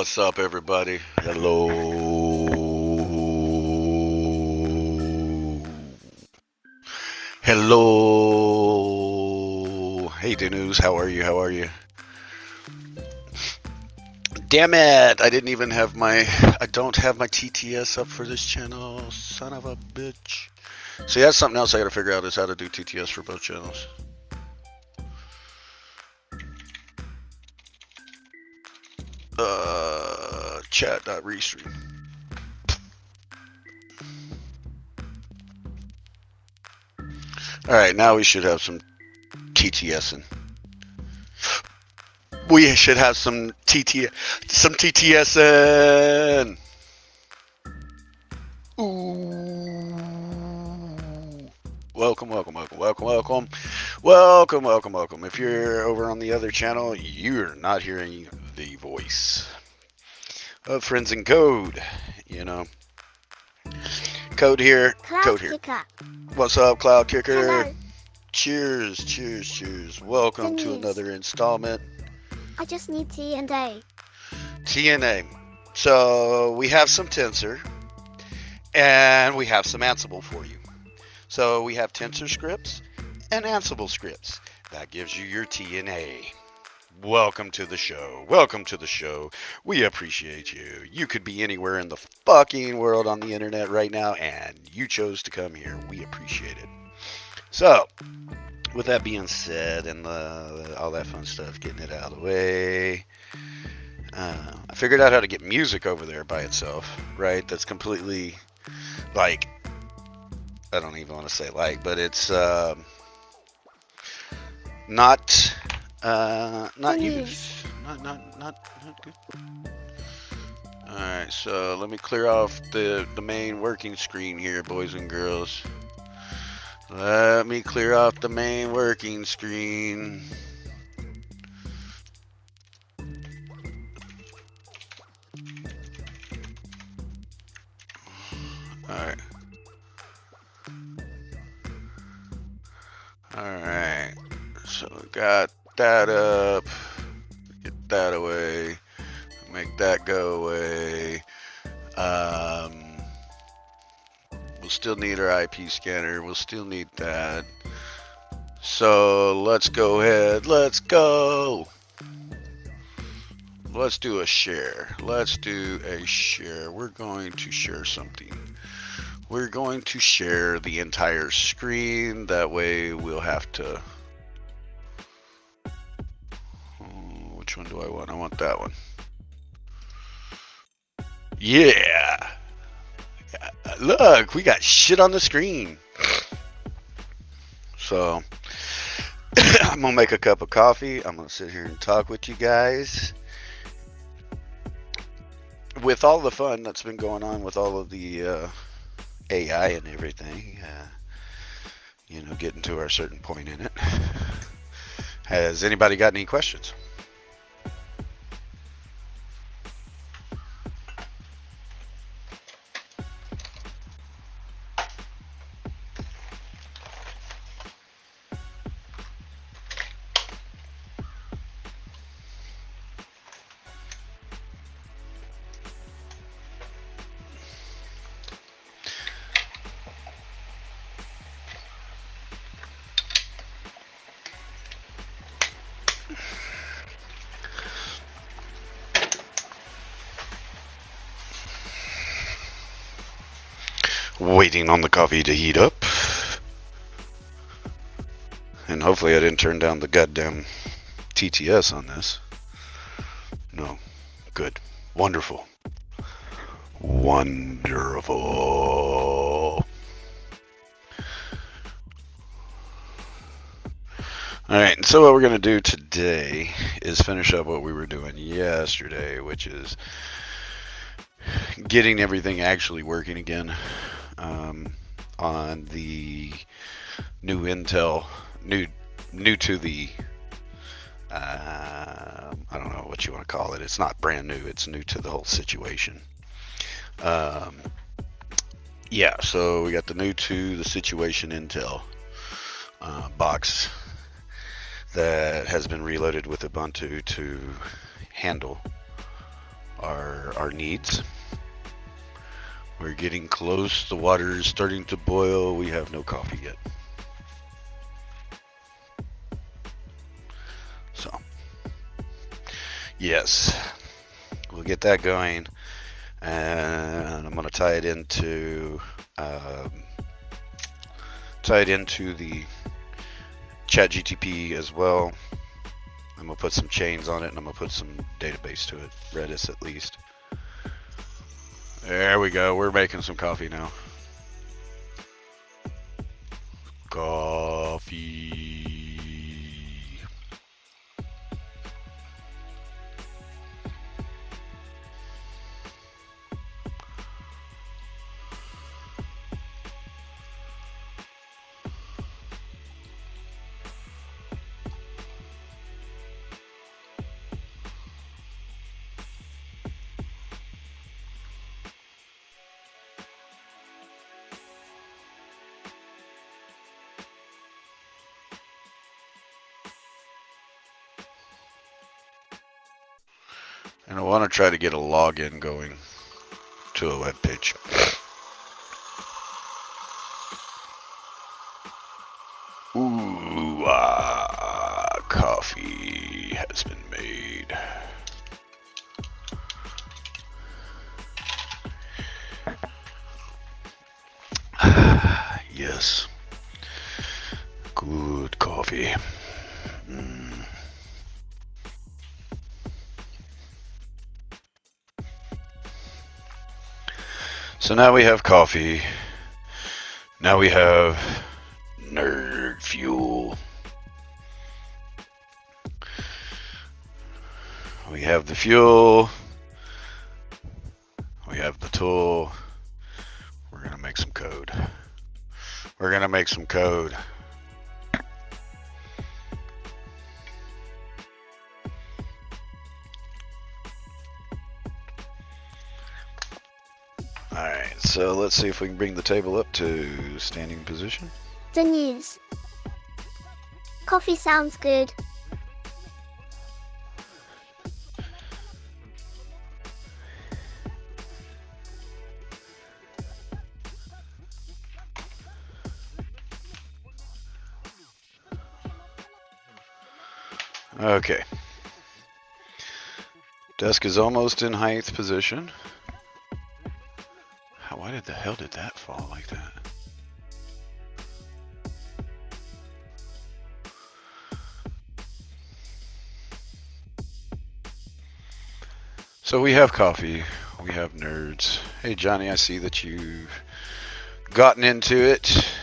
What's up, everybody? Hello. Hello. Hey, Denise. How are you? How are you? Damn it! I don't have my TTS up for this channel. Son of a bitch. See, that's something else I gotta figure out is how to do TTS for both channels. Chat.restream. Alright, now we should have some TTSing. We should have some TTSing. Ooh. Welcome. If you're over on the other channel, you're not hearing the voice of Friends in Code. You know, Code here. Code here. What's up, Cloud Kicker? Hello. Cheers. Welcome to another installment. I just need TNA. TNA. So we have some Tensor, and we have some Ansible for you. So we have Tensor scripts and Ansible scripts. That gives you your TNA. Welcome to the show. We appreciate you. You could be anywhere in the fucking world on the internet right now, and you chose to come here. We appreciate it. So, with that being said, and all that fun stuff, getting it out of the way, I figured out how to get music over there by itself, right? That's completely, like, I don't even want to say like, but it's not used, not good. All right, so let me clear off the main working screen here, boys and girls. Let me clear off the main working screen. Alright. So we got that up. Get that away. Make that go away. We'll still need our IP scanner. We'll still need that. So let's go ahead. Let's go. Let's do a share. We're going to share something. We're going to share the entire screen. That way we'll have to... Which one do I want? I want that one. Yeah! Look, we got shit on the screen. So, I'm going to make a cup of coffee. I'm going to sit here and talk with you guys. With all the fun that's been going on with all of the AI and everything, getting to our certain point in it. Has anybody got any questions? Waiting on the coffee to heat up. And hopefully I didn't turn down the goddamn TTS on this. No. Good. Wonderful. Alright, so what we're going to do today is finish up what we were doing yesterday, which is getting everything actually working again. On the new Intel, new to the, I don't know what you want to call it. It's not brand new. It's new to the whole situation. Yeah, so we got the new to the situation Intel box that has been reloaded with Ubuntu to handle our needs. We're getting close. The water is starting to boil. We have no coffee yet. So, yes, we'll get that going. And I'm going to tie it into the chat GTP as well. I'm going to put some chains on it, and I'm going to put some database to it. Redis at least. There we go. We're making some coffee now. Coffee. And I want to try to get a login going to a web page. Ooh, coffee has been made. Yes. Good coffee. So now we have coffee. Now we have nerd fuel. We have the fuel. We have the tool. We're going to make some code. We're going to make some code. Alright, so let's see if we can bring the table up to standing position. The news. Coffee sounds good. Okay. Desk is almost in height position. Why did the hell did that fall like that? So we have coffee, we have nerds. Hey Johnny, I see that you've gotten into it.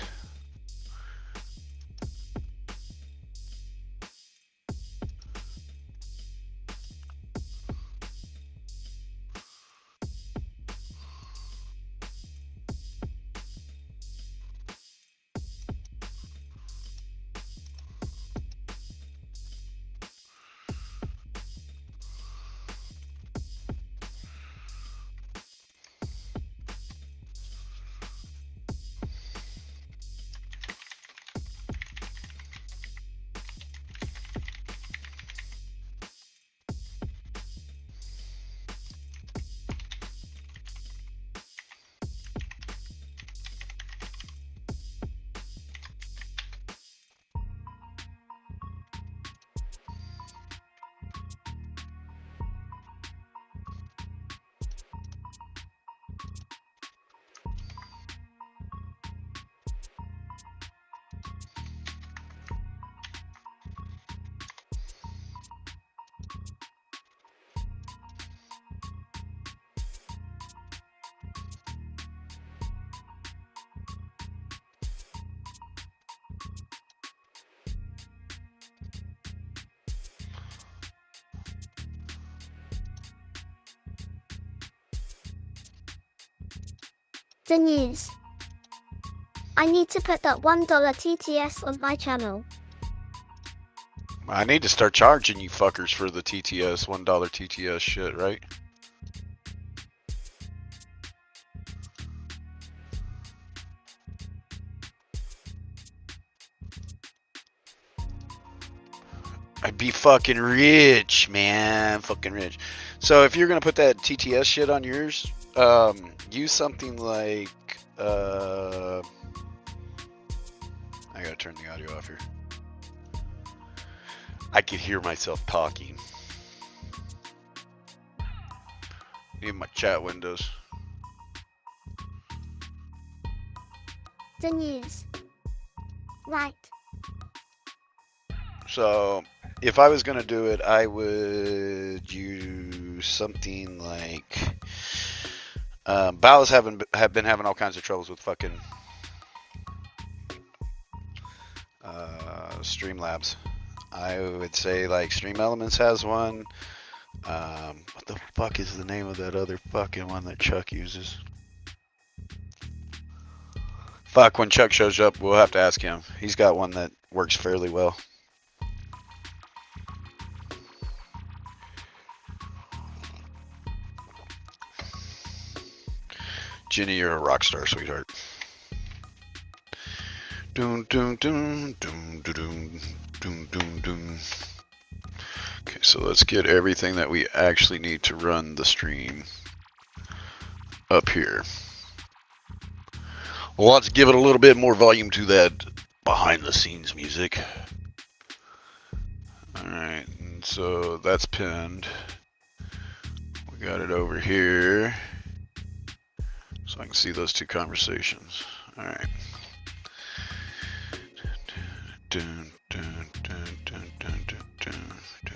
The news. I need to put that $1 TTS on my channel. I need to start charging you fuckers for the TTS, $1 TTS shit, right? I'd be fucking rich, man. Fucking rich. So if you're gonna put that TTS shit on yours, use something like I gotta turn the audio off here. I could hear myself talking. In my chat windows. The news. Right. So if I was gonna do it, I would use something like Bow's have been having all kinds of troubles with fucking Streamlabs. I would say like Stream Elements has one. What the fuck is the name of that other fucking one that Chuck uses? Fuck, when Chuck shows up, we'll have to ask him. He's got one that works fairly well. Ginny, you're a rock star, sweetheart. Doom, doom, doom, doom, doom, doom, doom, doom. Okay, so let's get everything that we actually need to run the stream up here. Well, let's give it a little bit more volume to that behind the scenes music. Alright, so that's pinned. We got it over here. So I can see those two conversations. Alright. Dun, dun, dun, dun, dun, dun, dun, dun.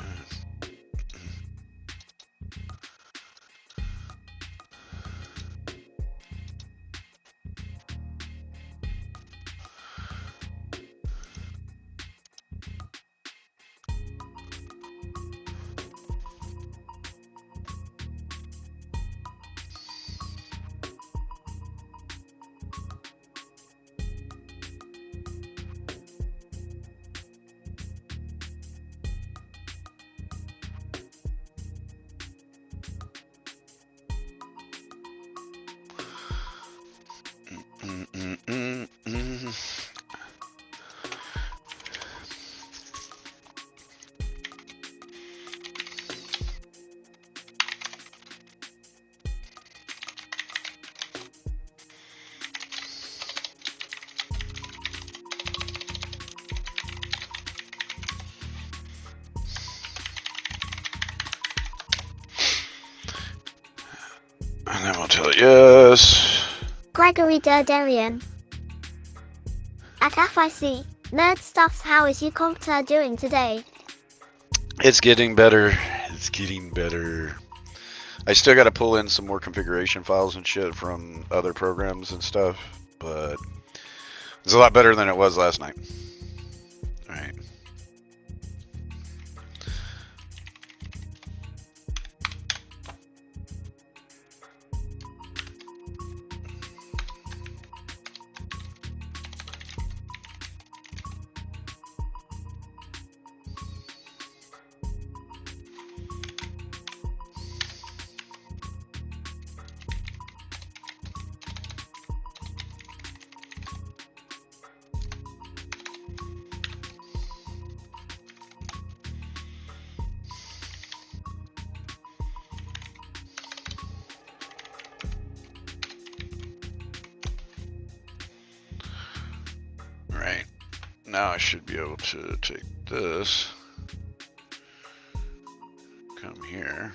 And then we'll tell it yes. Gregory Derderian. At FIC, Nerd Stuffs, how is your computer doing today? It's getting better. It's getting better. I still got to pull in some more configuration files and shit from other programs and stuff, but it's a lot better than it was last night. All right. Right. Now I should be able to take this, come here.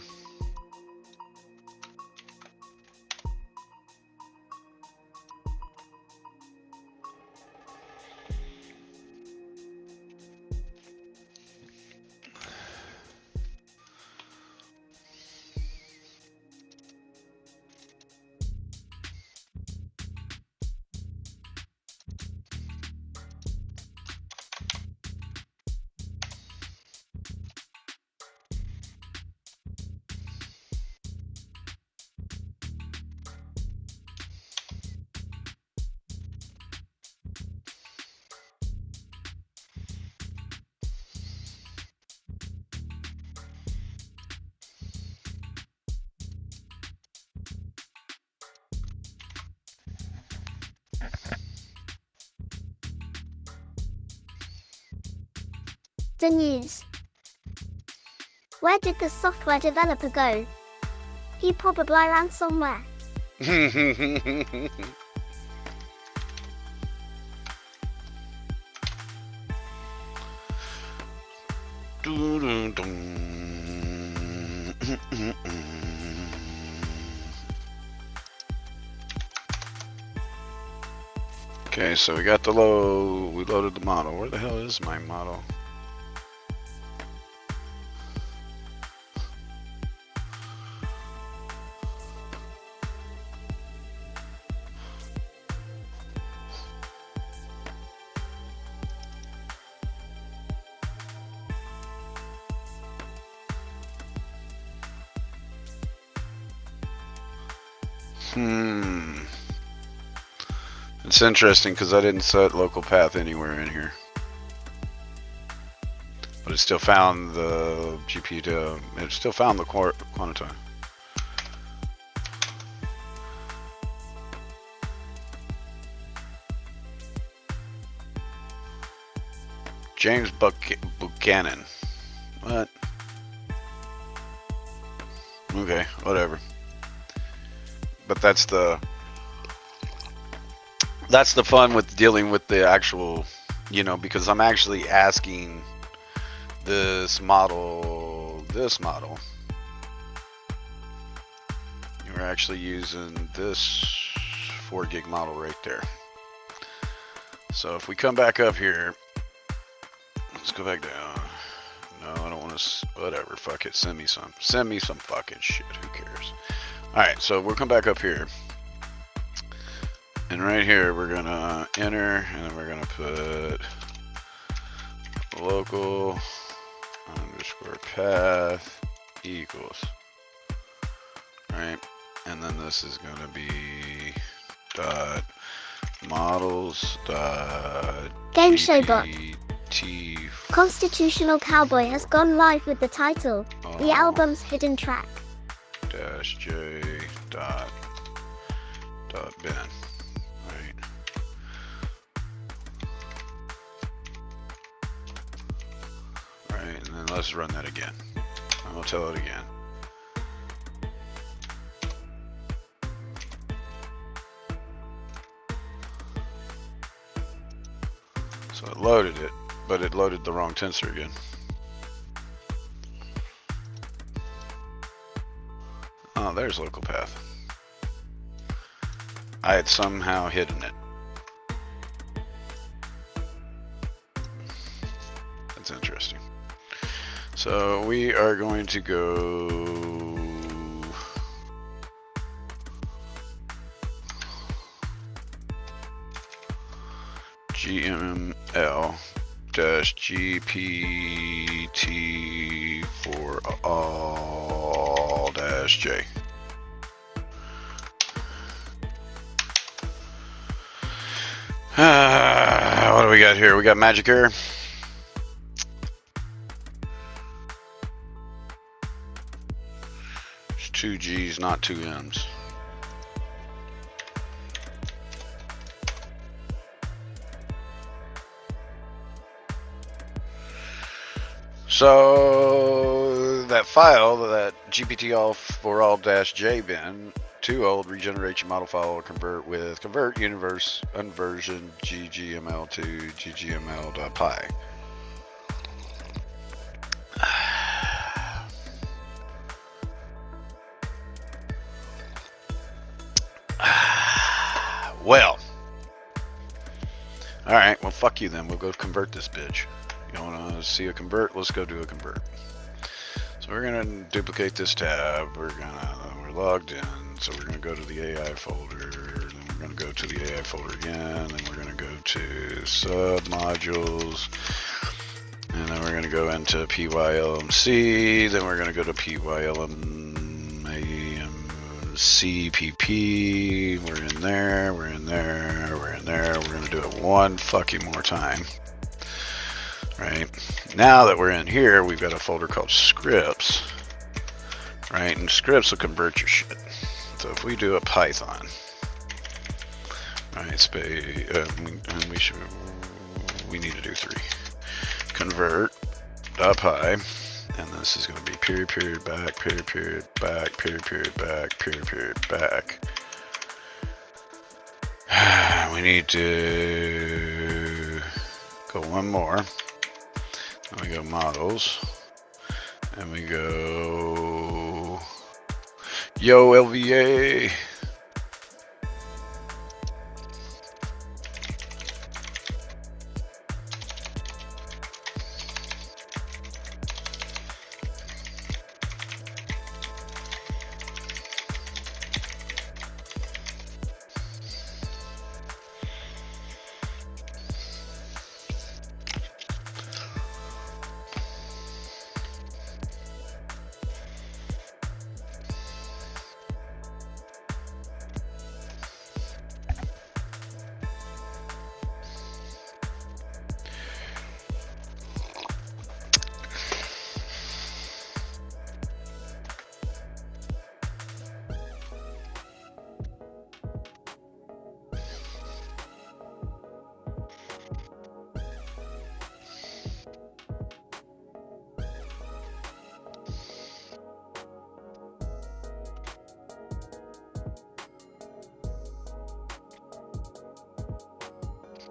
The news. Where did the software developer go? He probably ran somewhere. Okay, so we got the we loaded the model. Where the hell is my model? It's interesting because I didn't set local path anywhere in here. But it still found the GP it still found the quantity. James Buchanan. What? Okay, whatever. But that's the fun with dealing with the actual, because I'm actually asking this model. We're actually using this 4 gig model right there. So if we come back up here, let's go back down. No, I don't want to, whatever, fuck it, send me some fucking shit, who cares? Alright, so we'll come back up here. And right here, we're gonna enter, and then we're gonna put local underscore path equals, right? And then this is gonna be dot models dot Game show bot. GPT Constitutional Cowboy has gone live with the title, The Album's Hidden Track. dash J dot bin. Right, and then let's run that again. I'm gonna tell it again. So it loaded it, but it loaded the wrong tensor again. Oh, there's local path. I had somehow hidden it. That's interesting. So we are going to go GML dash GPT for all dash J. What do we got here? We got magic error. It's 2 G's, not 2 M's. So that file, that GPT all for all dash J bin, too old, regenerate your model file or convert universe unversion ggml to ggml.py. Well, all right, well, fuck you then. We'll go convert this bitch. You want to see a convert? Let's go do a convert. So we're going to duplicate this tab. We're logged in. So we're going to go to the AI folder. Then we're going to go to the AI folder again. Then we're going to go to submodules. And then we're going to go into PYLMC. Then we're going to go to PYLMCPP. We're in there. We're in there. We're in there. We're going to do it one fucking more time. Right, now that we're in here, we've got a folder called scripts, right, and scripts will convert your shit. So if we do a Python, right, we need to do 3, convert.py, And this is going to be period, period, back, period, period, back, period, period, back, period, period, back. We need to go one more. And we go models. And we go Yo LVA.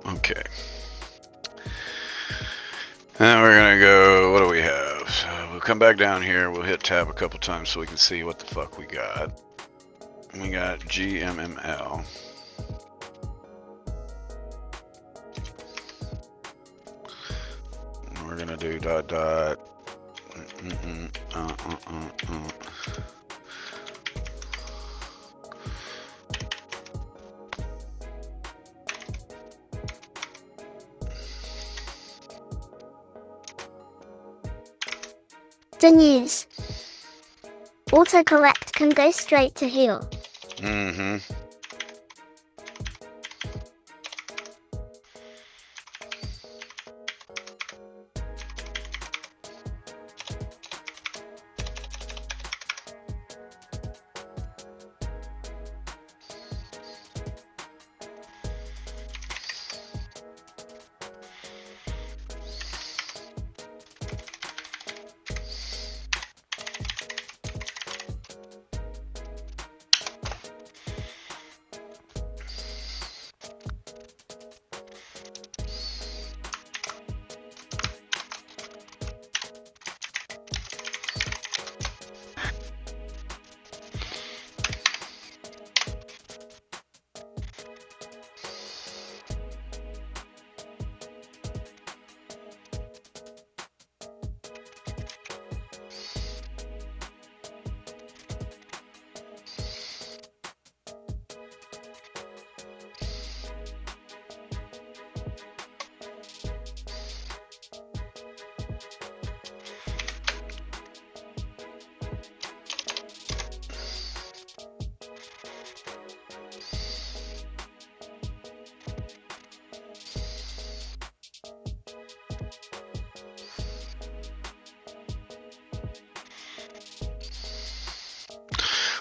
Okay. And we're gonna go, what do we have? So we'll come back down here, we'll hit tab a couple times so we can see what the fuck we got. We got GMML. And we're gonna do dot dot. The news. Autocorrect can go straight to heal. Mm-hmm.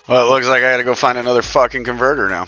Well, it looks like I gotta go find another fucking converter now.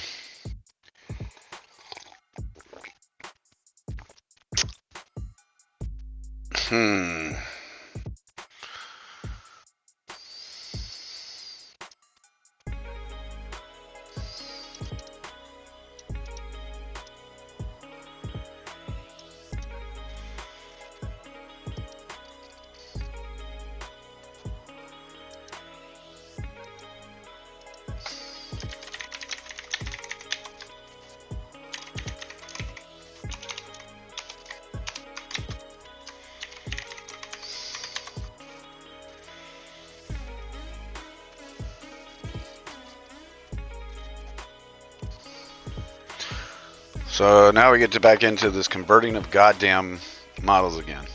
So now we get to back into this converting of goddamn models again.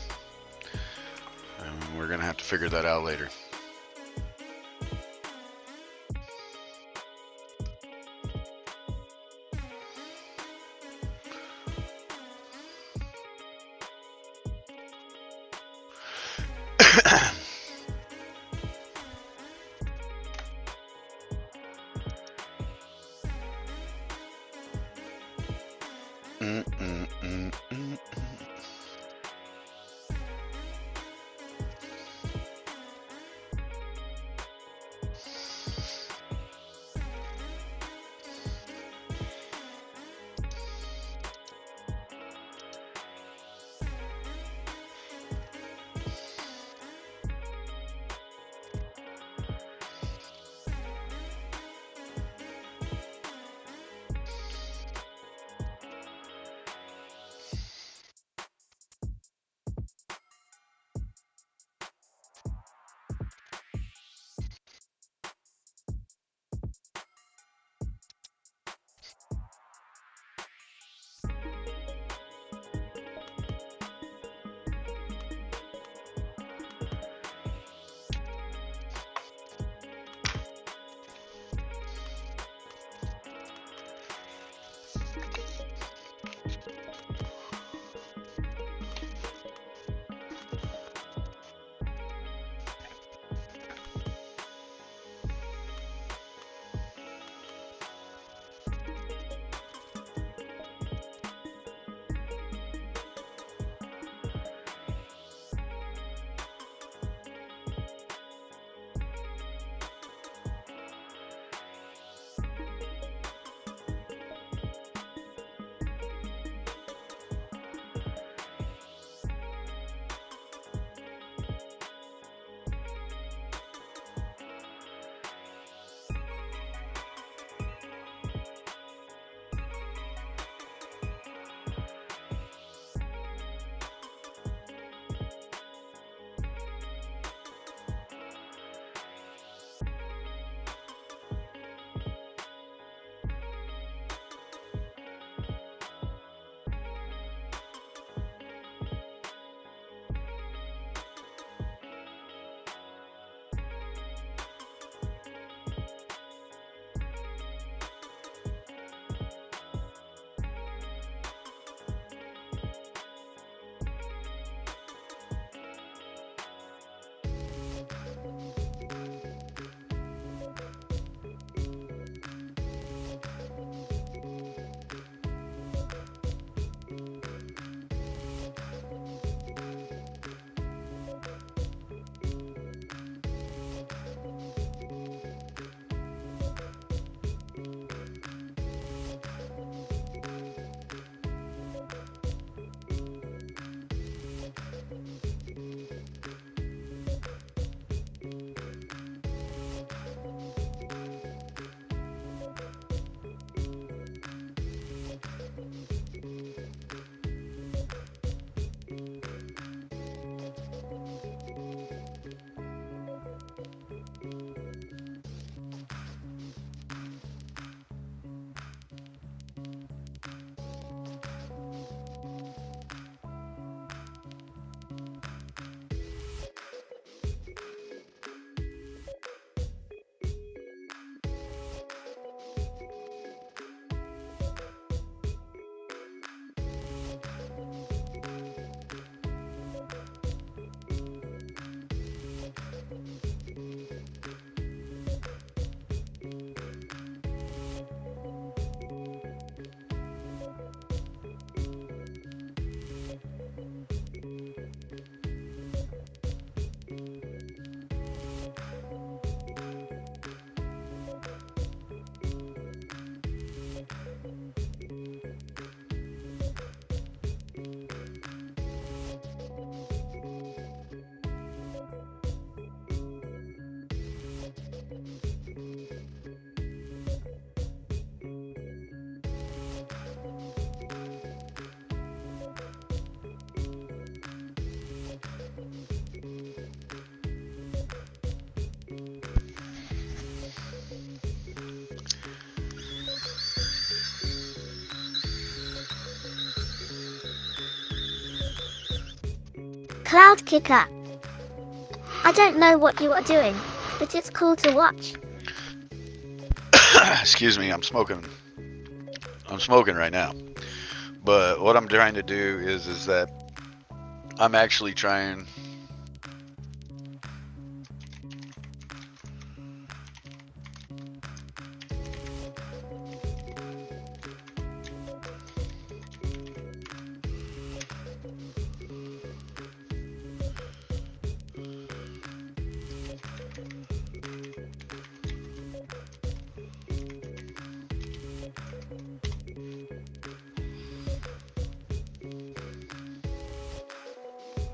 And we're gonna have to figure that out later. Cloud Kicker. I don't know what you are doing, but it's cool to watch. Excuse me, I'm smoking. I'm smoking right now. But what I'm trying to do is that I'm actually trying.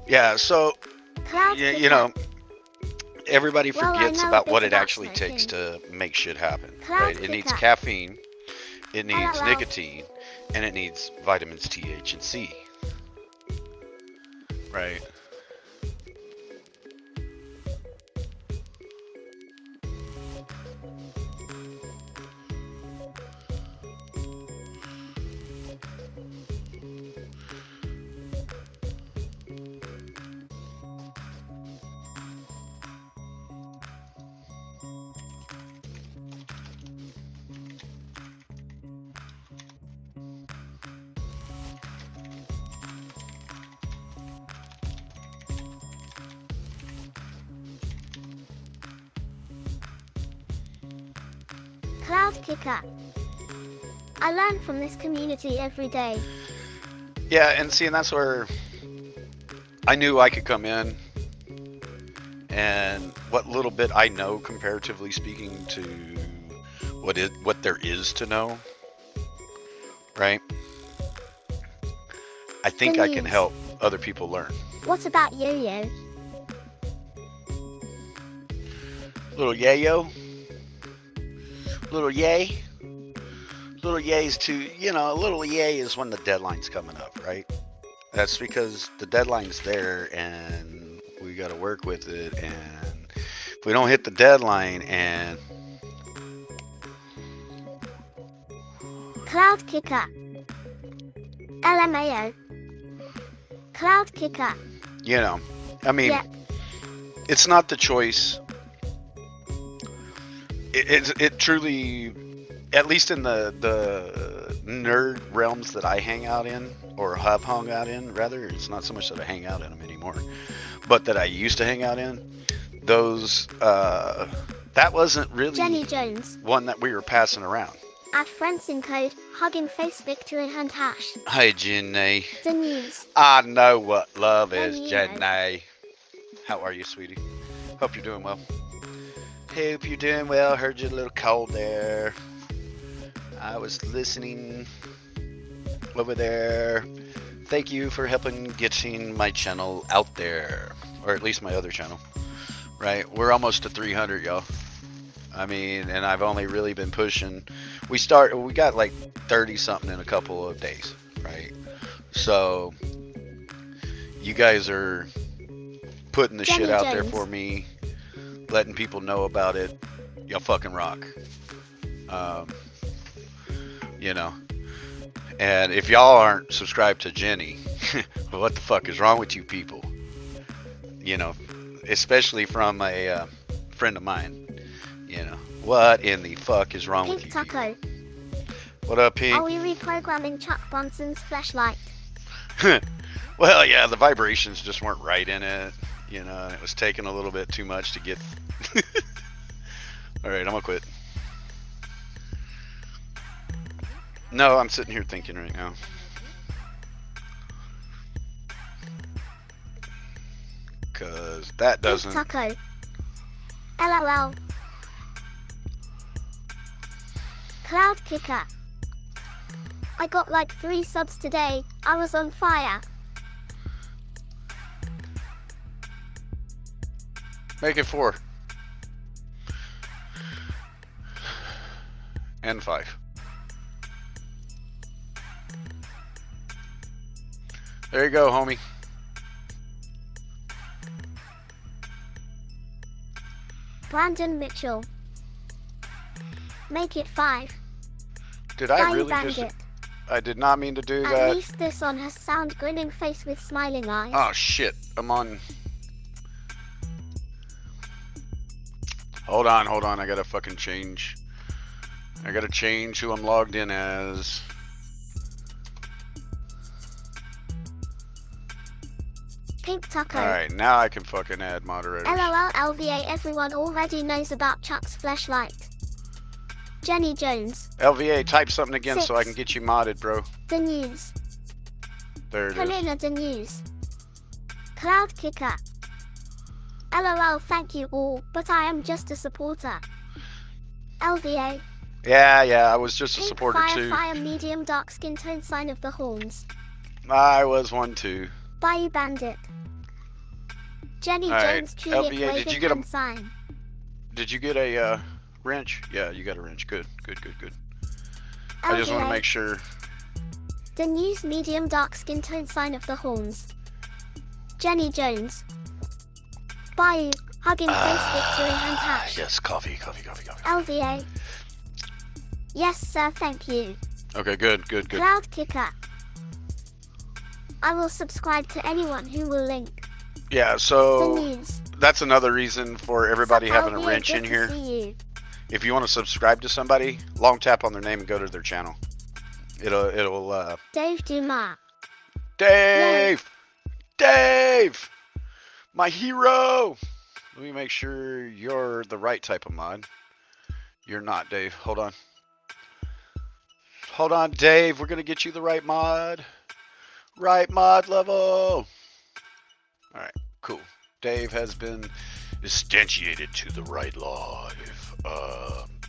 Yeah, so Cloud yeah, Kicker. you know, everybody Well, I forgets know a about bit what it about actually takes smoking. to make shit happen, Cloud right? It needs Kicker. caffeine, it needs LOL. nicotine, and it needs vitamins T, H, and C, right? Cloud Kicker. I learn from this community every day. Yeah, and see, and that's where I knew I could come in, and what little bit I know, comparatively speaking, to what there is to know, right? I think I can news. help other people learn. What about Yo-Yo? Little yayo, little yay, little yay's too. You know, a little yay is when the deadline's coming up, right? That's because the deadline's there, and we got to work with it. And if we don't hit the deadline, and Cloud Kicker. LMAO. Cloud Kicker. you know, I mean, Yep. it's not the choice. It truly, at least in the nerd realms that I hang out in, or have hung out in, rather, it's not so much that I hang out in them anymore, but that I used to hang out in. Those that wasn't really Jenny Jones. one that we were passing around. Add friends in code, hugging face victory and hash. Hey, Jenny. The news. I know what love is, you Jenny. know. How are you, sweetie? Hope you're doing well. Hope you're doing well. Heard you a little cold there. I was listening over there. Thank you for helping getting my channel out there, or at least my other channel. Right, we're almost to 300, y'all. I mean, and I've only really been pushing. We got like 30 something in a couple of days, right? So you guys are putting the Jenny shit out there Jones. for me, letting people know about it. Y'all fucking rock. You know, and if y'all aren't subscribed to Jenny, what the fuck is wrong with you people? You know, especially from a friend of mine. You know, what in the fuck is wrong with Pink you Taco. people? What up, Pink? Are we reprogramming Chuck Bronson's flashlight? Well, yeah, the vibrations just weren't right in it. You know, and it was taking a little bit too much to get. All right, I'm gonna quit. No, I'm sitting here thinking right now. Cause that doesn't. Pink Taco. LOL. Cloud Kicker. I got like 3 subs today. I was on fire. Make it 4. And 5. There you go, homie. Brandon Mitchell. Make it 5. Did I Guy really Bandit. just I did not mean to do At that. least this one has sound grinning face with smiling eyes. Oh shit, I'm on. Hold on, I gotta fucking change. I gotta change who I'm logged in as. Pink Taco. Alright, now I can fucking add moderators. LOL LVA, everyone already knows about Chuck's flashlight. Jenny Jones. LVA, type something again so I 6. can get you modded, bro. The News. There it is. Kalina the News. Cloud Kicker. LOL, thank you all, but I am just a supporter. LVA. Yeah, I was just a Pink supporter Fire too. Fire Medium Dark Skin Tone Sign of the Horns. I was one too. Bayou Bandit. Jenny Alright, Jones Tulip LVA, did Waving you get a- Hand Sign. Did you get a wrench? Yeah, you got a wrench. Good. I just want to LVA. make sure. The News Medium Dark Skin Tone Sign of the Horns. Jenny Jones. Bayou. Hugging Face Victory Hand Hash. Yes, coffee. LVA. Yes, sir, thank you. Okay, good. Cloud Kicker. I will subscribe to anyone who will link. Yeah, The so News. that's another reason for everybody Sup, having a LVA, wrench good in to here. see you. If you want to subscribe to somebody, long tap on their name and go to their channel. It'll Dave Dumas. Dave, my hero. Let me make sure you're the right type of mod. You're not, Dave. Hold on, Dave. We're gonna get you the right mod. Right mod level. All right, cool. Dave has been instantiated to the right live.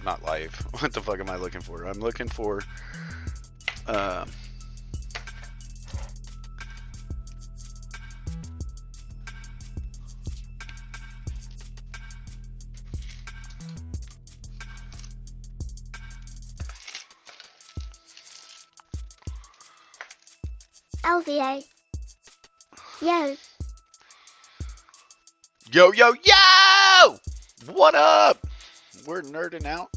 Not live. What the fuck am I looking for? I'm looking for. LVA. Yo. Yo! What up? We're nerding out.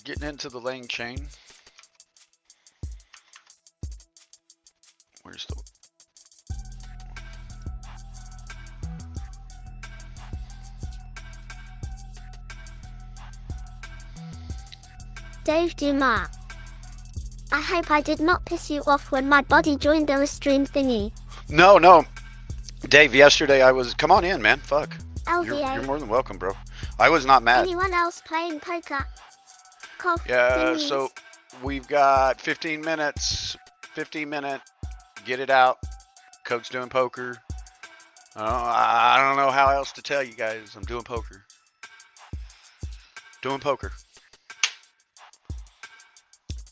Getting into the lane chain. Where's the... Dave Dumas. I hope I did not piss you off when my body joined the stream thingy. No. Dave, yesterday I was... Come on in, man. Fuck. LVA. You're more than welcome, bro. I was not mad. Anyone else playing poker? Cough. Yeah, Denise. so we've got 15 minutes. 15 minute. Get it out. Coach doing poker. I don't know how else to tell you guys. I'm doing poker.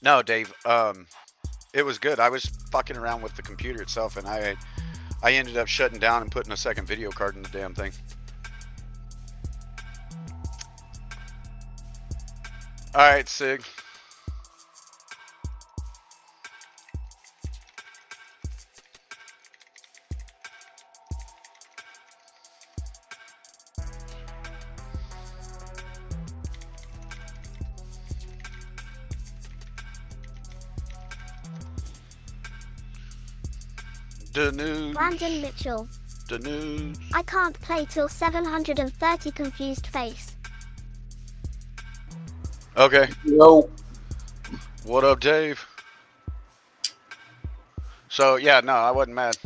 No, Dave. It was good. I was fucking around with the computer itself, and I ended up shutting down and putting a second video card in the damn thing. All right, Sig. The news. Brandon Mitchell. The news. I can't play till 730 confused face. Okay. Yo. What up, Dave? So yeah, no, I wasn't mad.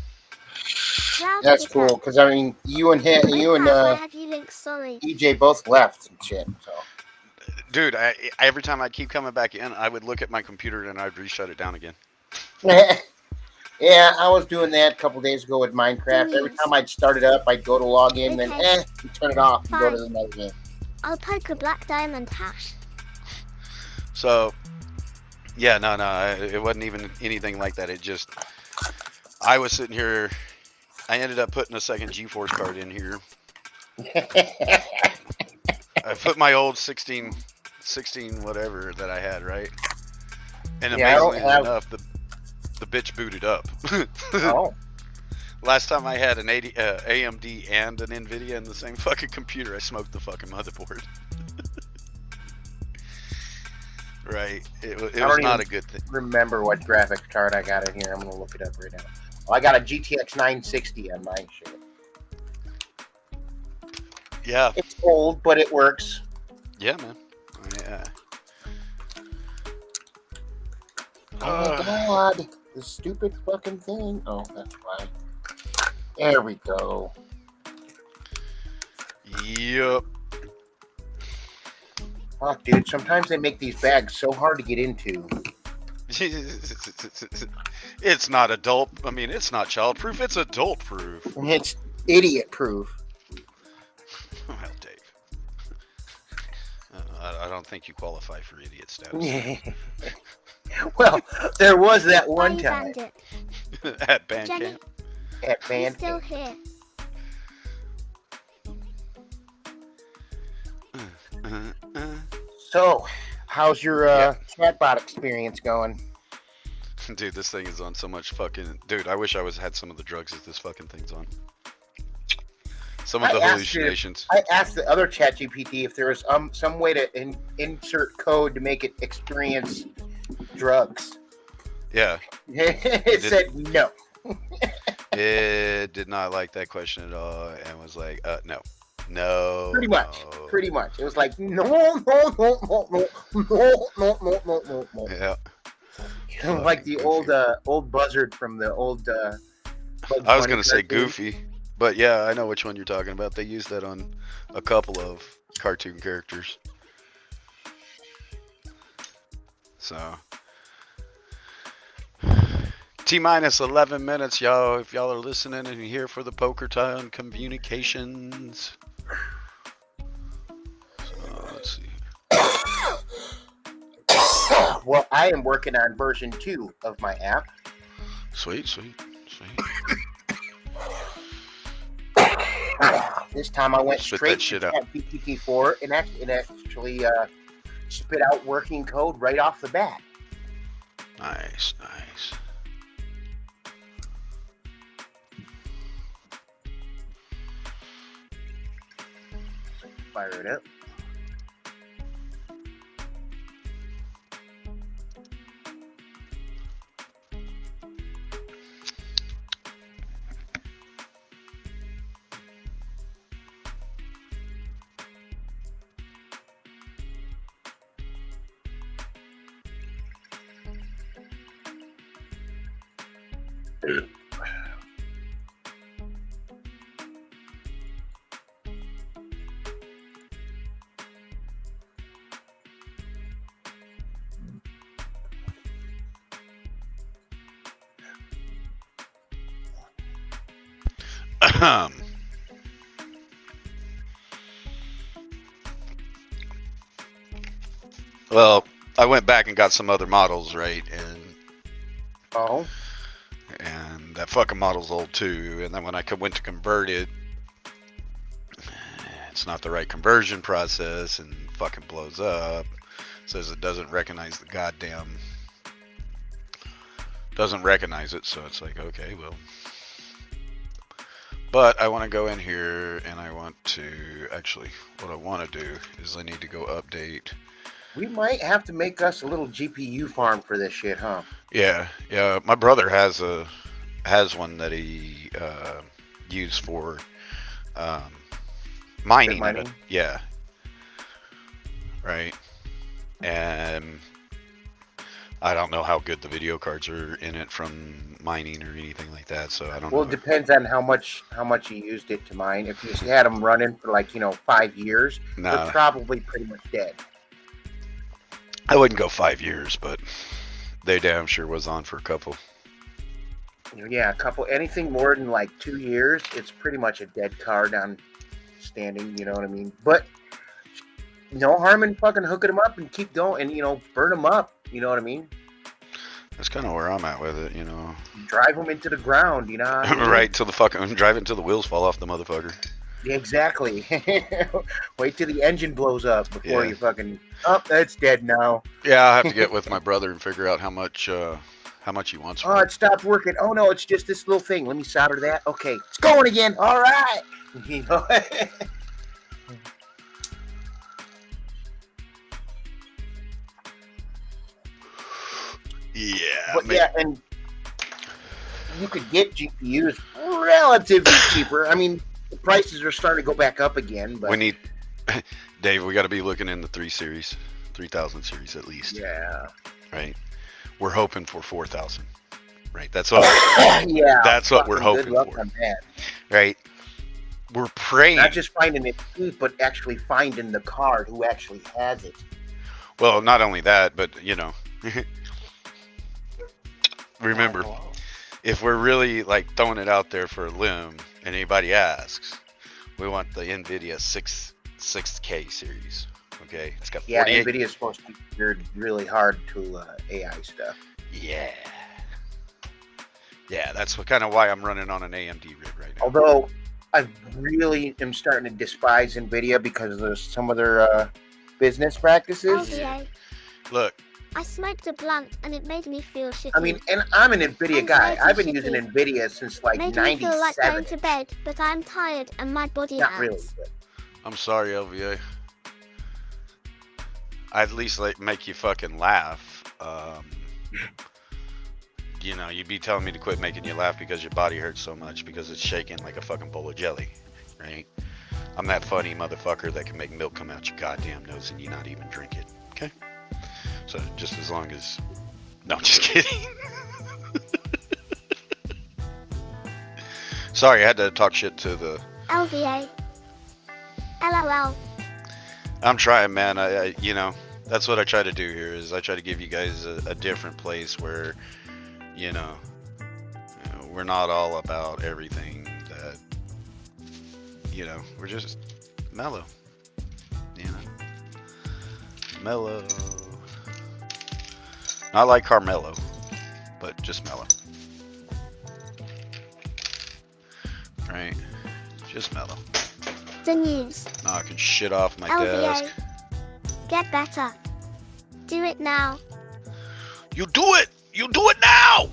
Cloud That's Kicker. cool, because I mean, you and Why have you linked? Sorry. EJ both left and shit. So Dude, every time I'd keep coming back in, I would look at my computer and I'd reshut it down again. yeah, I was doing that a couple days ago with Minecraft. Every time I'd start it up, I'd go to log in, Okay. then turn it off and go to Fine. another game. I'll poke a black diamond hash. So, yeah, no, it wasn't even anything like that. It just, I was sitting here, I ended up putting a second GeForce card in here. I put my old 16 whatever that I had, right? And Yeah, I don't amazingly have- enough, the bitch booted up. Oh, Last time I had an AMD and an NVIDIA in the same fucking computer, I smoked the fucking motherboard. Right. It was don't not even a good thing. remember what graphics card I got in here. I'm gonna look it up right now. Well, I got a GTX 960 on my shit. Yeah. It's old, but it works. Yeah, man. Yeah. Oh my god, the stupid fucking thing. Oh, that's why. There we go. Yep. Fuck, dude. Sometimes they make these bags so hard to get into. It's not adult. I mean, it's not child proof. It's adult proof. It's idiot proof. Well, Dave. I don't think you qualify for idiot status. Well, there was that one Bye, time Bandit. At band Jenny, camp. at he's band still camp. here. So, how's your chatbot experience going? Dude, this thing is on so much fucking. Dude, I wish I had some of the drugs that this fucking thing's on. Some of the hallucinations. I asked the other ChatGPT if there was some way to insert code to make it experience drugs. Yeah. It said no. It did not like that question at all and was like, no. No. Pretty much. No. Pretty much. It was like, no, no, no, no, no, no, no, no, no, no, no. Yeah. Like the old buzzard from the old. I was going to say Goofy, but yeah, I know which one you're talking about. They used that on a couple of cartoon characters. So. T-minus 11 minutes, y'all. If y'all are listening and here for the Poker Time communications. So, let's see. Well, I am working on version 2 of my app. Sweet, sweet, sweet. This time I went Spit straight that shit to out. GPT-4 and actually spit out working code right off the bat. Nice, nice. Fire it up. Well, I went back and got some other models, right? And that fucking model's old too. And then when I went to convert it, it's not the right conversion process and fucking blows up. Says it doesn't recognize the goddamn. Doesn't recognize it, so it's like, okay, well. But I want to go in here and I want to, actually, what I want to do is I need to go update. We might have to make us a little GPU farm for this shit, huh? Yeah, yeah. My brother has one that he used for mining. Mining? Yeah. Right. And I don't know how good the video cards are in it from mining or anything like that, so I don't know. Well, it depends on how much you used it to mine. If you had them running for 5 years, they're probably pretty much dead. I wouldn't go 5 years, but they damn sure was on for a couple. Yeah, a couple. Anything more than 2 years, it's pretty much a dead card on standing. You know what I mean? But no harm in fucking hooking them up and keep going and burn them up. You know what I mean? That's kind of where I'm at with it, Drive them into the ground, you know? Right, till the fucking drive until the wheels fall off the motherfucker. Exactly. Wait till the engine blows up before you fucking. Oh, that's dead now. Yeah, I'll have to get with my brother and figure out how much he wants. Oh, it stopped working. Oh no, it's just this little thing. Let me solder that. Okay, it's going again. All right. Yeah. But yeah, and you could get GPUs relatively cheaper. I mean, the prices are starting to go back up again, but we need, Dave, we got to be looking in the 3000 series at least. yeah. Right? We're hoping for 4000. Right? That's what Yeah. that's what we're fucking good hoping luck for. on that. Right? We're praying. Not just finding it cheap, but actually finding the card who actually has it. Well, not only that, but you know, remember, if we're really like throwing it out there for a limb and anybody asks, we want the NVIDIA 6K series. Okay, it's got 48. Yeah, NVIDIA is supposed to be geared really hard to AI stuff. Yeah. Yeah, that's what kind of why I'm running on an AMD rig right now. Although I really am starting to despise NVIDIA because of some of their business practices. LVA. Look, I smoked a blunt and it made me feel shitty. I mean, and I'm an NVIDIA guy. Anxiety I've been shitty. using NVIDIA since like made me feel like 97. going to bed, but I'm tired and my body Not hurts. really. But I'm sorry, LVA. I'd at least like make you fucking laugh. You know, you'd be telling me to quit making you laugh because your body hurts so much because it's shaking like a fucking bowl of jelly, right? I'm that funny motherfucker that can make milk come out your goddamn nose and you not even drink it, okay? So just as long as... No, I'm just kidding. Sorry, I had to talk shit to the... LVA. LOL. I'm trying, man. I you know, that's what I try to do here is I try to give you guys a different place where, you know, we're not all about everything that, you know, we're just mellow, you know, mellow. Not like Carmelo, but just mellow. Right? Just mellow. The news. Knocking shit off my LVA. desk. Get better. Do it now. You do it! You do it now!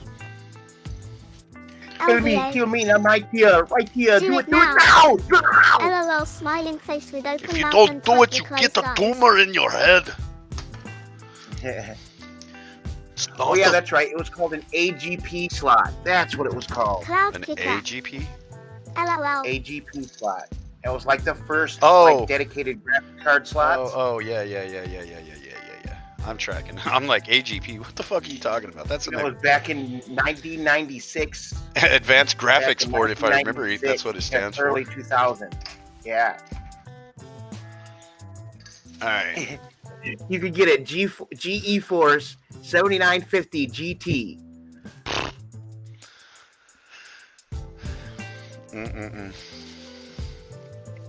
kill me, I'm right here, Do it now! Do it now! LOL smiling face with open If you mouth don't and do it, tightly you get closed a eyes. tumor in your head. It's not Oh yeah, the- that's right. It was called an AGP slot. That's what it was called. Cloud an kicker. AGP? LOL. AGP slot. It was like the first Oh. like dedicated graphic card slots. Oh, yeah. I'm tracking. I'm like, AGP, what the fuck are you talking about? That's an It was back in 1996. advanced back graphics in board, if I remember, 1996, that's what it stands for. Early 2000. Yeah. Alright. You could get a GE Force 7950 GT.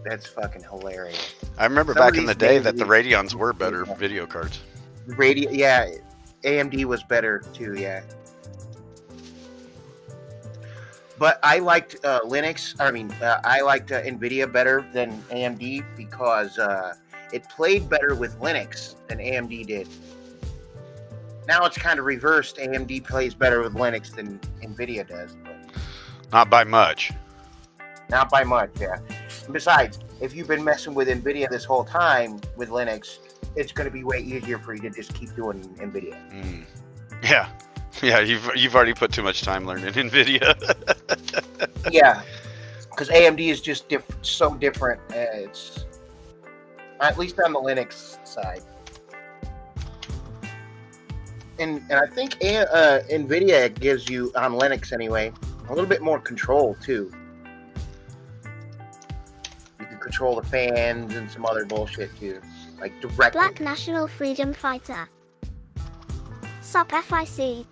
That's fucking hilarious. I remember Some of back in the these day names that the we- Radeons were better video cards. Yeah, AMD was better too, yeah. But I liked Linux. I liked NVIDIA better than AMD because it played better with Linux than AMD did. Now it's kind of reversed. AMD plays better with Linux than NVIDIA does. But Not by much. not by much, yeah. Besides, if you've been messing with NVIDIA this whole time with Linux, it's going to be way easier for you to just keep doing NVIDIA. Yeah. Yeah, you've already put too much time learning NVIDIA. Yeah, because AMD is just so different. It's at least on the Linux side, and I think NVIDIA gives you on Linux anyway a little bit more control too. You can control the fans and some other bullshit too, like directly. Black National Freedom Fighter. Sup FIC.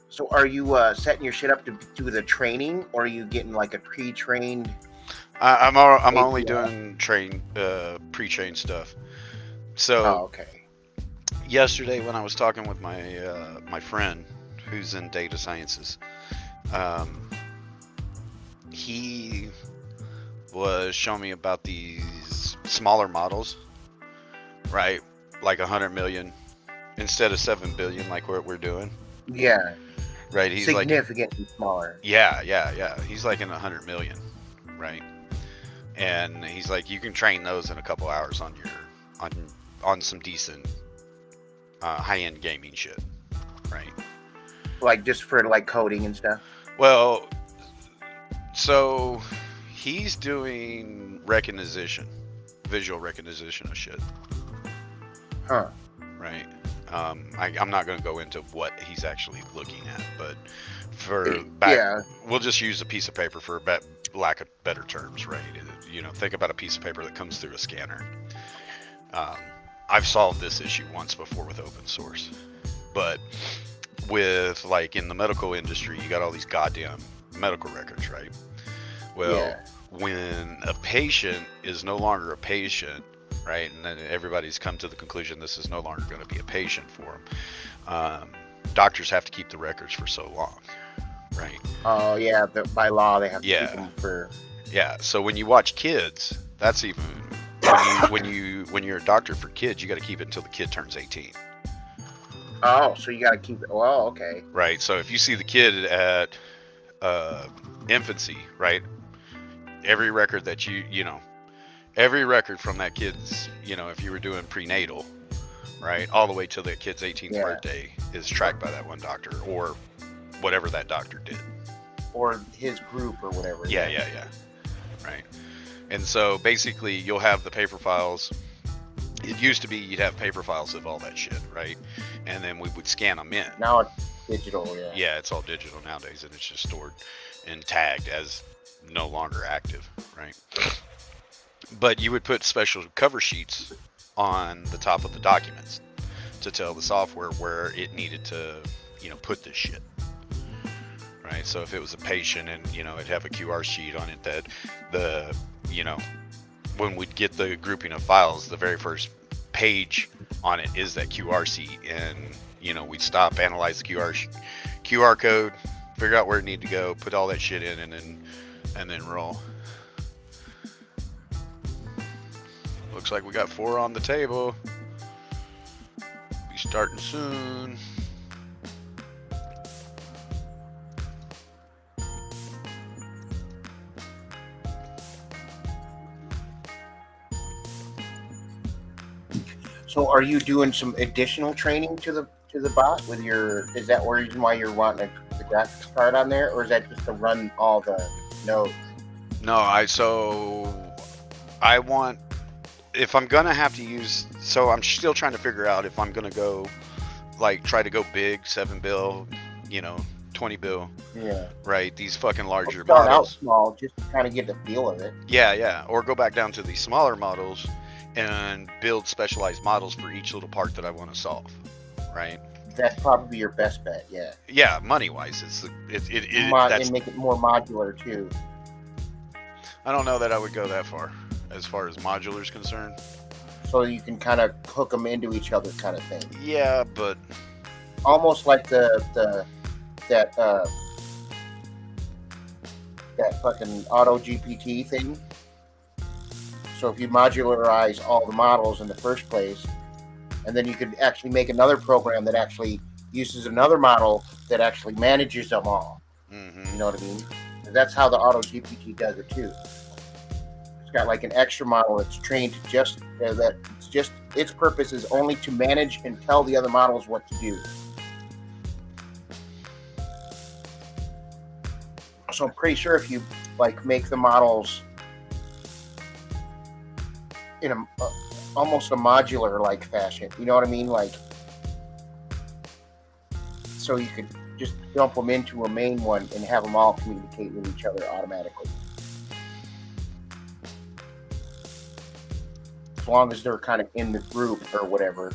So are you setting your shit up to do the training, or are you getting like a pre-trained? I'm only doing pre-trained stuff. So Oh, okay. yesterday when I was talking with my my friend who's in data sciences, he was showing me about these smaller models, right? Like 100 million instead of 7 billion, like what we're doing, Yeah, right? He's like, significantly smaller. yeah. He's like in 100 million, right? And he's like, you can train those in a couple hours on your on some decent high-end gaming shit, right? Like just for like coding and stuff. Well, so he's doing recognition, visual recognition of shit, Huh. right? I'm not going to go into what he's actually looking at, but for back, Yeah. we'll just use a piece of paper for lack of better terms, right? You know, think about a piece of paper that comes through a scanner. I've solved this issue once before with open source, but with like in the medical industry, you got all these goddamn medical records, right? Well, Yeah. when a patient is no longer a patient, right, and then everybody's come to the conclusion this is no longer going to be a patient for them, doctors have to keep the records for so long, right? Oh yeah. By law, they have to Yeah. keep them for. Yeah. So when you watch kids, that's even when you're a doctor for kids, you got to keep it until the kid turns 18. Oh, so you got to keep it. Well, okay. Right. So if you see the kid at infancy, right, every record that every record from that kid's, if you were doing prenatal, right, all the way till the kid's 18th birthday is tracked by that one doctor or whatever that doctor did. Or his group or whatever. Yeah. Right. And so basically you'll have the paper files. It used to be you'd have paper files of all that shit, right? And then we would scan them in. Now it's digital, yeah. Yeah, it's all digital nowadays, and it's just stored and tagged as no longer active, right? But you would put special cover sheets on the top of the documents to tell the software where it needed to, put this shit, right? So if it was a patient and, it'd have a QR sheet on it that when we'd get the grouping of files, the very first page on it is that QR sheet, and we'd stop, analyze the QR code, figure out where it needed to go, put all that shit in, and then roll. Looks like we got 4 on the table. Be starting soon. So are you doing some additional training to the bot with your? Is that the reason why you're wanting the graphics card on there, or is that just to run all the nodes? No, I want, if I'm gonna have to use, so I'm still trying to figure out if I'm gonna go, try to go big, 7 bill, 20 bill. Yeah. Right, these fucking larger start models. out small, just to kind of get the feel of it. Yeah, or go back down to these smaller models and build specialized models for each little part that I want to solve, right? That's probably your best bet, yeah. Yeah, money-wise, And make it more modular too. I don't know that I would go that far, as modular is concerned. So you can kind of hook them into each other, kind of thing. Yeah, but almost like that fucking auto GPT thing. So if you modularize all the models in the first place, and then you could actually make another program that actually uses another model that actually manages them all. Mm-hmm. You know what I mean? And that's how the auto GPT does it too. It's got like an extra model that's trained to its purpose is only to manage and tell the other models what to do. So I'm pretty sure if you make the models in almost a modular fashion, you know what I mean? So you could just dump them into a main one and have them all communicate with each other automatically. As long as they're kind of in the group or whatever.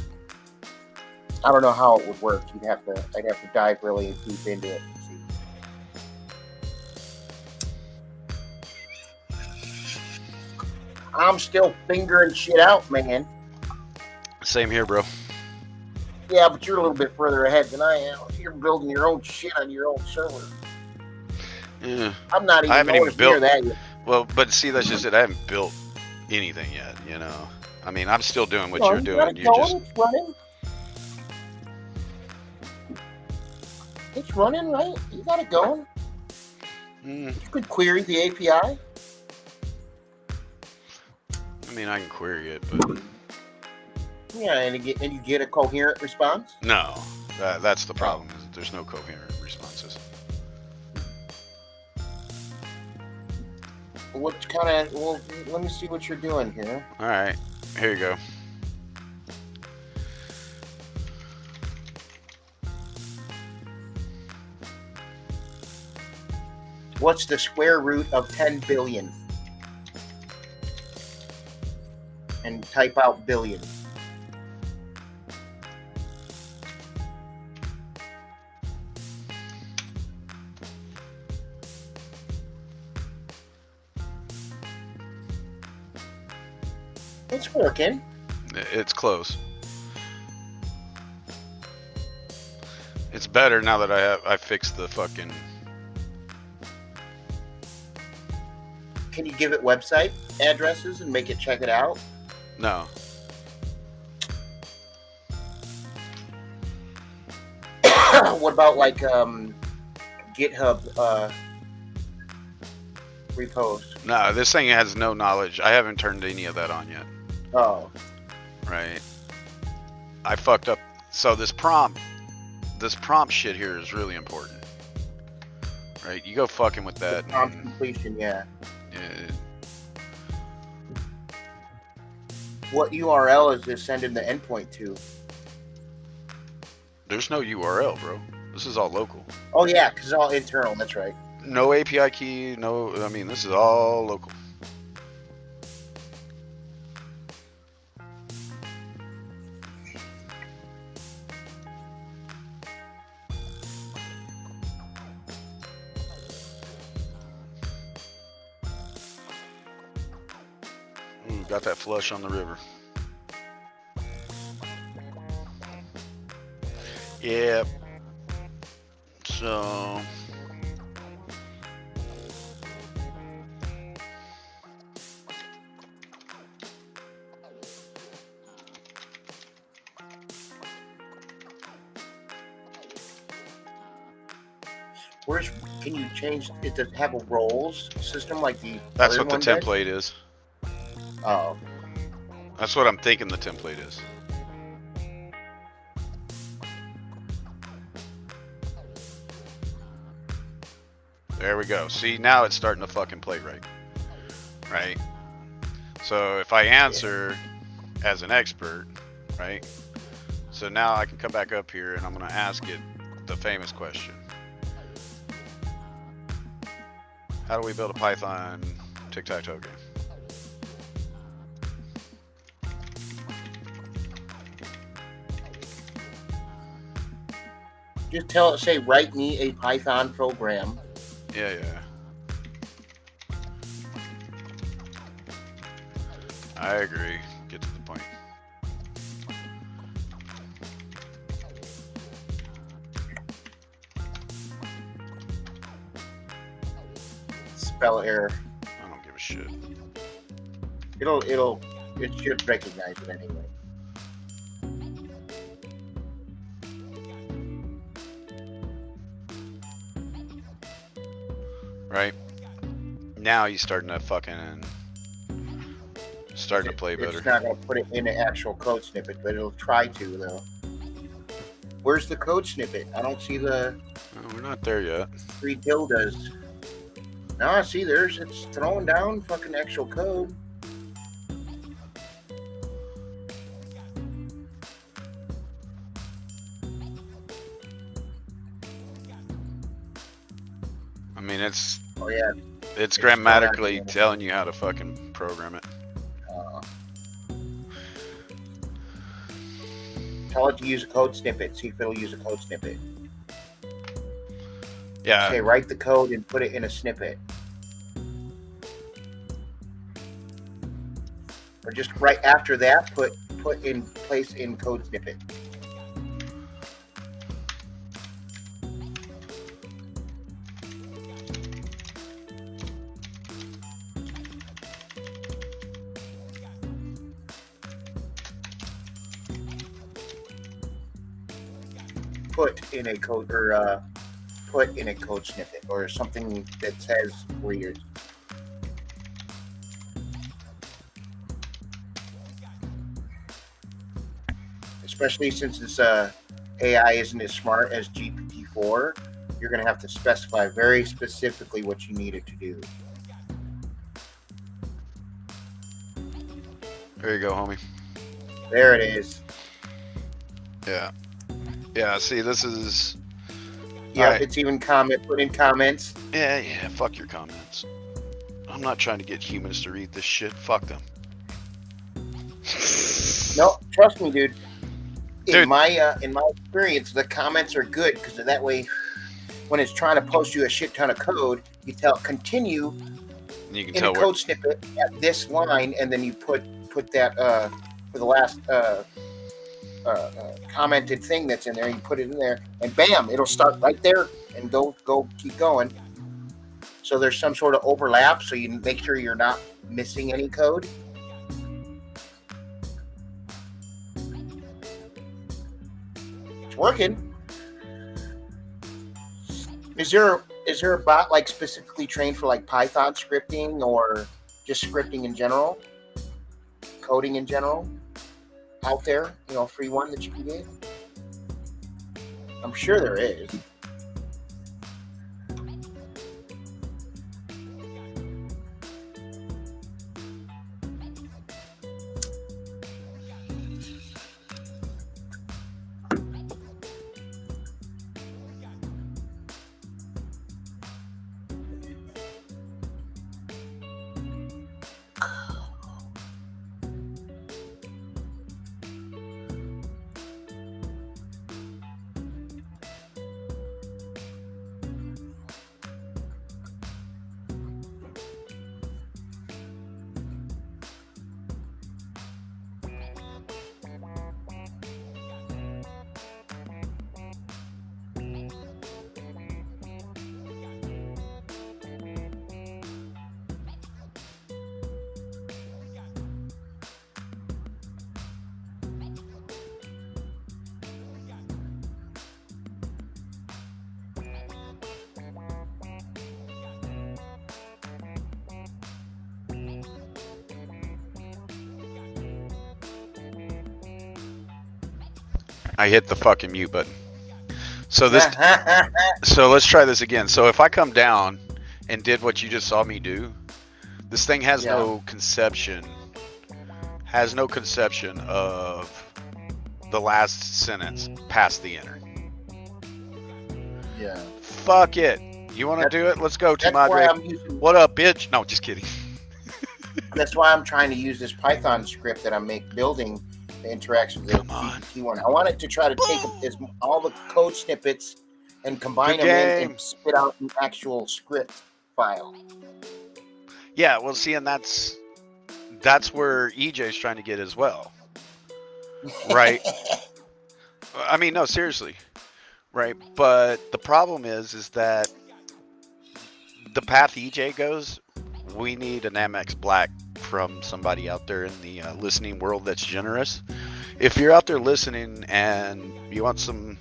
I don't know how it would work. I'd have to dive really deep into it and see. I'm still figuring shit out, man. Same here, bro. Yeah, but you're a little bit further ahead than I am. You're building your own shit on your own server. Yeah. I'm not even near that yet. Well, but see, that's just it. I haven't built anything yet, I mean, I'm still doing what you're doing. It's running. It's running, right? You got it going. You could query the API. I mean, I can query it, but Yeah, and you get a coherent response. no, that's the problem. Is that there's no coherent responses. What kind of? Well, let me see what you're doing here. All right, here you go. What's the square root of 10 billion? And type out billion. It's working. It's close. It's better now that I fixed the fucking. Can you give it website addresses and make it check it out? No. What about like GitHub repost? No, this thing has no knowledge. I haven't turned any of that on yet. Oh, Right. I fucked up. So this prompt shit here is really important. Right? You go fucking with that. prompt completion, yeah. Yeah. What URL is this sending the endpoint to? There's no URL, bro. This is all local. Oh yeah, because it's all internal. That's right. No API key. No. I mean, this is all local. Got that flush on the river. Yep. So. Can you change it to have a roles system like the? That's other what the one does? template is. Oh, That's what I'm thinking the template is. There we go. See, now it's starting to fucking play right. Right? So if I answer as an expert, right? So now I can come back up here and I'm going to ask it the famous question. How do we build a Python tic-tac-toe game? just tell it, say, write me a Python program. Yeah. I agree. Get to the point. Spell error. I don't give a shit. It should recognize it anyway. Right? Now he's starting to play better. It's not going to put it in an actual code snippet, but it'll try to, though. Where's the code snippet? I don't see the Oh, we're not there yet. 3 tildes. No, I see it's throwing down fucking actual code. I mean, it's Oh, yeah. grammatically telling you how to fucking program it. Tell it to use a code snippet. See if it'll use a code snippet. Yeah. Okay, write the code and put it in a snippet. Or just right after that, put in place in code snippet. Put in a code or put in a code snippet or something that says where you're. especially since this AI isn't as smart as GPT-4. You're going to have to specify very specifically what you need it to do. There you go, homie. There it is. Yeah. Yeah, see, this is... Yeah, Right. it's even put in comments. Yeah, fuck your comments. I'm not trying to get humans to read this shit. Fuck them. No, trust me, dude. In Dude. my experience, the comments are good because that way, when it's trying to post you a shit ton of code, you tell continue You can in tell the code snippet at this line, and then you put that for the last commented thing that's in there. You put it in there, and bam, it'll start right there and go keep going. So there's some sort of overlap, so you make sure you're not missing any code. It's working. Is there a bot like specifically trained for like Python scripting or just scripting in general, coding in general, out there? You know, a free one that you can get. I'm sure there is. I hit the fucking mute button. So let's try this again. So if I come down and did what you just saw me do, this thing has no conception of the last sentence past the enter. Yeah. Fuck it. You want to do it? Let's go, That's why Madre. What up, bitch? No, just kidding. That's why I'm trying to use this Python script that I'm building the interaction with the GPT one. I want it to try to take all the code snippets and combine them in and spit out an actual script file. Yeah, well, see, and that's where EJ's trying to get as well, right? I mean, no, seriously, right? But the problem is that the path EJ goes, we need an Amex Black from somebody out there in the listening world that's generous. If you're out there listening and you want some,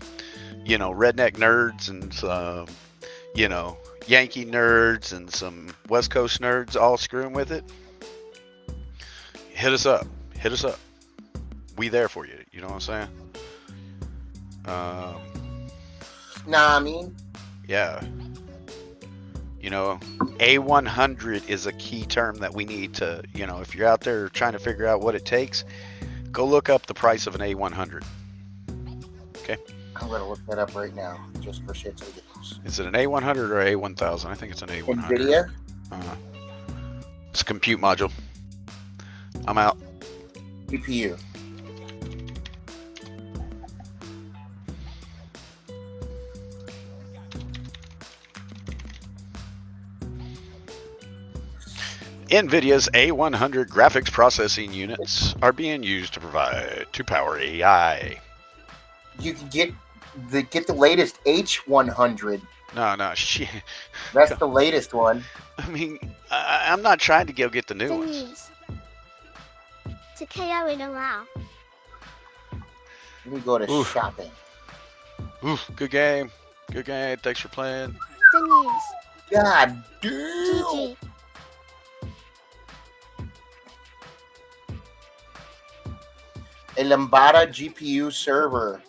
redneck nerds and some, Yankee nerds and some West Coast nerds all screwing with it, hit us up. We there for you. You know what I'm saying? I mean. Yeah. A100 is a key term that we need to, if you're out there trying to figure out what it takes, go look up the price of an A100. Okay? I'm going to look that up right now, just for shits and giggles. Is it an A100 or A1000? I think it's an A100. NVIDIA? It's a compute module. I'm out. GPU. NVIDIA's A100 graphics processing units are being used to power AI. You can get the latest H100. No, shit. That's the latest one. I mean, I'm not trying to go get the new ones. News. To KO in a row. Let me go to shopping. Oof, good game. Thanks for playing. The news. God damn. GG. A Lambda GPU server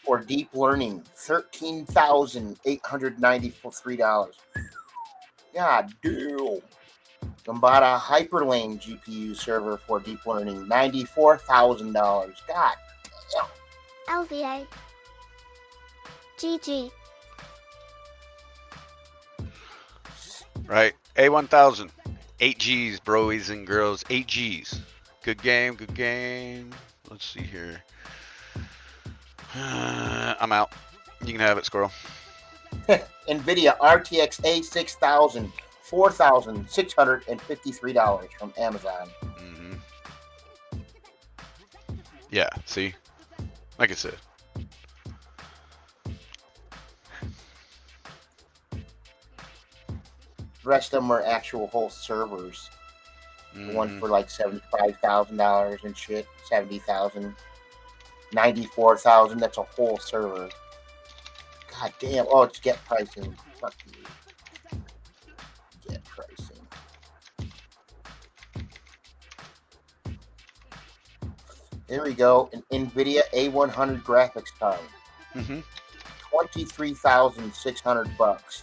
for deep learning, $13,893. God damn. Lambda Hyperlane GPU server for deep learning, $94,000. God damn. LVA. GG. Right. A1000. 8 G's, broies and girls. 8 G's. Good game, good game. Let's see here. I'm out. You can have it, Squirrel. NVIDIA RTX A6000, $4,653 from Amazon. Mm-hmm. Yeah, see? Like I said. The rest of them are actual whole servers. Mm-hmm. One for like $75,000 and shit, 70,000, 94,000. That's a whole server. God damn! Oh, it's get pricing. Fuck you. Get pricing. There we go. An NVIDIA A100 graphics card. Mm-hmm. $23,600.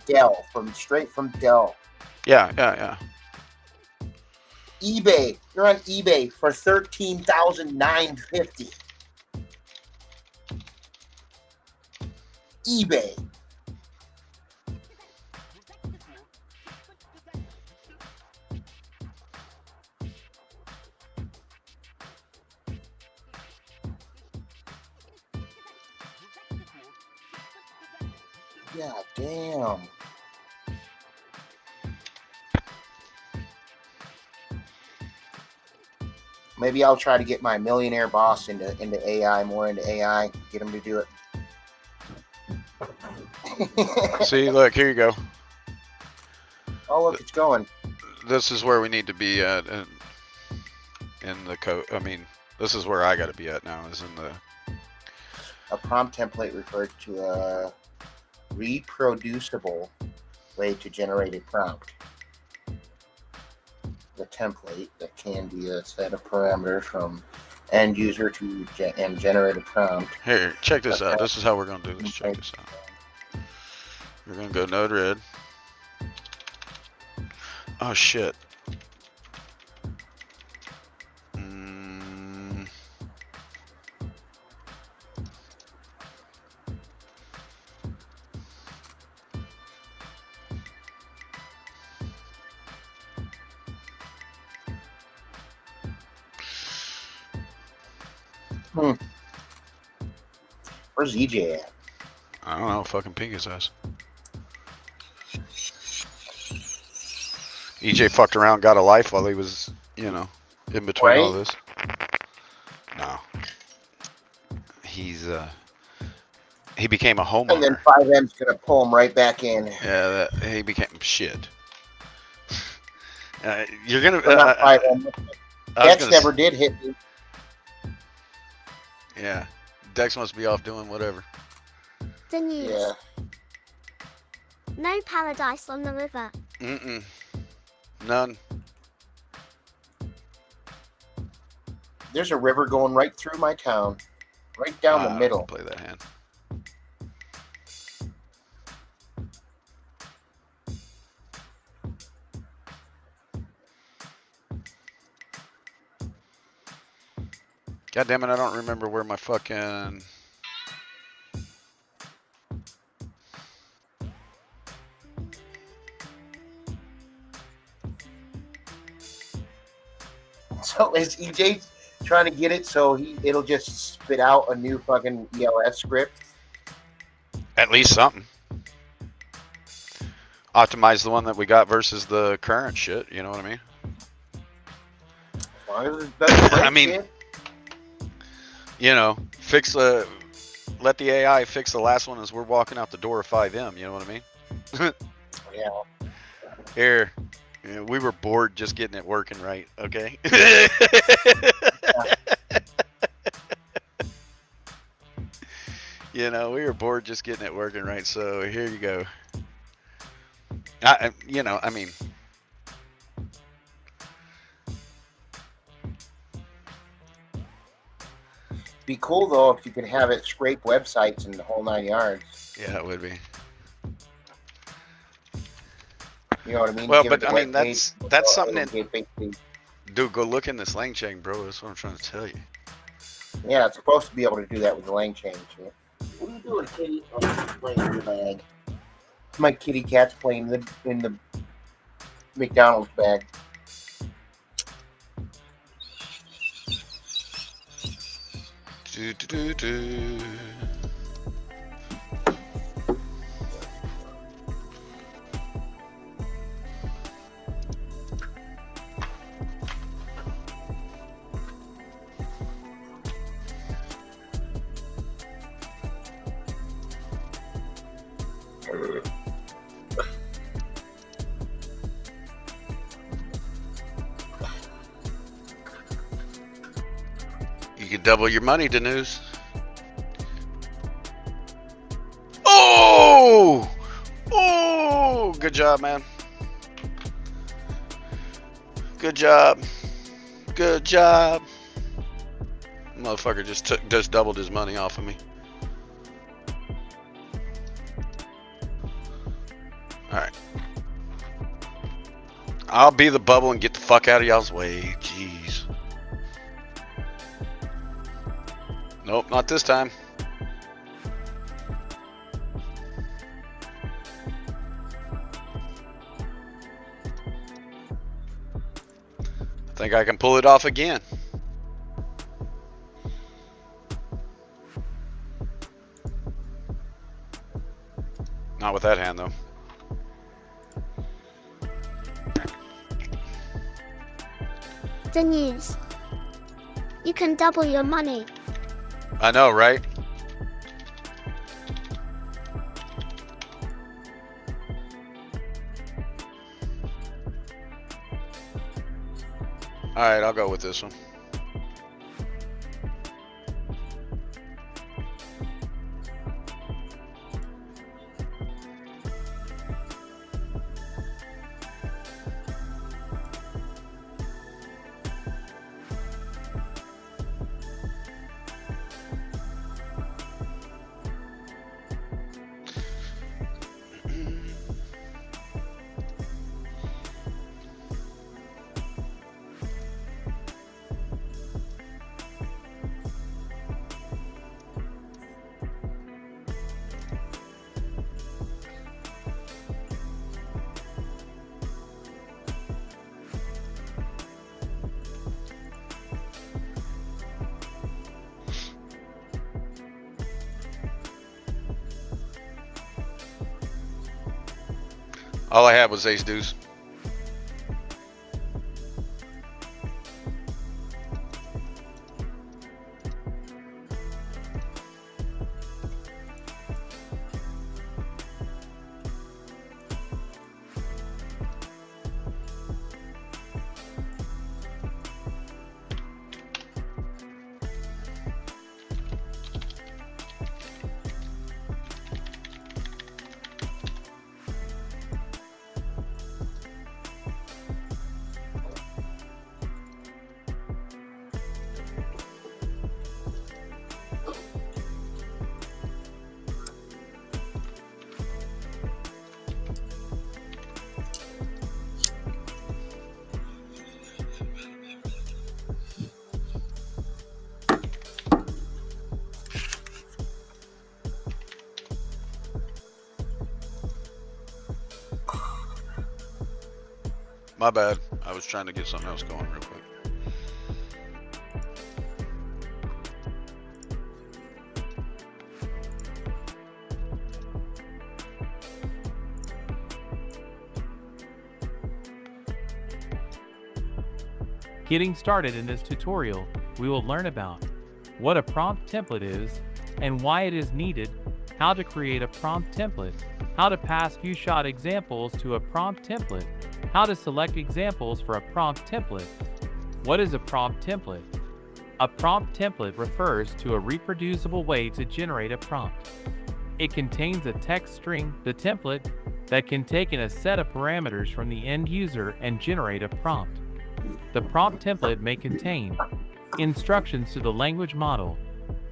Dell straight from Dell. Yeah. eBay. You're on eBay for $13,950. eBay. God damn. Maybe I'll try to get my millionaire boss into AI, more into AI, get him to do it. See, look, here you go. Oh, look, it's going. This is where we need to be at in the code. I mean, this is where I got to be at now, is in the... A prompt template refers to a reproducible way to generate a prompt. The template that can be a set of parameters from end user to and generate a prompt. Here, check this out. This is how we're going to do this. Check this out. We're going to go Node-RED. Oh, shit. Where's EJ at? I don't know. Fucking ping his ass. EJ fucked around, got a life while he was, you know, in between all this. No. He became a homeowner. And then 5M's gonna pull him right back in. Yeah, he became shit. You're gonna. Not 5M. Dex never did hit me. Yeah, Dex must be off doing whatever. The news. Yeah. No paradise on the river. Mm-mm. None. There's a river going right through my town, right down the middle. Play that hand. God damn it! I don't remember where my fucking. So is EJ trying to get it so it'll just spit out a new fucking ELS script? At least something. Optimize the one that we got versus the current shit. You know what I mean? As long as it doesn't break I mean, shit. You know, let the AI fix the last one as we're walking out the door of 5M. You know what I mean? Yeah. Here. Yeah, we were bored just getting it working right, okay? You know, we were bored just getting it working right, so here you go. You know, I mean... Be cool though if you could have it scrape websites and the whole 9 yards. Yeah, it would be. You know what I mean? Well, Give but it the I mean, web page, that's something it'll that, get basically- dude, go look in this lang chain, bro. That's what I'm trying to tell you. Yeah, it's supposed to be able to do that with the lang chain. Shit. What are you doing, kitty? Oh, she's playing in the bag. My kitty cat's playing in the McDonald's bag. Do, do, do, do. You could double your money, Denise. Oh! Oh! Good job, man. Good job. Good job. Motherfucker just doubled his money off of me. Alright. I'll be the bubble and get the fuck out of y'all's way. Jeez. Nope, not this time. I think I can pull it off again. Not with that hand, though. The news. You can double your money. I know, right? Alright, I'll go with this one. All I had was ace deuce. My bad. I was trying to get something else going real quick. Getting started in this tutorial, we will learn about what a prompt template is and why it is needed, how to create a prompt template, how to pass few-shot examples to a prompt template, how to select examples for a prompt template. What is a prompt template? A prompt template refers to a reproducible way to generate a prompt. It contains a text string, the template, that can take in a set of parameters from the end user and generate a prompt. The prompt template may contain instructions to the language model,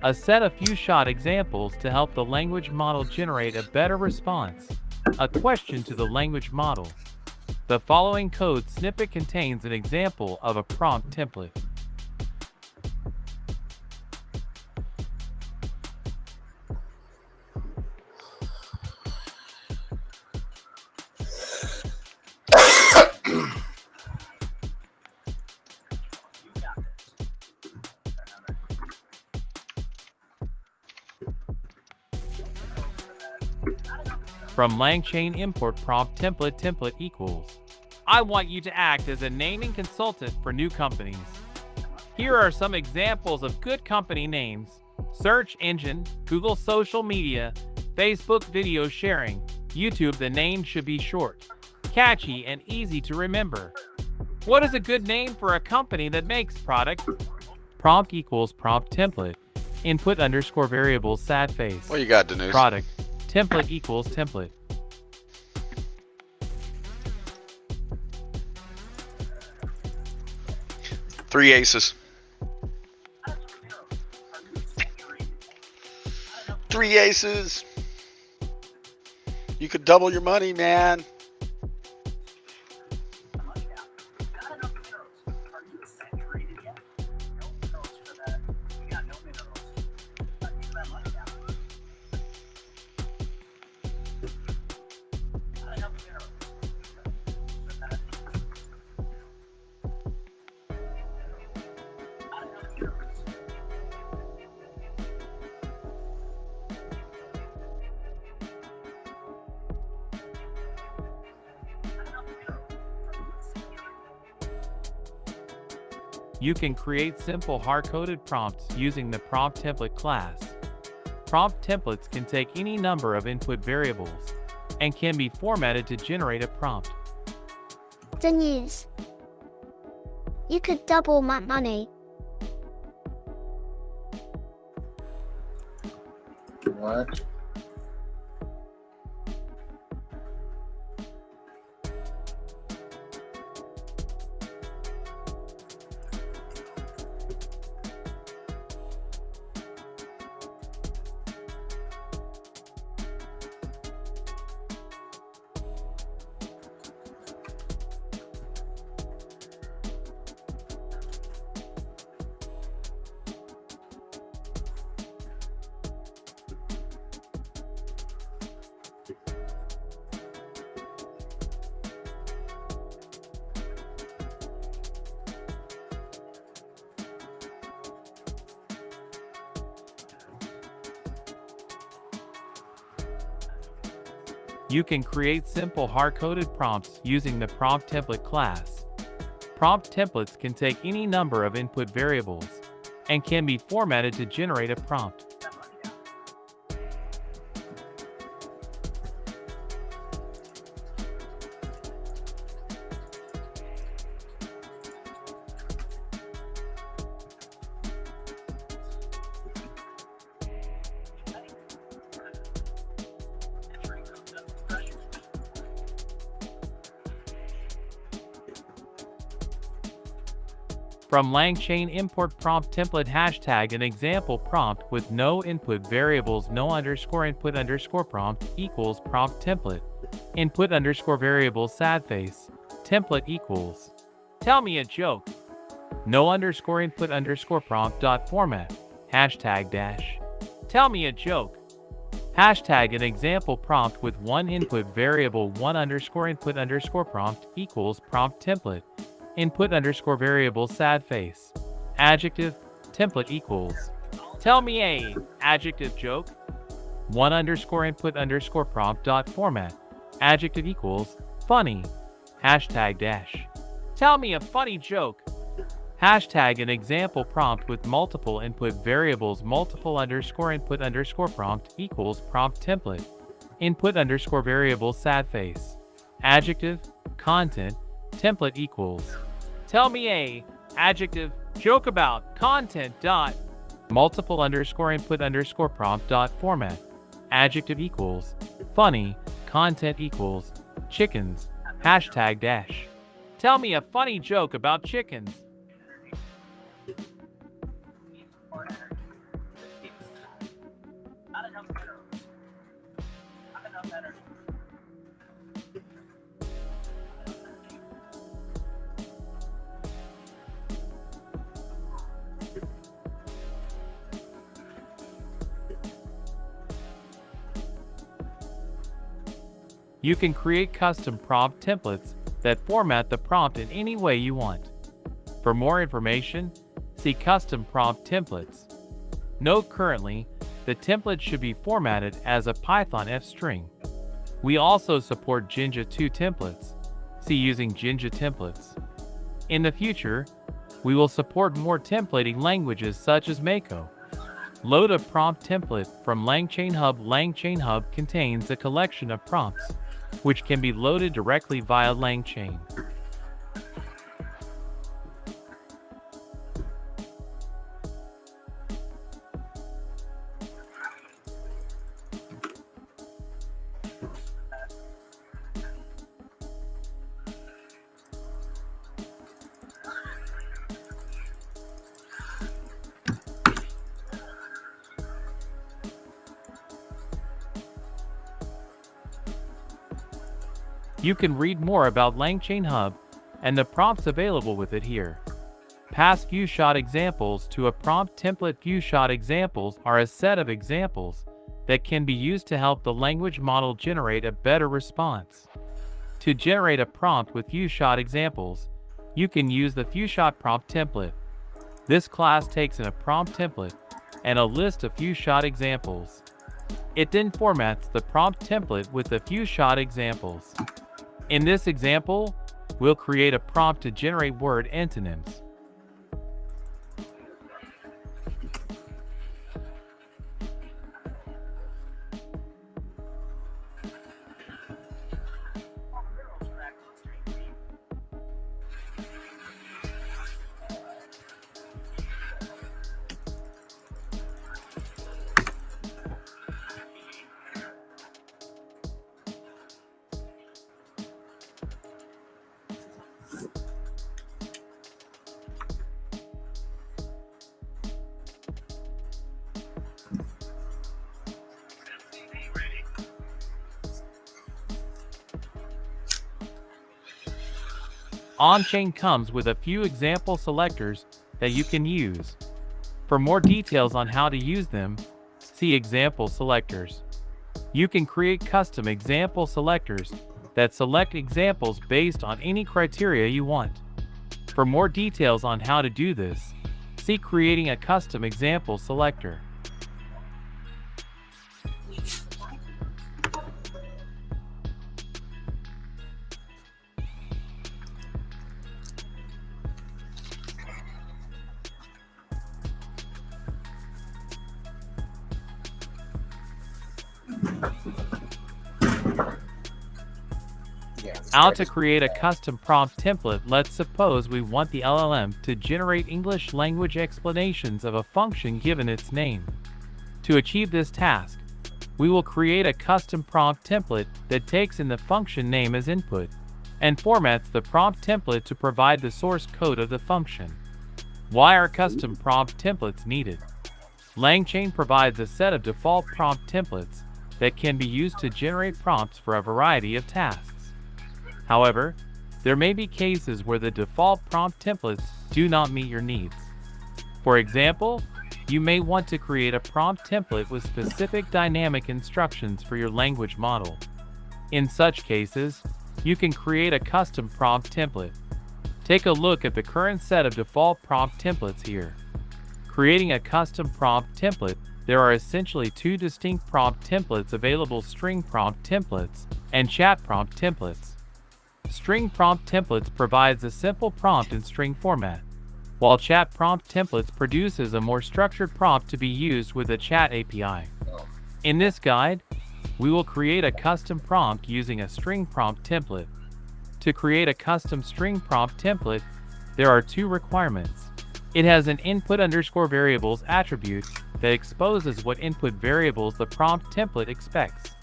A set of few-shot examples to help the language model generate a better response. A question to the language model. The following code snippet contains an example of a prompt template. From LangChain import prompt template equals. I want you to act as a naming consultant for new companies. Here are some examples of good company names. Search engine, Google social media, Facebook video sharing, YouTube. The name should be short, catchy, and easy to remember. What is a good name for a company that makes product? Prompt equals prompt template. Input underscore variable sad face. What you got, Denise? Product. Template equals template. Three aces. Three aces. You could double your money, man. You can create simple hard-coded prompts using the prompt template class. Prompt templates can take any number of input variables and can be formatted to generate a prompt. The news. You could double my money. What? You can create simple hard-coded prompts using the prompt template class. Prompt templates can take any number of input variables and can be formatted to generate a prompt. From LangChain import prompt template hashtag an example prompt with no input variables no underscore input underscore prompt equals prompt template. Input underscore variable sad face. Template equals. Tell me a joke. No underscore input underscore prompt dot format. Hashtag dash. Tell me a joke. Hashtag an example prompt with one input variable one underscore input underscore prompt equals prompt template. Input underscore variable sad face. Adjective. Template equals. Tell me a adjective joke. One underscore input underscore prompt dot format. Adjective equals funny. Hashtag dash. Tell me a funny joke. Hashtag an example prompt with multiple input variables multiple underscore input underscore prompt equals prompt template. Input underscore variable sad face. Adjective. Content. Template equals. Tell me a adjective joke about content dot multiple underscore input underscore prompt dot format. Adjective equals funny. Content equals chickens. Hashtag dash. Tell me a funny joke about chickens. You can create custom prompt templates that format the prompt in any way you want. For more information, see Custom Prompt Templates. Note currently, the template should be formatted as a Python F string. We also support Jinja 2 templates. See Using Jinja templates. In the future, we will support more templating languages such as Mako. Load a prompt template from LangChain Hub. LangChain Hub contains a collection of prompts, which can be loaded directly via LangChain. You can read more about LangChain Hub and the prompts available with it here. Pass few shot examples to a prompt template. Few shot examples are a set of examples that can be used to help the language model generate a better response. To generate a prompt with few shot examples, you can use the few shot prompt template. This class takes in a prompt template and a list of few shot examples. It then formats the prompt template with the few shot examples. In this example, we'll create a prompt to generate word antonyms. On-chain comes with a few example selectors that you can use. For more details on how to use them, see example selectors. You can create custom example selectors that select examples based on any criteria you want. For more details on how to do this, see creating a custom example selector. How to create a custom prompt template. Let's suppose we want the LLM to generate English language explanations of a function given its name. To achieve this task, we will create a custom prompt template that takes in the function name as input and formats the prompt template to provide the source code of the function. Why are custom prompt templates needed? LangChain provides a set of default prompt templates that can be used to generate prompts for a variety of tasks. However, there may be cases where the default prompt templates do not meet your needs. For example, you may want to create a prompt template with specific dynamic instructions for your language model. In such cases, you can create a custom prompt template. Take a look at the current set of default prompt templates here. Creating a custom prompt template, there are essentially two distinct prompt templates available: string prompt templates and chat prompt templates. String prompt templates provides a simple prompt in string format, while chat prompt templates produces a more structured prompt to be used with a chat API. In this guide, we will create a custom prompt using a string prompt template. To create a custom string prompt template, there are two requirements. It has an input_variables attribute that exposes what input variables the prompt template expects.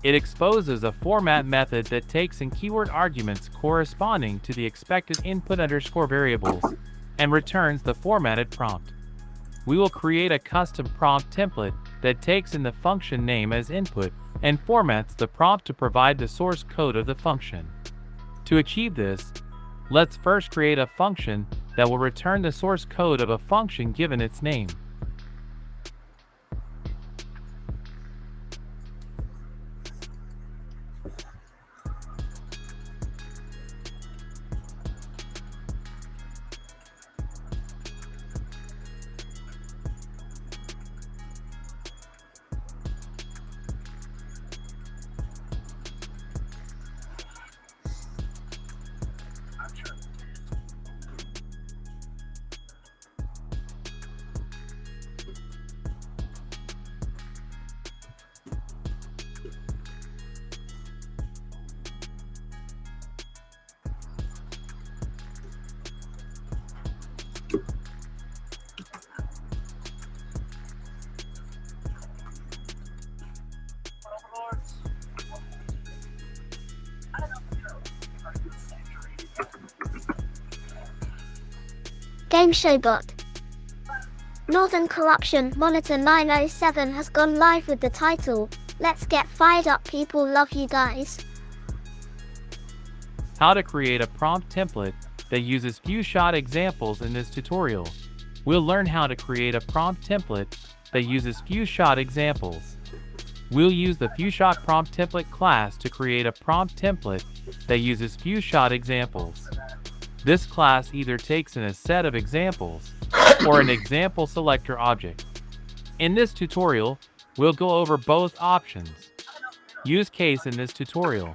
It exposes a format method that takes in keyword arguments corresponding to the expected input_variables and returns the formatted prompt. We will create a custom prompt template that takes in the function name as input and formats the prompt to provide the source code of the function. To achieve this, let's first create a function that will return the source code of a function given its name. Game show bot. Northern Corruption Monitor 907 has gone live with the title, "Let's Get Fired Up, People Love You Guys." How to create a prompt template that uses few-shot examples in this tutorial. We'll learn how to create a prompt template that uses few-shot examples. We'll use the few-shot prompt template class to create a prompt template that uses few-shot examples. This class either takes in a set of examples or an example selector object. In this tutorial, we'll go over both options. Use case in this tutorial.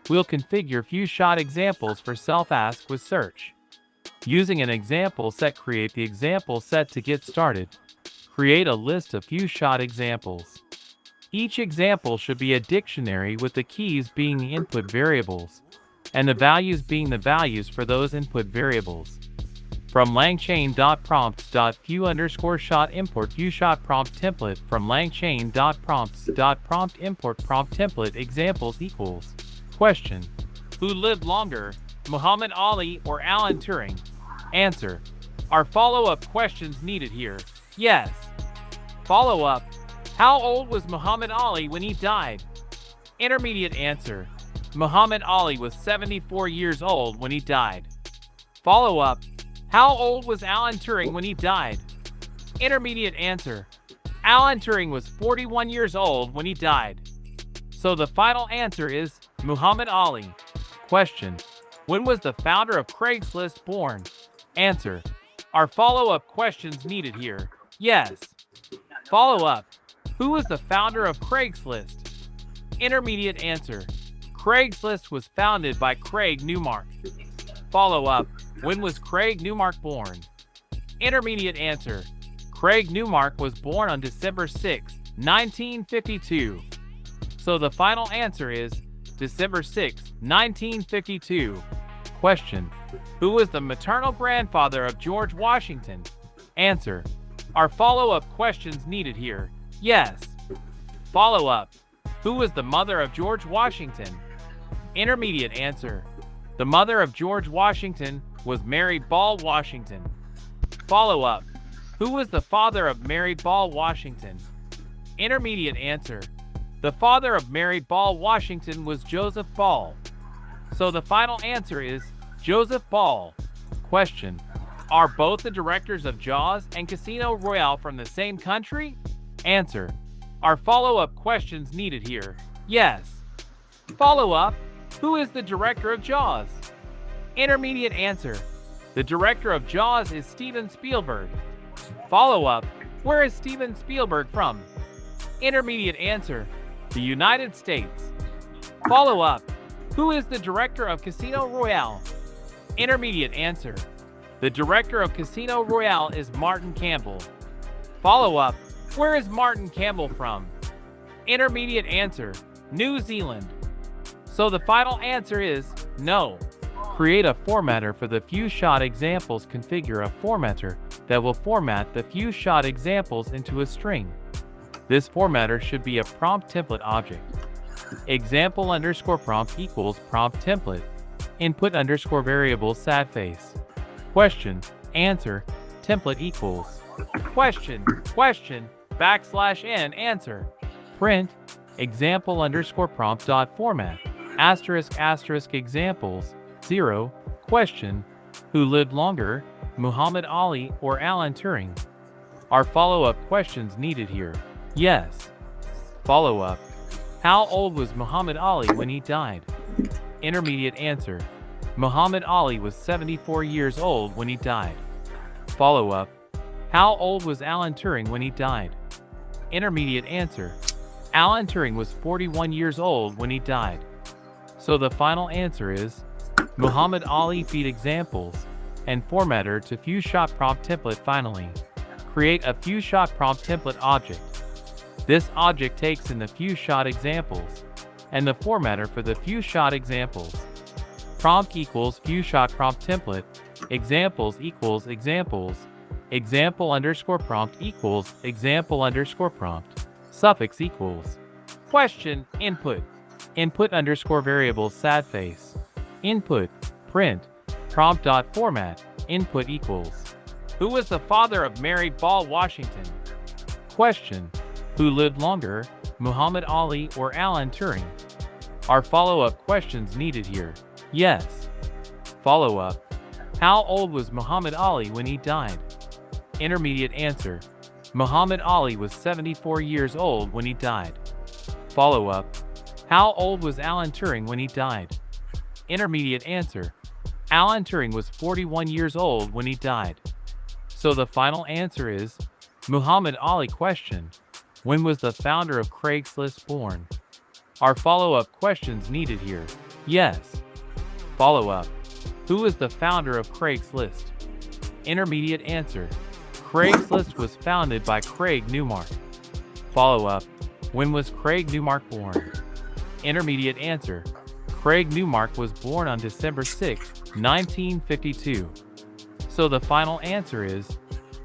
We'll configure few-shot examples for self-ask with search. Using an example set, create the example set to get started. Create a list of few-shot examples. Each example should be a dictionary with the keys being the input variables, and the values being the values for those input variables. From langchain.prompts.few_shot import few-shot prompt template from langchain.prompts.prompt import prompt template examples equals. Question: who lived longer, Muhammad Ali or Alan Turing? Answer: are follow-up questions needed here? Yes. Follow-up: how old was Muhammad Ali when he died? Intermediate answer: Muhammad Ali was 74 years old when he died. Follow-up: how old was Alan Turing when he died? Intermediate answer: Alan Turing was 41 years old when he died. So the final answer is Muhammad Ali. Question: when was the founder of Craigslist born? Answer: are follow-up questions needed here? Yes. Follow-up: who was the founder of Craigslist? Intermediate answer: Craigslist was founded by Craig Newmark. Follow-up: when was Craig Newmark born? Intermediate answer: Craig Newmark was born on December 6, 1952. So the final answer is December 6, 1952. Question: who was the maternal grandfather of George Washington? Answer: are follow-up questions needed here? Yes. Follow-up: who was the mother of George Washington? Intermediate answer: the mother of George Washington was Mary Ball Washington. Follow-up: who was the father of Mary Ball Washington? Intermediate answer: the father of Mary Ball Washington was Joseph Ball. So the final answer is Joseph Ball. Question: are both the directors of JAWS and Casino Royale from the same country? Answer: are follow-up questions needed here? Yes. Follow-up: who is the director of JAWS? Intermediate answer: the director of JAWS is Steven Spielberg. Follow-up: where is Steven Spielberg from? Intermediate answer: the United States. Follow-up: who is the director of Casino Royale? Intermediate answer: the director of Casino Royale is Martin Campbell. Follow-up: where is Martin Campbell from? Intermediate answer: New Zealand. So the final answer is no. Create a formatter for the few-shot examples. Configure a formatter that will format the few-shot examples into a string. This formatter should be a prompt template object. Example_prompt equals prompt template. Input_variable sad face. Question: answer template equals question \n answer. Print example_prompt.format ** examples 0. Question: who lived longer, Muhammad Ali or Alan Turing? Are follow-up questions needed here? Yes. Follow-up: how old was Muhammad Ali when he died? Intermediate answer: Muhammad Ali was 74 years old when he died. Follow-up: how old was Alan Turing when he died? Intermediate answer: Alan Turing was 41 years old when he died. So the final answer is Muhammad Ali. Feed examples and formatter to few-shot prompt template. Finally, create a few-shot prompt template object. This object takes in the few-shot examples and the formatter for the few-shot examples. Prompt equals few-shot prompt template. Examples equals examples. Example_prompt equals example_prompt. Suffix equals question input. Input_variable sad face. Input print prompt.format. Input equals Who was the father of Mary Ball Washington? Question. Who lived longer, Muhammad Ali or Alan Turing? Are follow-up questions needed here? Yes. Follow-up. How old was Muhammad Ali when he died? Intermediate answer. Muhammad Ali was 74 years old when he died. Follow-up. How old was Alan Turing when he died? Intermediate answer. Alan Turing was 41 years old when he died. So the final answer is Muhammad Ali. Question. When was the founder of Craigslist born? Are follow-up questions needed here? Yes. Follow-up. Who is the founder of Craigslist? Intermediate answer. Craigslist was founded by Craig Newmark. Follow-up. When was Craig Newmark born? Intermediate answer. Craig Newmark was born on December 6, 1952. So the final answer is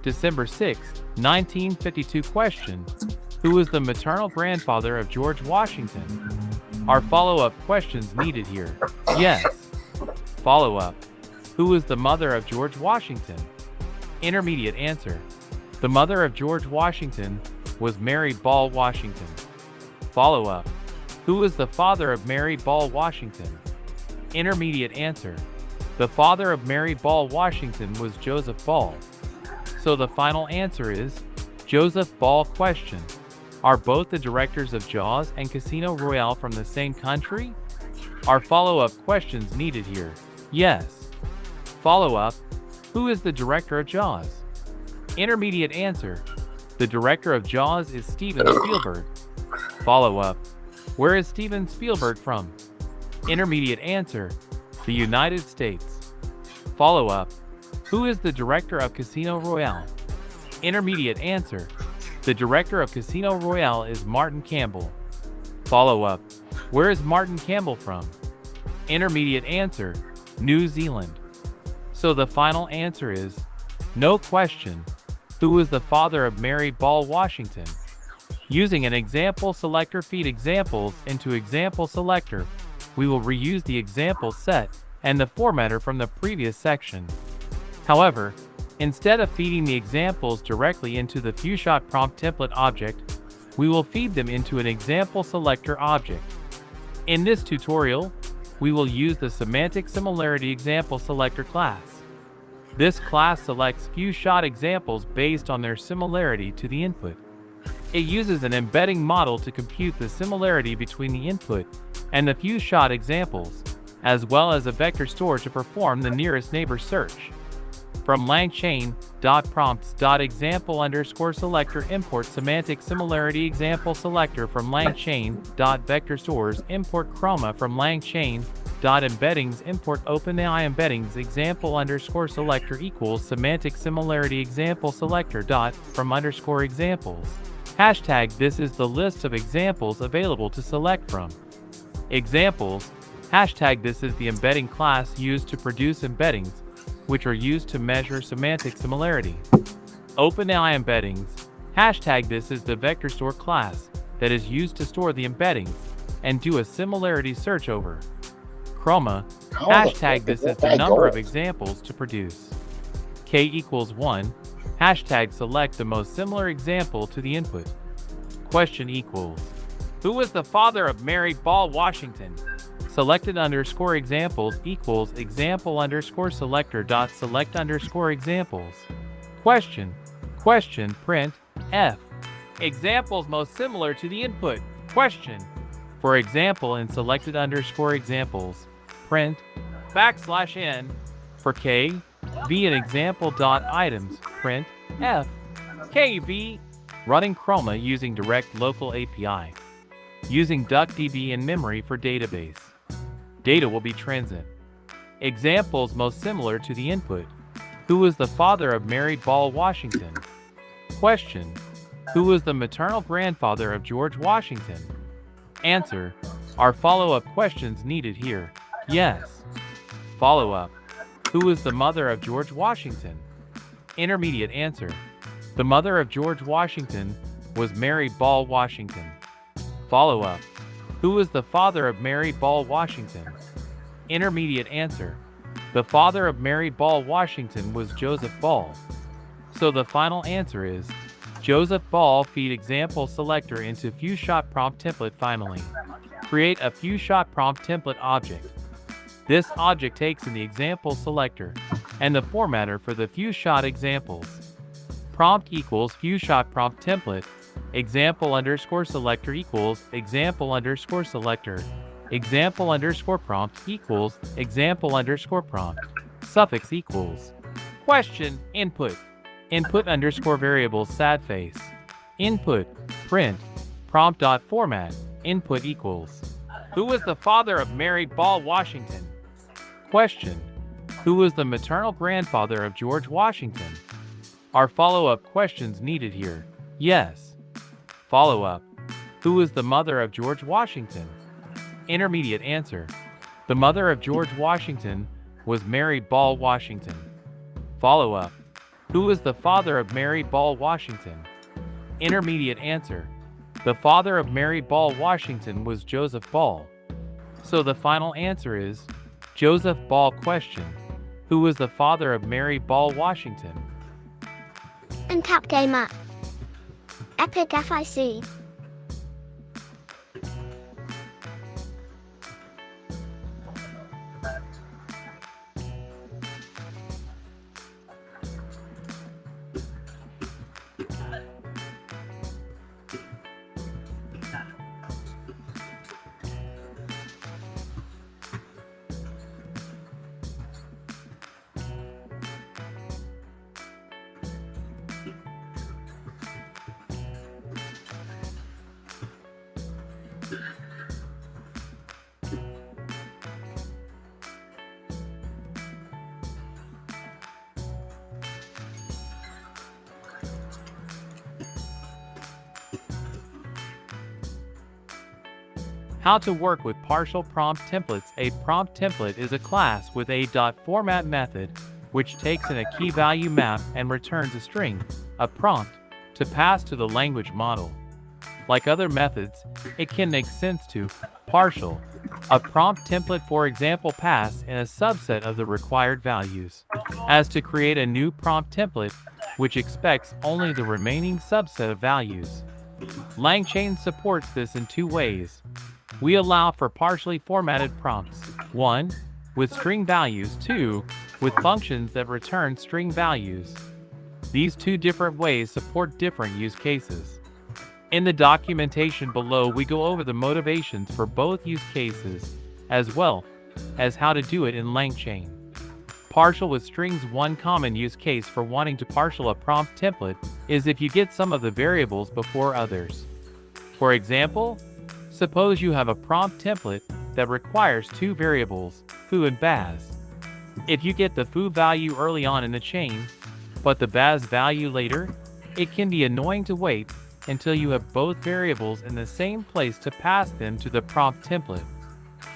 December 6, 1952. Question. Who was the maternal grandfather of George Washington? Are follow-up questions needed here? Yes. Follow-up. Who was the mother of George Washington? Intermediate answer. The mother of George Washington was Mary Ball Washington. Follow-up. Who was the father of Mary Ball Washington? Intermediate answer. The father of Mary Ball Washington was Joseph Ball. So the final answer is Joseph Ball. Question. Are both the directors of JAWS and Casino Royale from the same country? Are follow-up questions needed here? Yes. Follow-up. Who is the director of JAWS? Intermediate answer. The director of JAWS is Steven Spielberg. Follow-up. Where is Steven Spielberg from? Intermediate answer. The United States. Follow-up. Who is the director of Casino Royale? Intermediate answer. The director of Casino Royale is Martin Campbell. Follow-up. Where is Martin Campbell from? Intermediate answer. New Zealand. So the final answer is no. Question. Who was the father of Mary Ball Washington? Using an example selector, feed examples into example selector. We will reuse the example set and the formatter from the previous section. However, instead of feeding the examples directly into the FewShot prompt template object, we will feed them into an example selector object. In this tutorial, we will use the semantic similarity example selector class. This class selects FewShot examples based on their similarity to the input. It uses an embedding model to compute the similarity between the input and the FewShot examples, as well as a vector store to perform the nearest neighbor search. From langchain.prompts.example_selector import semantic similarity example selector from langchain.vectorstores import chroma from langchain.embeddings import OpenAI embeddings example_selector equals semantic similarity example selector dot from underscore examples. Hashtag this is the list of examples available to select from. Examples. Hashtag this is the embedding class used to produce embeddings, which are used to measure semantic similarity. OpenAI embeddings. Hashtag this is the vector store class that is used to store the embeddings and do a similarity search over. Chroma. Hashtag this is the number of examples to produce. K equals 1. Hashtag select the most similar example to the input. Question equals. Who was the father of Mary Ball Washington? Selected underscore examples equals example underscore selector dot select underscore examples. Question. Question print F. Examples most similar to the input. Question. For example, in selected underscore examples, print \n. For K, V in example dot items, print F. KV. Running Chroma using direct local API. Using DuckDB in memory for database. Data will be transient. Examples most similar to the input. Who was the father of Mary Ball Washington? Question. Who was the maternal grandfather of George Washington? Answer. Are follow-up questions needed here? Yes. Follow-up. Who was the mother of George Washington? Intermediate answer. The mother of George Washington was Mary Ball Washington. Follow-up. Who was the father of Mary Ball Washington? Intermediate answer. The father of Mary Ball Washington was Joseph Ball. So the final answer is Joseph Ball. Feed example selector into few shot prompt template. Finally, create a few shot prompt template object. This object takes in the example selector and the formatter for the few shot examples. Prompt equals few shot prompt template, example underscore selector equals example underscore selector, example underscore prompt equals example underscore prompt, suffix equals. Question input. Input underscore variables sad face. Input print prompt dot format input equals. Who was the father of Mary Ball Washington? Question. Who was the maternal grandfather of George Washington? Are follow-up questions needed here? Yes. Follow-up. Who was the mother of George Washington? Intermediate answer. The mother of George Washington was Mary Ball Washington. Follow-up. Who was the father of Mary Ball Washington? Intermediate answer. The father of Mary Ball Washington was Joseph Ball. So the final answer is Joseph Ball. Question. Who was the father of Mary Ball Washington? And Cap Gamer. Epic FIC. How to work with partial prompt templates. A prompt template is a class with a .format method which takes in a key value map and returns a string, a prompt, to pass to the language model. Like other methods, it can make sense to partial a prompt template, for example, pass in a subset of the required values, as to create a new prompt template which expects only the remaining subset of values. LangChain supports this in two ways. We allow for partially formatted prompts, 1. With string values, 2. With functions that return string values. These two different ways support different use cases. In the documentation below, we go over the motivations for both use cases, as well as how to do it in LangChain. Partial with strings. One common use case for wanting to partial a prompt template is if you get some of the variables before others. For example, suppose you have a prompt template that requires two variables, foo and baz. If you get the foo value early on in the chain, but the baz value later, it can be annoying to wait until you have both variables in the same place to pass them to the prompt template.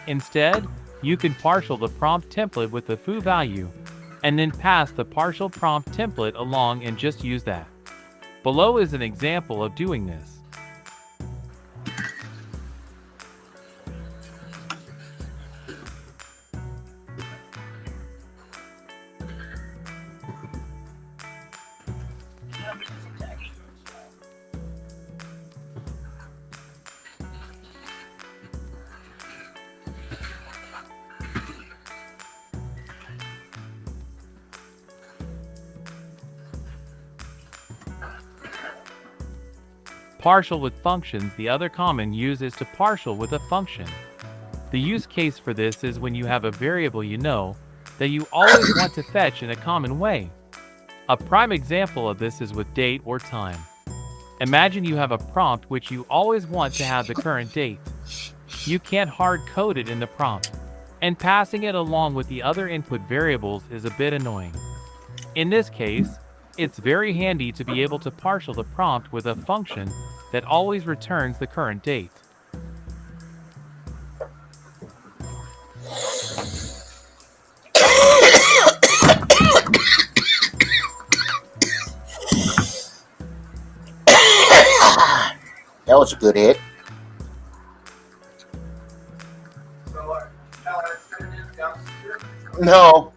Instead, you can partial the prompt template with the foo value, and then pass the partial prompt template along and just use that. Below is an example of doing this. Partial with functions. The other common use is to partial with a function. The use case for this is when you have a variable you know that you always want to fetch in a common way. A prime example of this is with date or time. Imagine you have a prompt which you always want to have the current date. You can't hard code it in the prompt, and passing it along with the other input variables is a bit annoying. In this case, it's very handy to be able to partial the prompt with a function that always returns the current date. That was a good hit. No.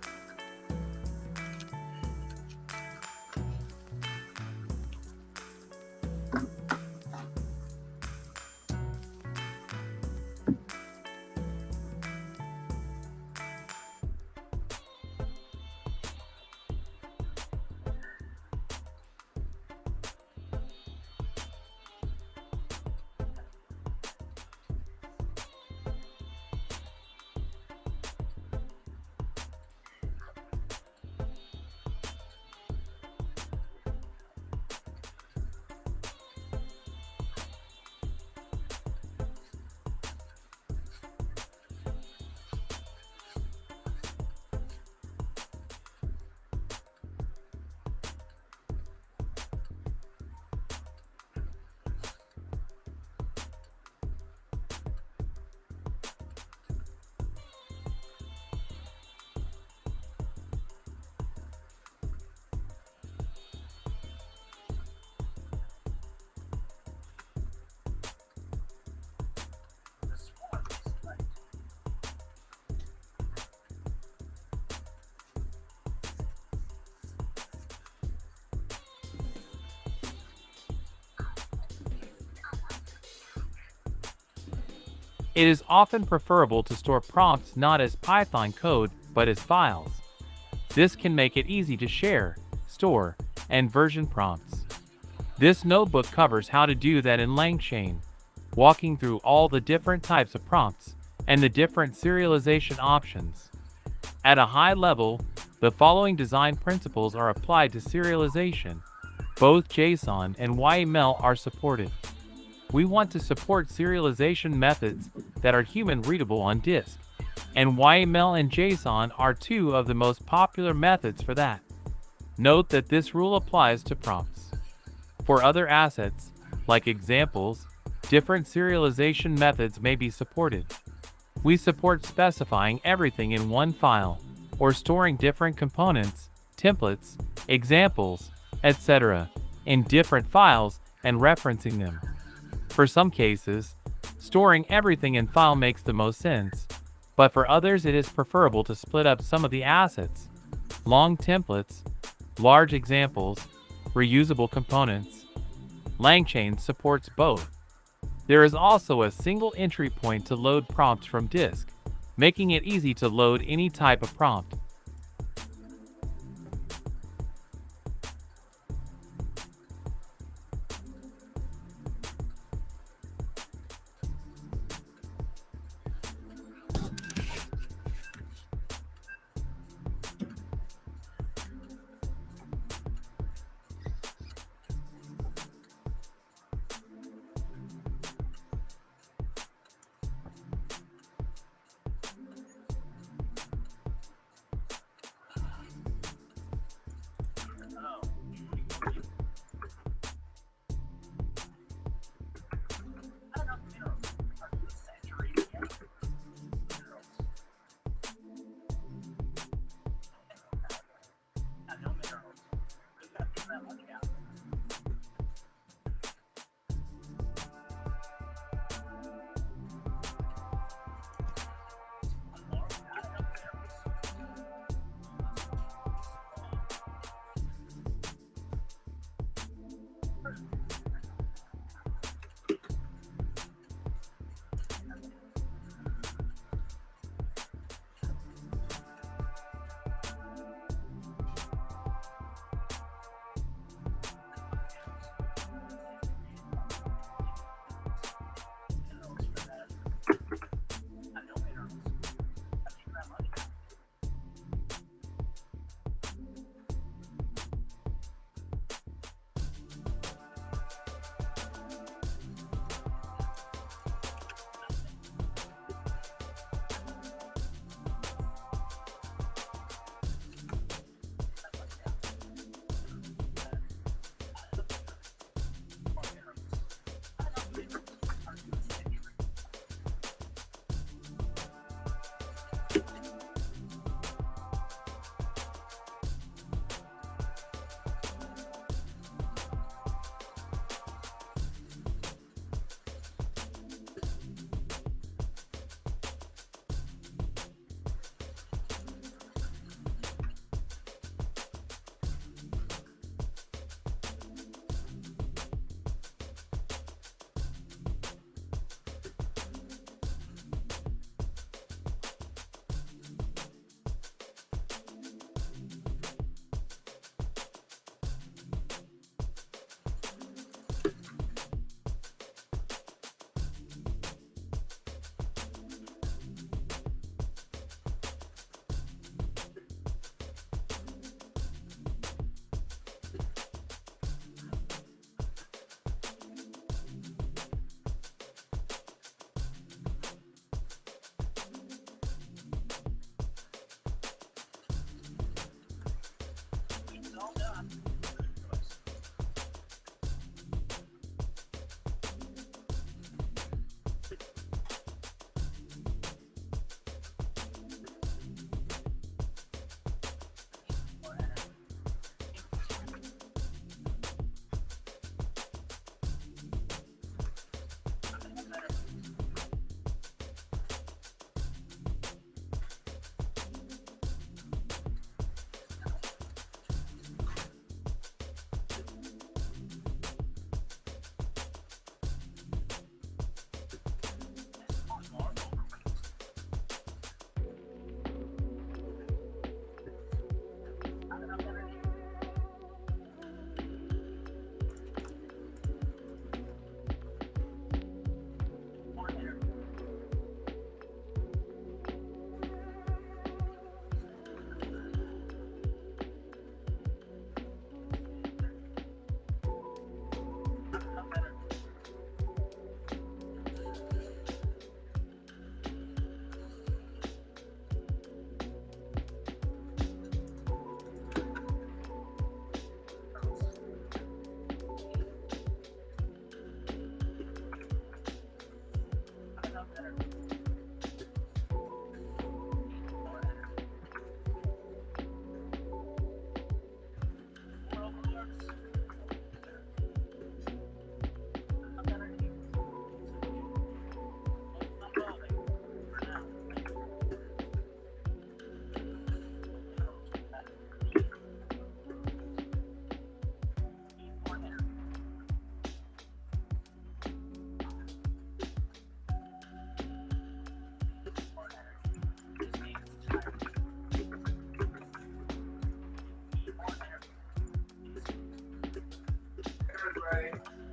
It is often preferable to store prompts not as Python code but as files. This can make it easy to share, store, and version prompts. This notebook covers how to do that in LangChain, walking through all the different types of prompts and the different serialization options. At a high level, the following design principles are applied to serialization. Both JSON and YAML are supported. We want to support serialization methods that are human-readable on disk, and YAML and JSON are two of the most popular methods for that. Note that this rule applies to prompts. For other assets, like examples, different serialization methods may be supported. We support specifying everything in one file, or storing different components, templates, examples, etc., in different files and referencing them. For some cases, storing everything in file makes the most sense, but for others it is preferable to split up some of the assets, long templates, large examples, reusable components. LangChain supports both. There is also a single entry point to load prompts from disk, making it easy to load any type of prompt.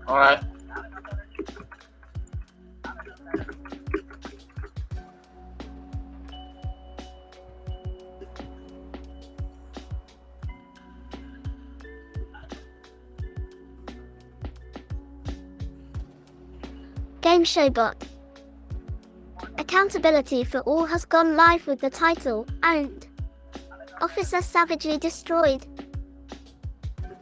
All right. Game Show Bot. Accountability for all has gone live with the title, Owned. Officer savagely destroyed.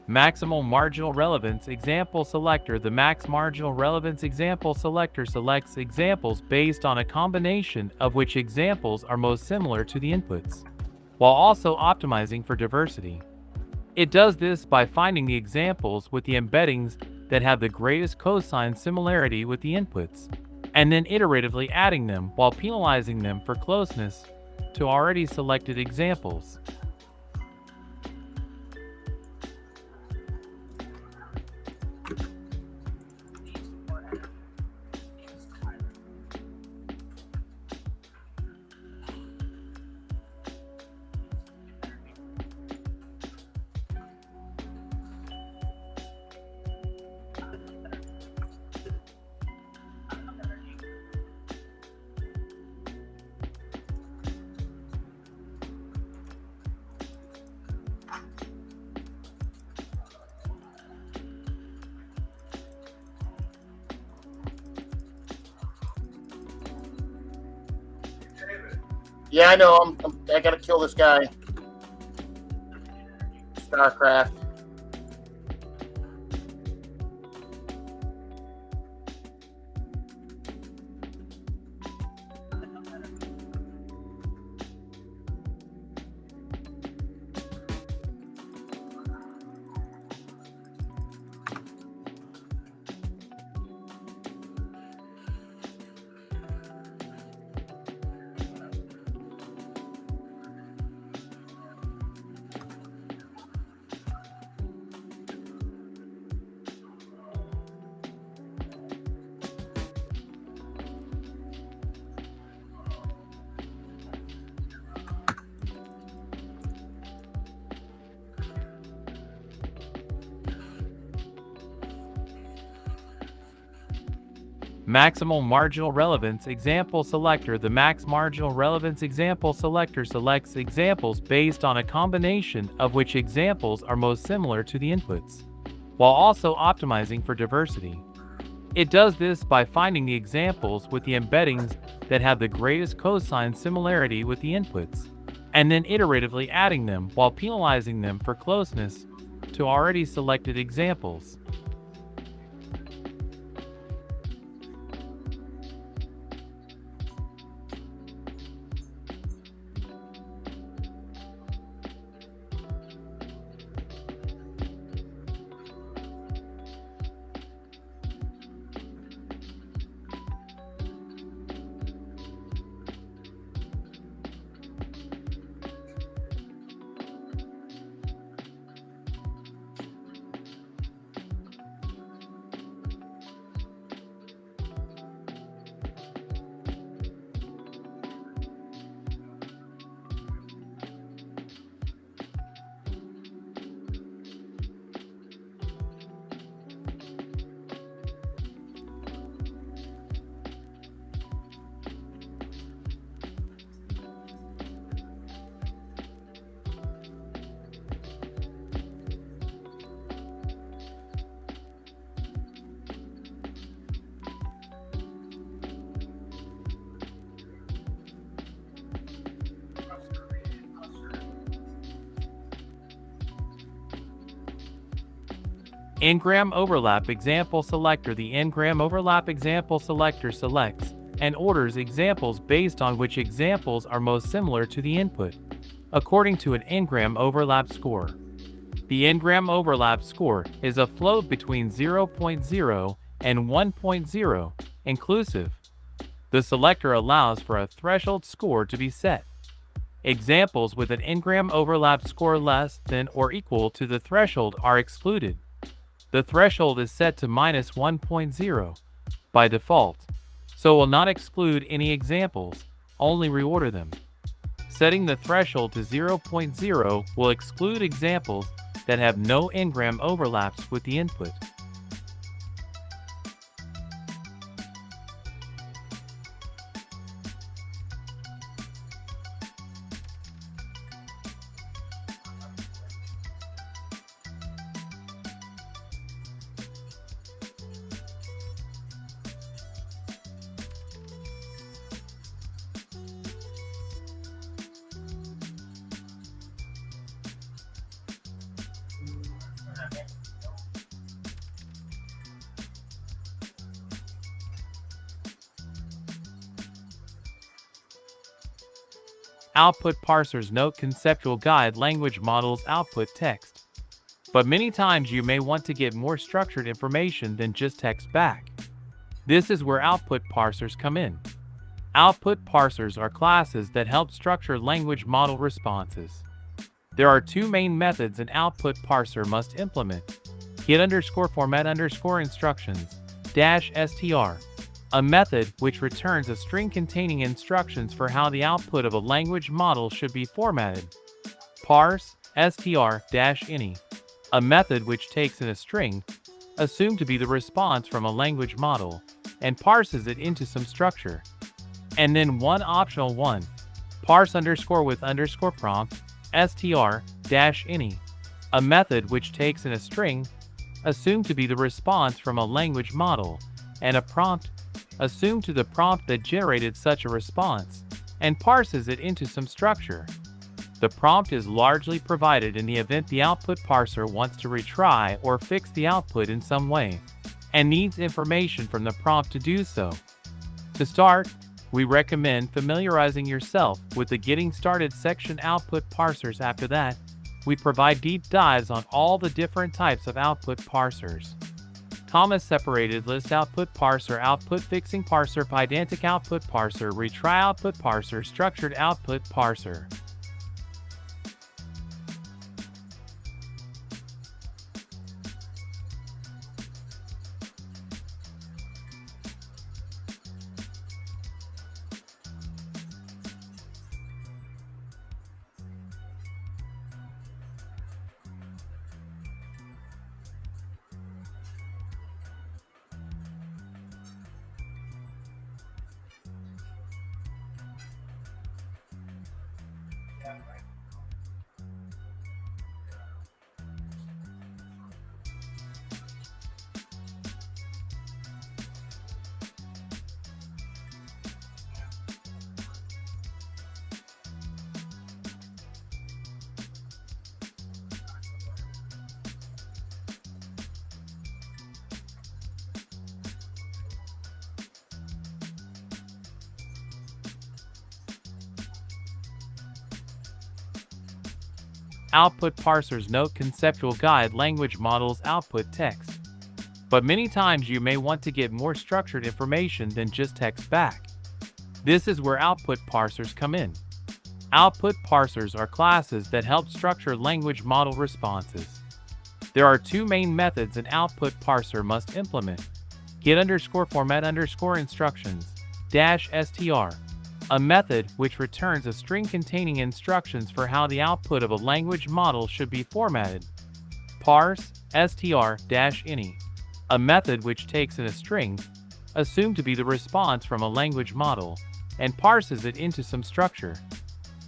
Maximal marginal relevance example selector. The max marginal relevance example selector selects examples based on a combination of which examples are most similar to the inputs, while also optimizing for diversity. It does this by finding the examples with the embeddings that have the greatest cosine similarity with the inputs, and then iteratively adding them while penalizing them for closeness to already selected examples. Yeah, I know. I gotta kill this guy. StarCraft. Maximal marginal relevance example selector. The max marginal relevance example selector selects examples based on a combination of which examples are most similar to the inputs, while also optimizing for diversity. It does this by finding the examples with the embeddings that have the greatest cosine similarity with the inputs, and then iteratively adding them while penalizing them for closeness to already selected examples. N-gram overlap example selector. The N-gram overlap example selector selects and orders examples based on which examples are most similar to the input, according to an N-gram overlap score. The N-gram overlap score is a float between 0.0 and 1.0 inclusive. The selector allows for a threshold score to be set. Examples with an N-gram overlap score less than or equal to the threshold are excluded. The threshold is set to -1.0 by default, so will not exclude any examples, only reorder them. Setting the threshold to 0.0 will exclude examples that have no N-gram overlaps with the input. Output parsers note conceptual guide language models output text. But many times you may want to get more structured information than just text back. This is where output parsers come in. Output parsers are classes that help structure language model responses. There are two main methods an output parser must implement. get_format_instructions-str, a method which returns a string containing instructions for how the output of a language model should be formatted. Parse str-ini, a method which takes in a string, assumed to be the response from a language model, and parses it into some structure. And then one optional one, parse_with_prompt str-ini, a method which takes in a string, assumed to be the response from a language model, and a prompt, assumed to the prompt that generated such a response, and parses it into some structure. The prompt is largely provided in the event the output parser wants to retry or fix the output in some way, and needs information from the prompt to do so. To start, we recommend familiarizing yourself with the Getting Started section output parsers. After that, we provide deep dives on all the different types of output parsers. Comma-separated list output parser, output fixing parser, pydantic output parser, retry output parser, structured output parser. Output parsers note conceptual guide language models output text. But many times you may want to get more structured information than just text back. This is where output parsers come in. Output parsers are classes that help structure language model responses. There are two main methods an output parser must implement. get_format_instructions-str, a method which returns a string containing instructions for how the output of a language model should be formatted. Parse str-ini, a method which takes in a string, assumed to be the response from a language model, and parses it into some structure.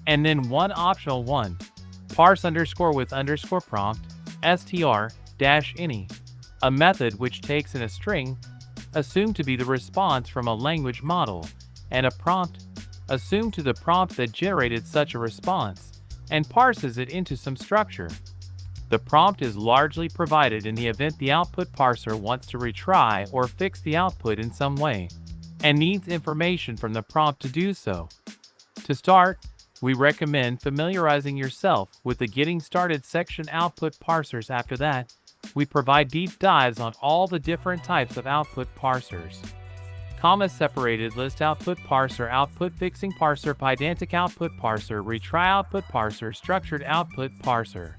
And then one optional one, parse_with_prompt str-ini, a method which takes in a string, assumed to be the response from a language model, and a prompt, assumed to the prompt that generated such a response, and parses it into some structure. The prompt is largely provided in the event the output parser wants to retry or fix the output in some way, and needs information from the prompt to do so. To start, we recommend familiarizing yourself with the Getting Started section output parsers. After that, we provide deep dives on all the different types of output parsers. Comma-separated list output parser, output fixing parser, pydantic output parser, retry output parser, structured output parser.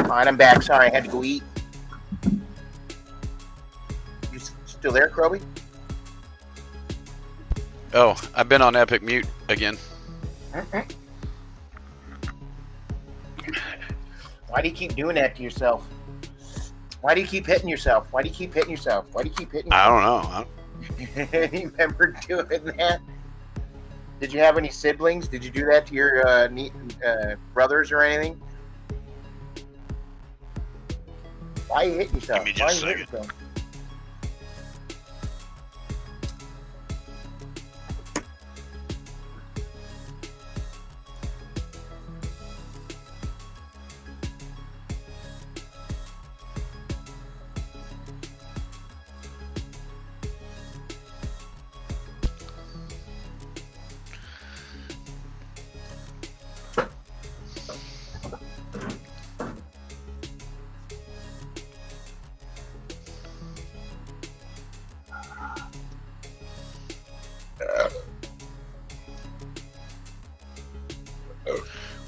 Fine, I'm back. Sorry, I had to go eat. You still there, Kroby? Oh, I've been on Epic Mute again. Why do you keep doing that to yourself? Why do you keep hitting yourself? Why do you keep hitting yourself? Why do you keep hitting yourself? I don't know. You remember doing that? Did you have any siblings? Did you do that to your brothers or anything? Why are you hitting yourself? Give me just Why are a you hitting yourself?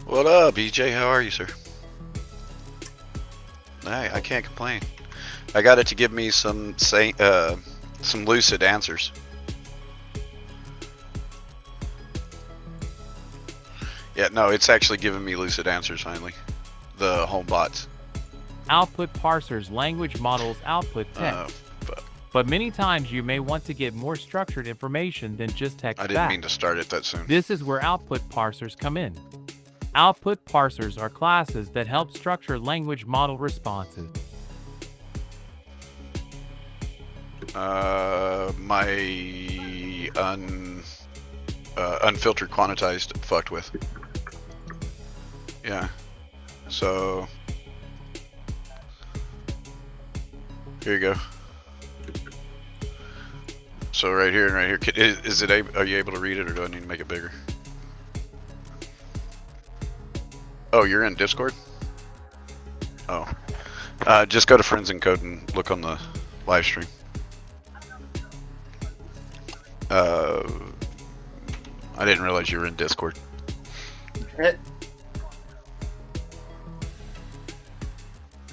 What up, EJ? How are you, sir? Hey, I can't complain. I got it to give me some lucid answers. Yeah, no, it's actually giving me lucid answers finally. The home bots. Output parsers language models output text. Fuck. But many times you may want to get more structured information than just text I didn't back. mean to start it that soon. This is where output parsers come in. Output parsers are classes that help structure language model responses. My unfiltered quantized fucked with. Yeah. So here you go. So right here and right here, is it are you able to read it, or do I need to make it bigger? Oh, you're in Discord? Oh. Just go to Friends and Code and look on the live stream. I didn't realize you were in Discord.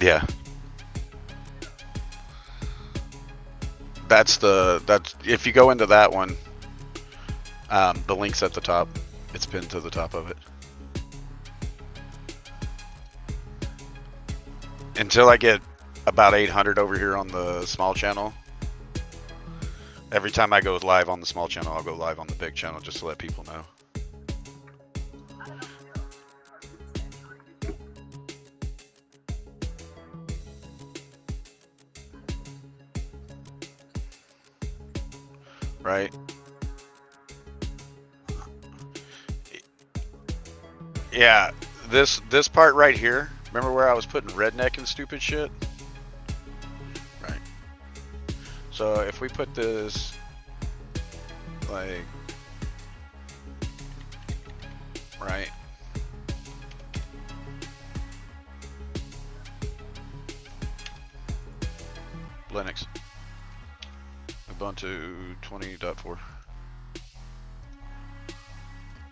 Yeah. That's if you go into that one, the link's at the top. It's pinned to the top of it. Until I get about 800 over here on the small channel. Every time I go live on the small channel, I'll go live on the big channel just to let people know. Right? Yeah, this part right here. Remember where I was putting redneck and stupid shit? Right. So if we put this like right. Linux. Ubuntu 20.4.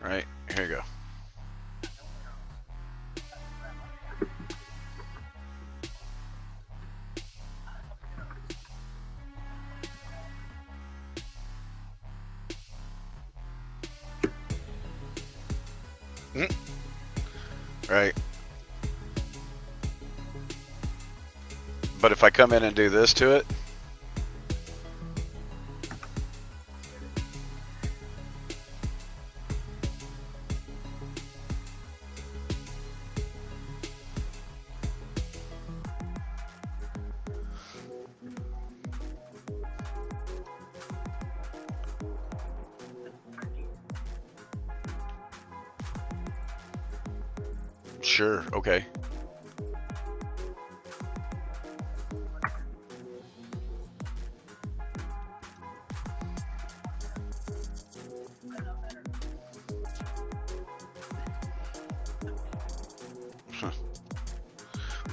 Right, here you go. Right. But if I come in and do this to it, sure, okay.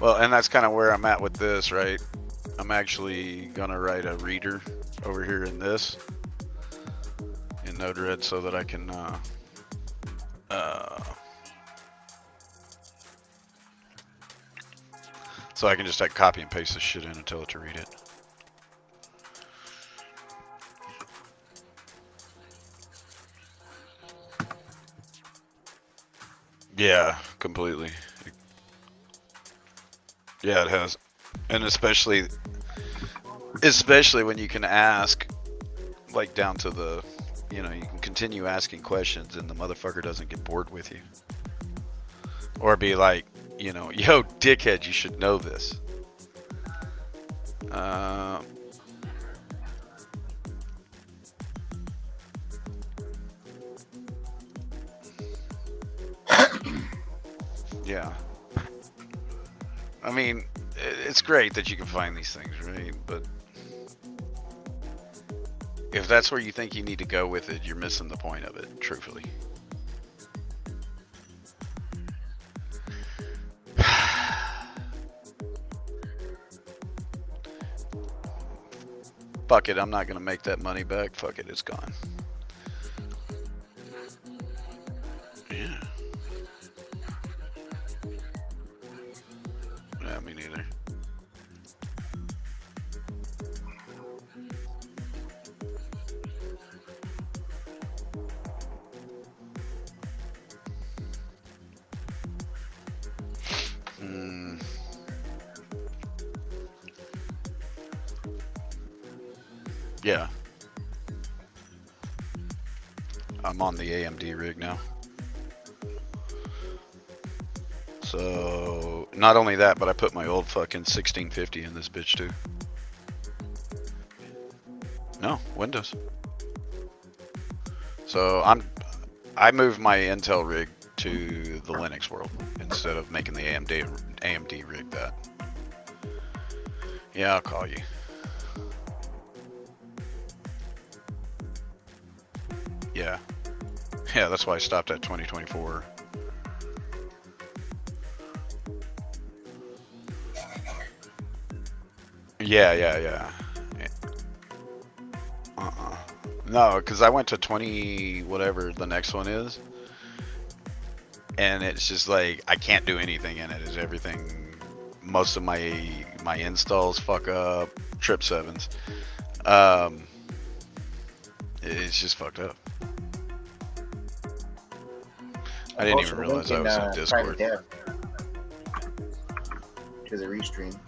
Well, and that's kind of where I'm at with this, right? I'm actually gonna write a reader over here in this in Node-RED so that I can So I can just like copy and paste this shit in and tell it to read it. Yeah, completely. Yeah, it has. And especially when you can ask, like down to the, you can continue asking questions and the motherfucker doesn't get bored with you. Or be like, yo, dickhead, you should know this. Yeah. I mean, it's great that you can find these things, right? But if that's where you think you need to go with it, you're missing the point of it, truthfully. Fuck it, I'm not gonna make that money back. Fuck it, it's gone. Yeah. Yeah, me neither. Yeah. I'm on the AMD rig now. So, not only that, but I put my old fucking 1650 in this bitch too. No, Windows. So, I moved my Intel rig to the Linux world instead of making the AMD rig that. Yeah, I'll call you. Yeah. Yeah, that's why I stopped at 2024. Yeah. No, because I went to 20, whatever the next one is. And it's just like, I can't do anything in it. Is everything, most of my installs fuck up, trip 7s. It's just fucked up. I didn't even realize I was in Discord. To the restream.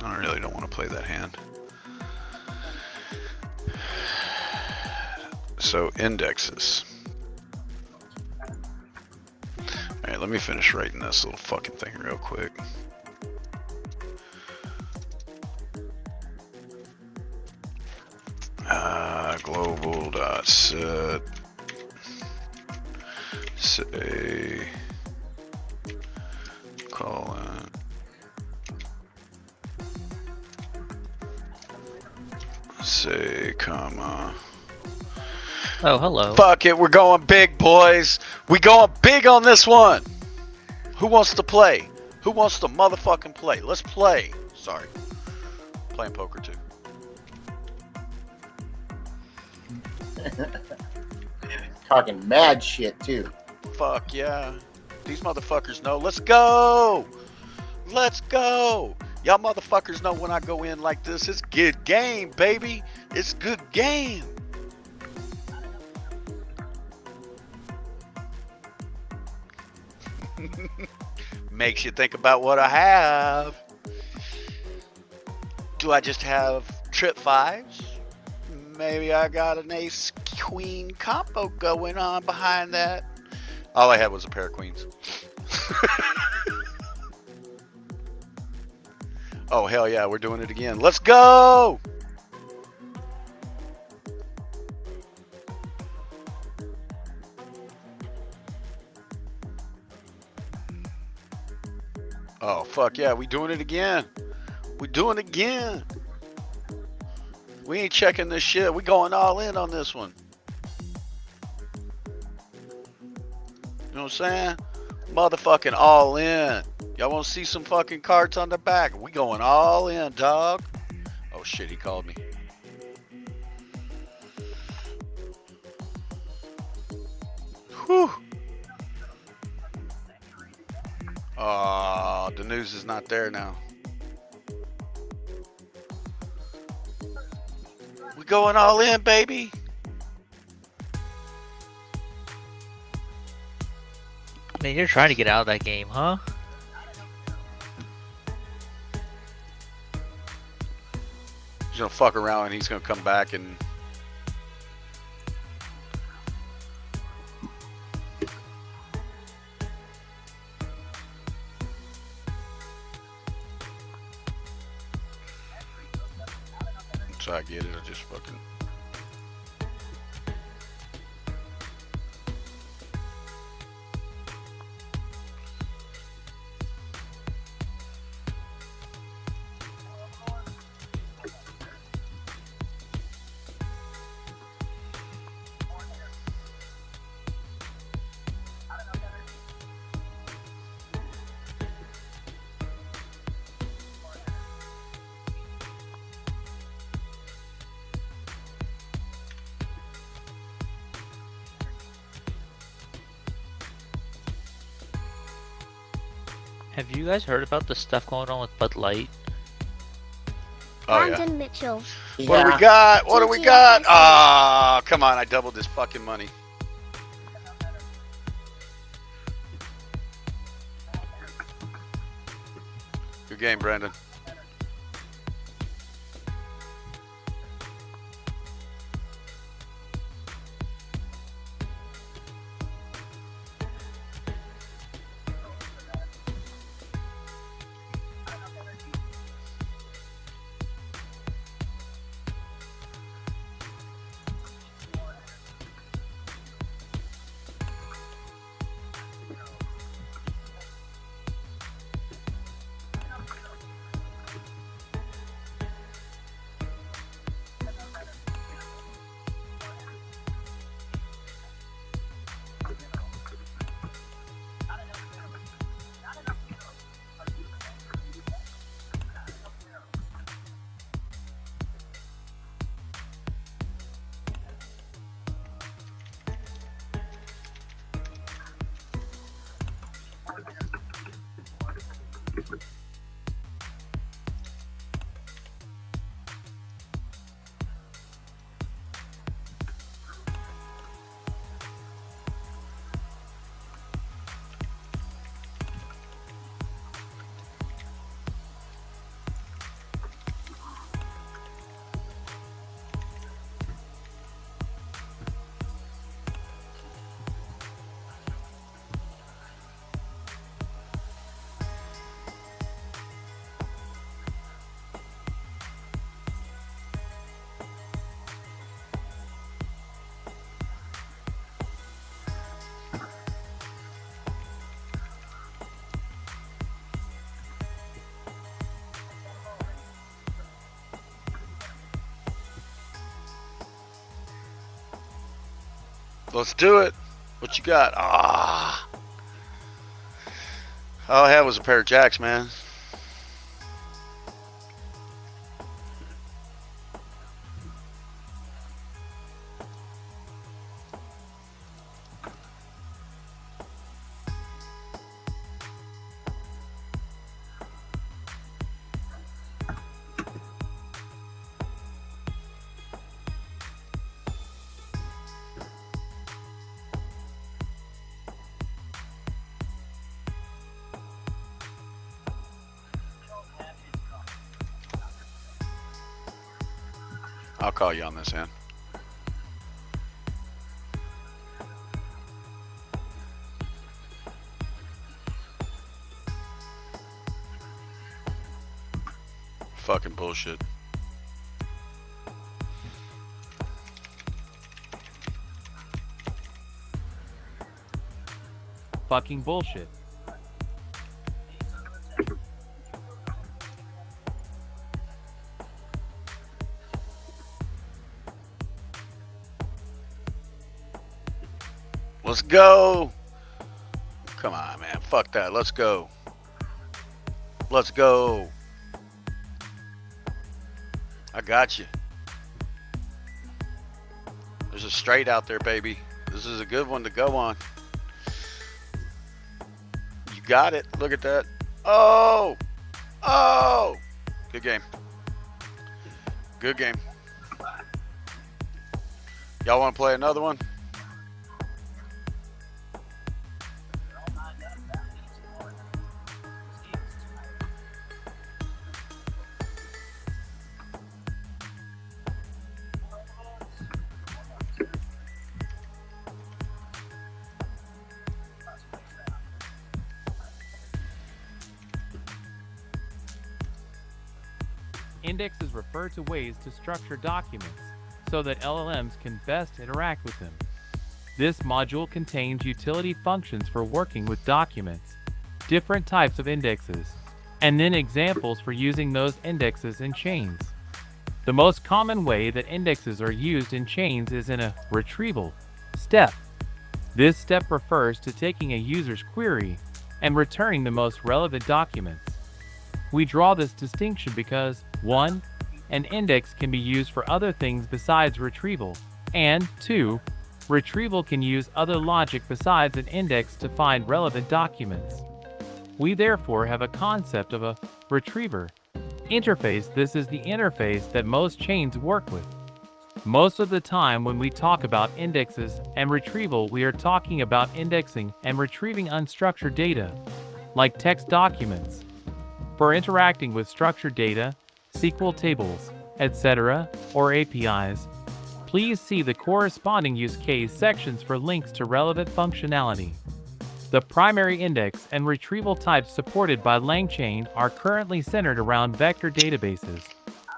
I really don't want to play that hand. So indexes. Alright, let me finish writing this little fucking thing real quick. Global.set say colon say comma. Oh, hello. Fuck it, we're going big, boys. We going big on this one. Who wants to play? Who wants to motherfucking play? Let's play. Sorry. Playing poker too. Talking mad shit too. Fuck yeah. These motherfuckers know. Let's go. Let's go. Y'all motherfuckers know when I go in like this, it's good game, baby. It's good game. Makes you think about what I have. Do I just have trip 5s? Maybe I got an ace queen combo going on behind that. All I had was a pair of queens. Oh, hell yeah, we're doing it again. Let's go! Oh, fuck yeah, we doing it again. We doing it again. We ain't checking this shit. We going all in on this one. You know what I'm saying? Motherfucking all in. Y'all want to see some fucking cards on the back? We going all in, dog. Oh shit, he called me. Whew. Oh, the news is not there now. We going all in, baby. Man, you're trying to get out of that game, huh? He's gonna fuck around and he's gonna come back and so I get it. I just fucking. Have you guys heard about the stuff going on with Bud Light? Oh yeah. Brandon Mitchell. What do we got? What do we got? Ah, come on! I doubled this fucking money. Good game, Brandon. Let's do it. What you got? Ah. All I had was a pair of jacks, man. I'll call you on this hand. Fucking bullshit. Fucking bullshit. Let's go. Come on, man. Fuck that. Let's go. Let's go. I got you. There's a straight out there, baby. This is a good one to go on. You got it. Look at that. Oh! Oh! Good game. Good game. Y'all want to play another one? Indexes refer to ways to structure documents so that LLMs can best interact with them. This module contains utility functions for working with documents, different types of indexes, and then examples for using those indexes in chains. The most common way that indexes are used in chains is in a retrieval step. This step refers to taking a user's query and returning the most relevant documents. We draw this distinction because 1. An index can be used for other things besides retrieval, and 2. Retrieval can use other logic besides an index to find relevant documents. We therefore have a concept of a retriever interface. This is the interface that most chains work with. Most of the time when we talk about indexes and retrieval, we are talking about indexing and retrieving unstructured data, like text documents. For interacting with structured data, SQL tables, etc., or APIs, please see the corresponding use case sections for links to relevant functionality. The primary index and retrieval types supported by LangChain are currently centered around vector databases,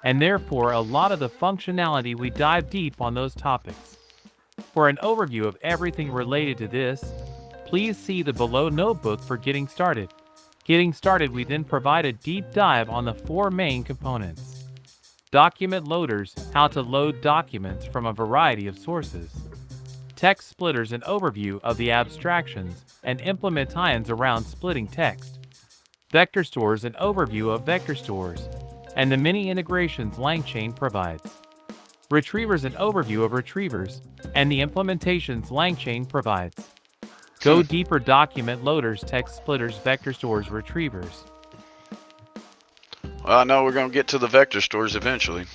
and therefore a lot of the functionality we dive deep on those topics. For an overview of everything related to this, please see the below notebook for getting started. Getting started, we then provide a deep dive on the 4 main components. Document loaders, how to load documents from a variety of sources. Text splitters, an overview of the abstractions and implement tie-ins around splitting text. Vector stores, an overview of vector stores and the many integrations LangChain provides. Retrievers, an overview of retrievers and the implementations LangChain provides. Go deeper, document loaders, text splitters, vector stores, retrievers. Well, I know we're going to get to the vector stores eventually.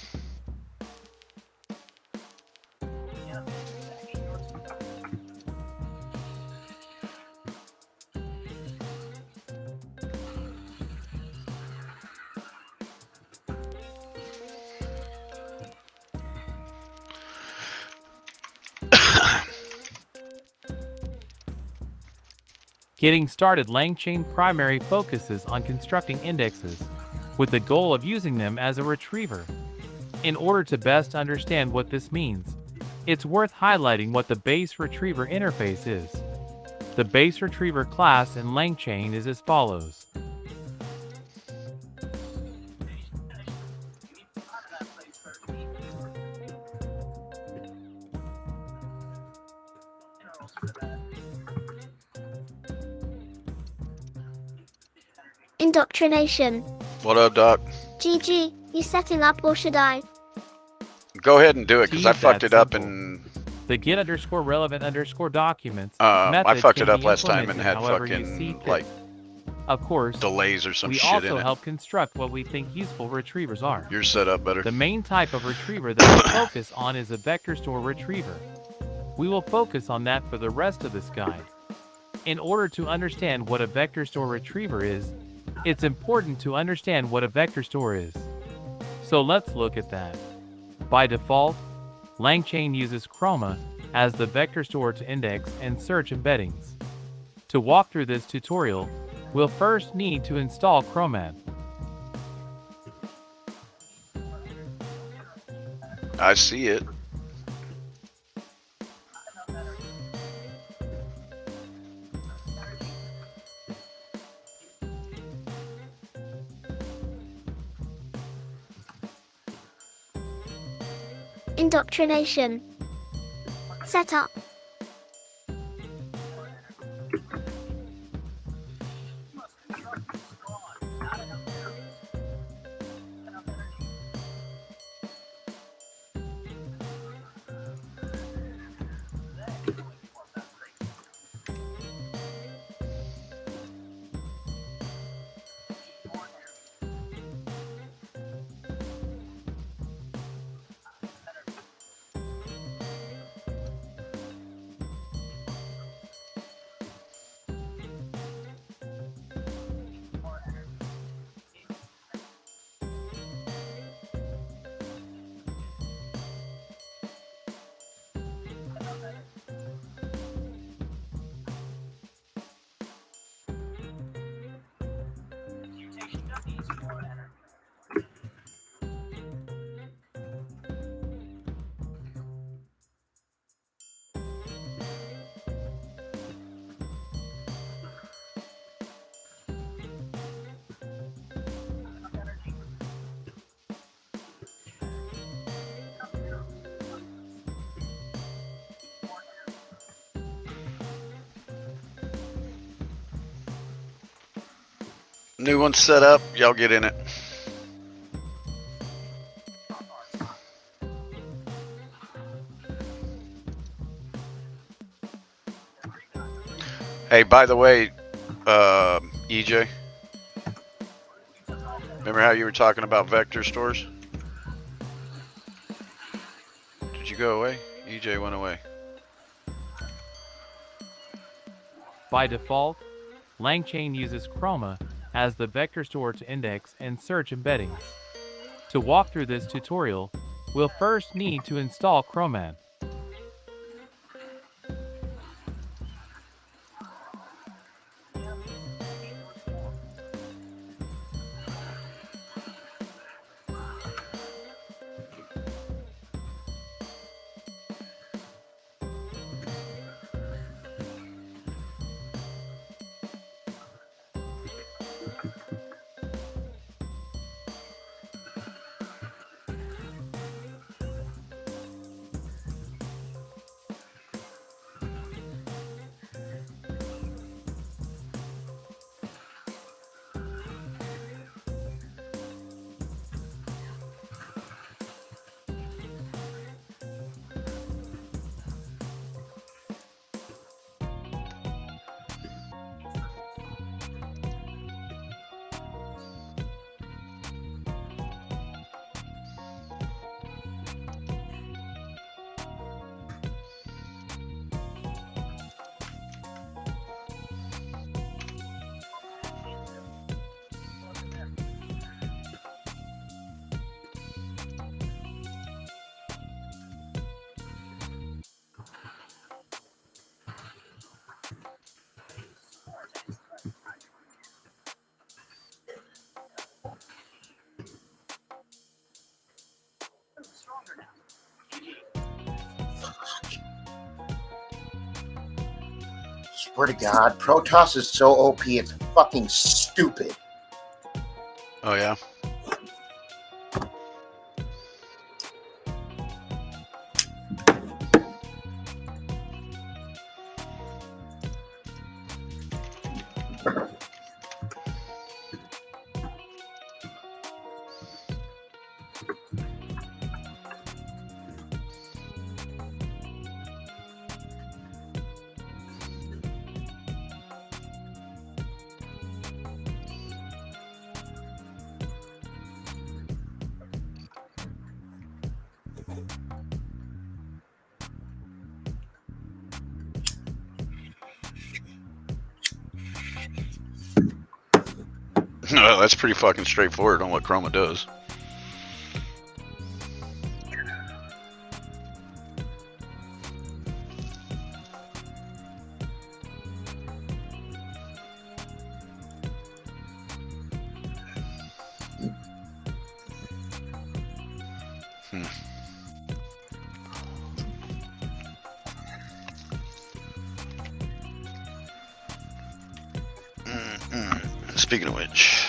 Getting started, LangChain primary focuses on constructing indexes with the goal of using them as a retriever. In order to best understand what this means, it's worth highlighting what the base retriever interface is. The base retriever class in LangChain is as follows. Indoctrination. What up, Doc? GG, you setting up or should I? Go ahead and do it, because Geez, I fucked that's it up simple. and The I get_relevant_documents method fucked it can up be last time and implemented had however you see fucking, fit. like, Of course, delays or some we shit also in it. help construct what we think useful retrievers are. Yours set up better. The main type of retriever that we focus on is a vector store retriever. We will focus on that for the rest of this guide. In order to understand what a vector store retriever is, it's important to understand what a vector store is. So let's look at that. By default, LangChain uses Chroma as the vector store to index and search embeddings. To walk through this tutorial, we'll first need to install Chromab. I see it. Indoctrination. Setup. New one's set up. Y'all get in it. Hey, by the way, EJ, remember how you were talking about vector stores? Did you go away? EJ went away. By default, LangChain uses Chroma as the vector store to index and search embeddings. To walk through this tutorial, we'll first need to install Chroman. Swear to God, Protoss is so OP, it's fucking stupid. Oh, yeah? Well, that's pretty fucking straightforward on what Chroma does. Speaking of which,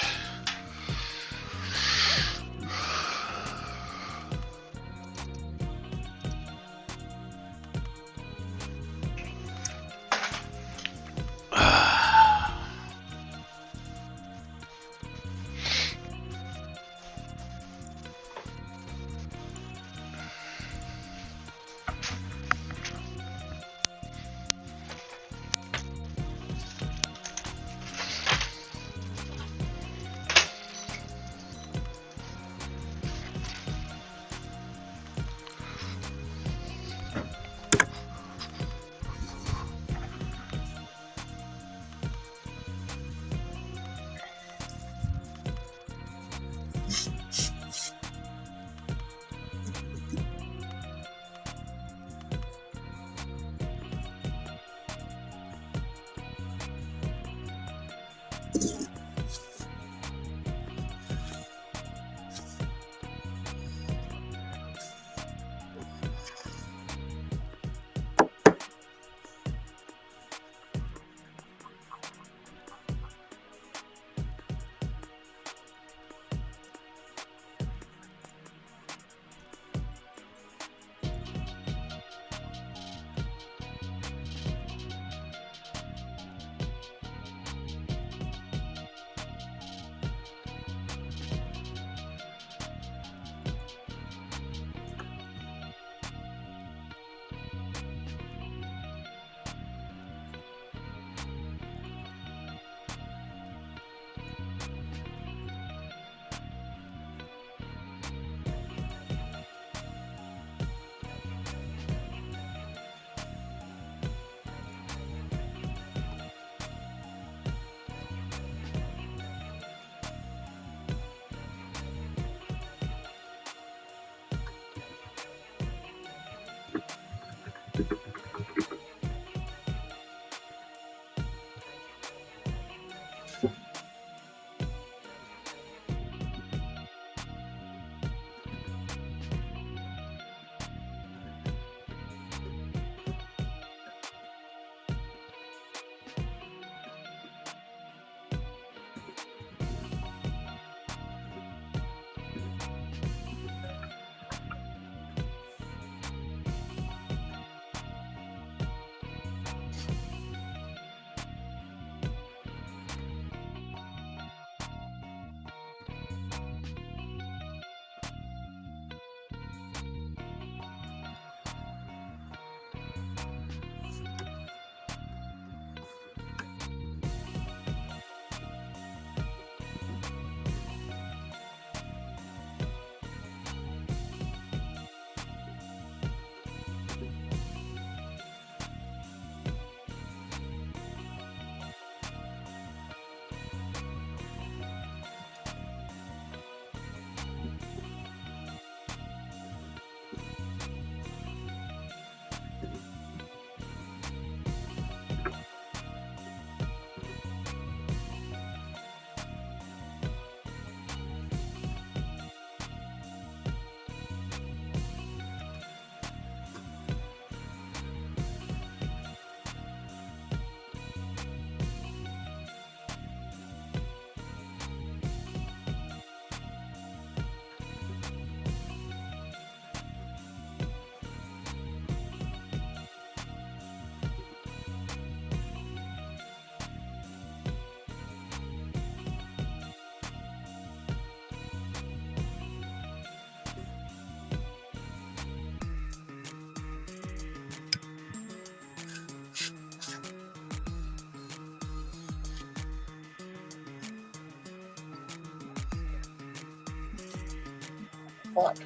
fuck?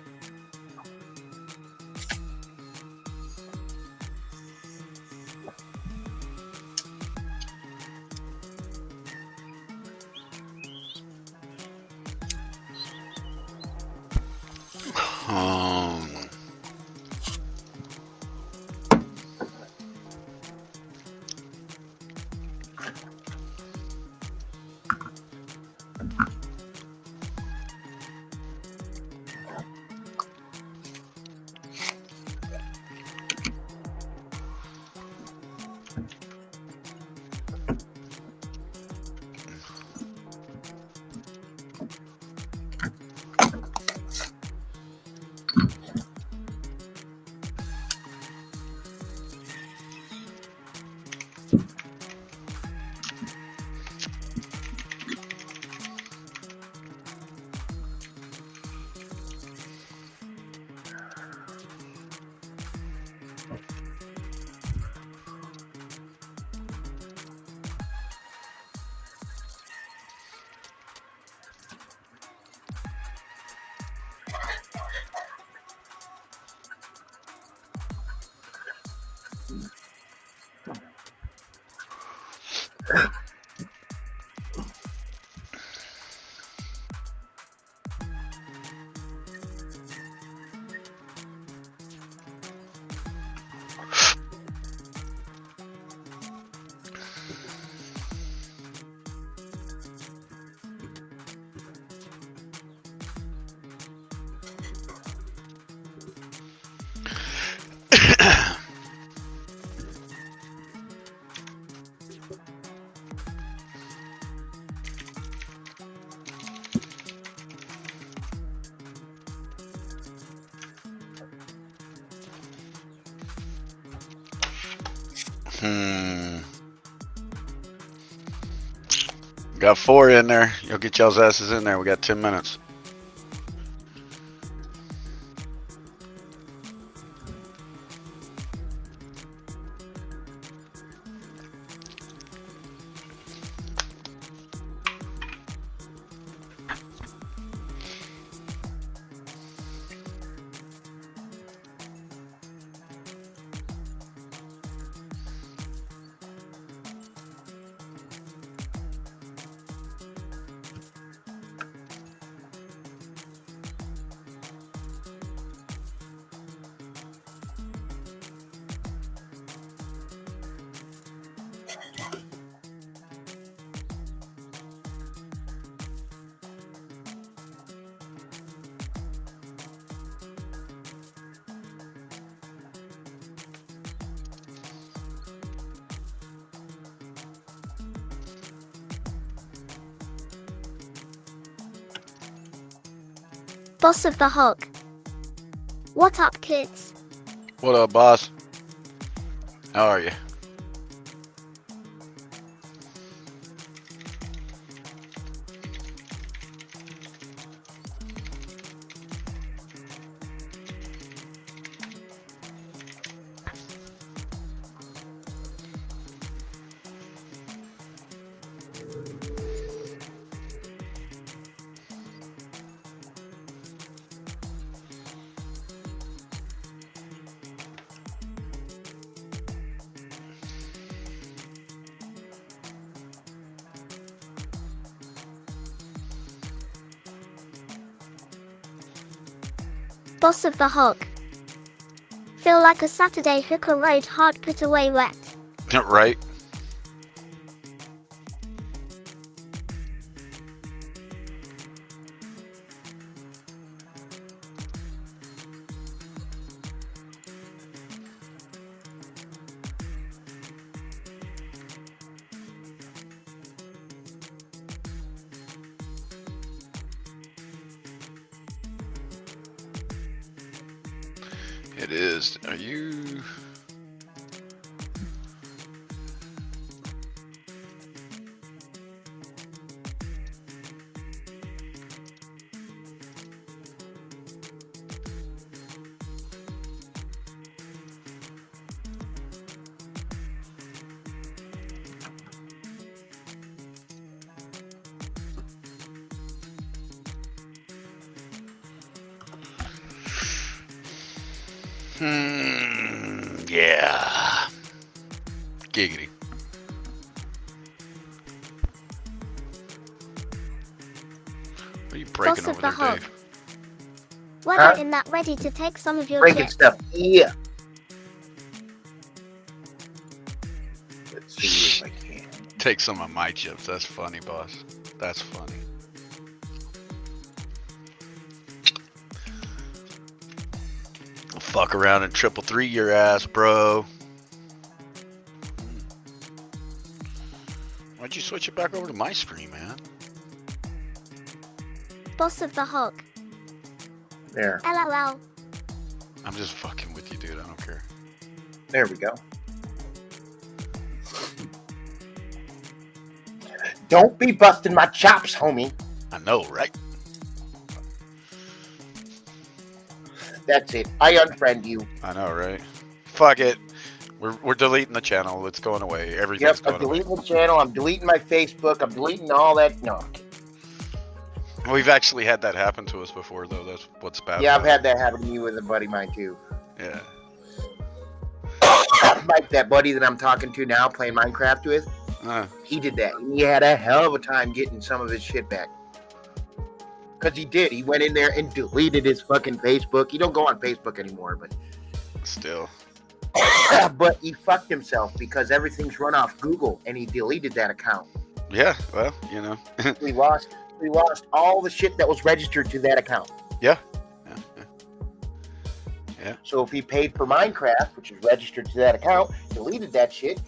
Um, Got 4 in there. You'll get y'all's asses in there. We got 10 minutes. Boss of the hog. What up, kids? What up, boss? How are you? Boss of the hog. Feel like a Saturday hooker road hard put away wet. Right? It is. Are you? Yeah. Giggity. What are you breaking Boss of over the there, hog. Dave? Weather Huh? in that ready to take some of your Breaking chips. stuff. Yeah. Let's see if I can. Take some of my chips. That's funny, boss. That's funny. Fuck around and 333 your ass, bro. Why'd you switch it back over to my screen, man? Boss of the hog. There. LOL. I'm just fucking with you, dude. I don't care. There we go. Don't be busting my chops, homie. I know, right? That's it. I unfriend you. I know, right? Fuck it. We're deleting the channel. It's going away. Everything's Yep, I'm going away. deleting the channel. I'm deleting my Facebook. I'm deleting all that. No. We've actually had that happen to us before, though. That's what's bad. Yeah, I've about had that happen to me with a buddy of mine, too. it. Yeah. Mike, that buddy that I'm talking to now, playing Minecraft with, he did that. And he had a hell of a time getting some of his shit back. Because he did. He went in there and deleted his fucking Facebook. He don't go on Facebook anymore, but Still. but he fucked himself because everything's run off Google, and he deleted that account. Yeah. Well, you know. We lost all the shit that was registered to that account. Yeah. So if he paid for Minecraft, which is registered to that account, deleted that shit,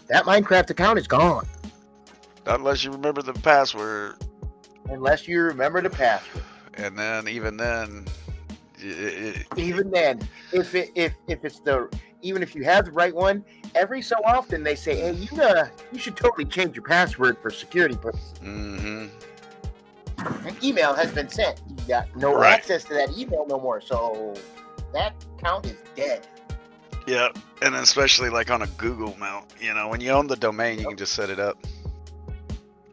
that Minecraft account is gone. Not unless you remember the password, Unless you remember the password. and then even then, Even then, if you have the right one, every so often they say, hey, you should totally change your password for security purposes. mm-hmm. An email has been sent. You got no Right. access to that email no more. So that account is dead. Yeah, and especially like on a Google mount, you know, when you own the domain, you can just set it up.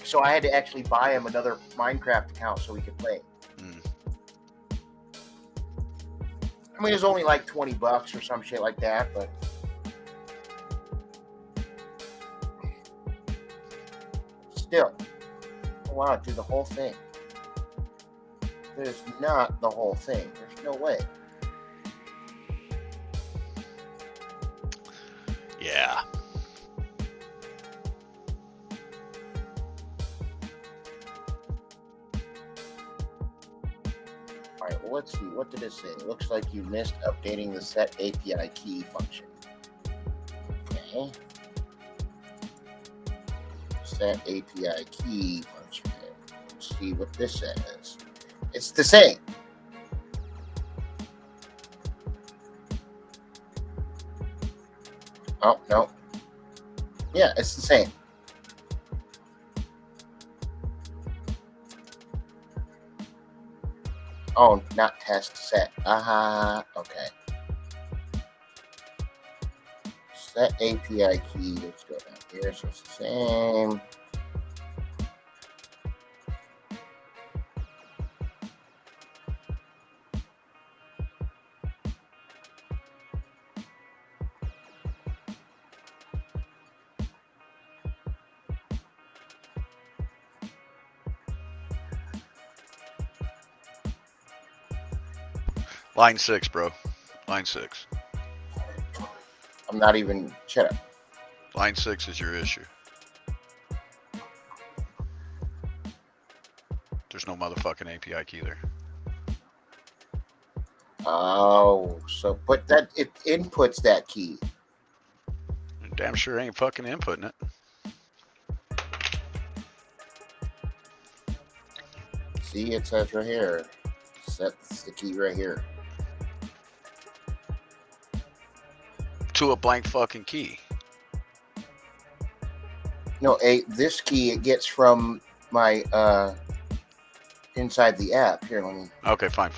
So I had to actually buy him another Minecraft account so he could play. Mm. I mean, it's only like $20 or some shit like that, but still, I want to do the whole thing. There's not the whole thing. There's no way. Yeah. All right, well, let's see. What did it say? It looks like you missed updating the set API key function. Okay. Set API key function. Let's see what this says. It's the same. Oh, no. Yeah, it's the same. Oh, not test set. Okay. Set API key. Let's go down here. So it's the same. Line 6, bro. Line 6. I'm not even. Shut up. Line 6 is your issue. There's no motherfucking API key there. Oh, so but that it inputs that key. You damn sure ain't fucking inputting it. See, it says right here. Set the key right here. To a blank fucking key. No, this key it gets from my inside the app. Here, let me. Okay, fine.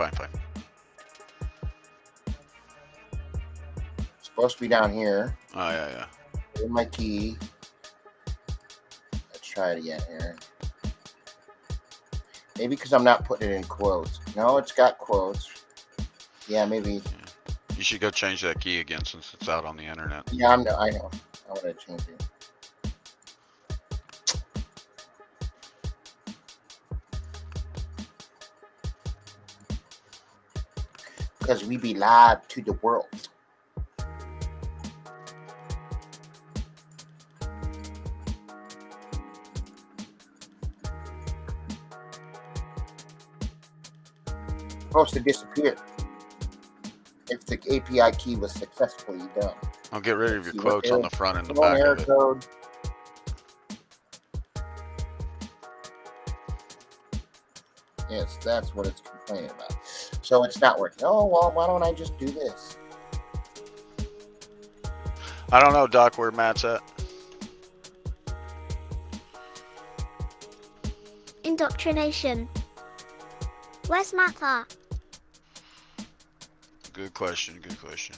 It's supposed to be down here. Oh, yeah. In my key. Let's try it again here. Maybe because I'm not putting it in quotes. No, it's got quotes. Yeah, maybe. You should go change that key again since it's out on the internet. Yeah, I know. I'm gonna change it. Because we be live to the world. Supposed to disappear if the API key was successfully done. I'll get rid of your See, quotes what on the front and the Come on, back error of it. code. Yes, that's what it's complaining about. So it's not working. Oh, well, why don't I just do this? I don't know, Doc, where Matt's at. Indoctrination. Where's Matt at? Good question. Good question.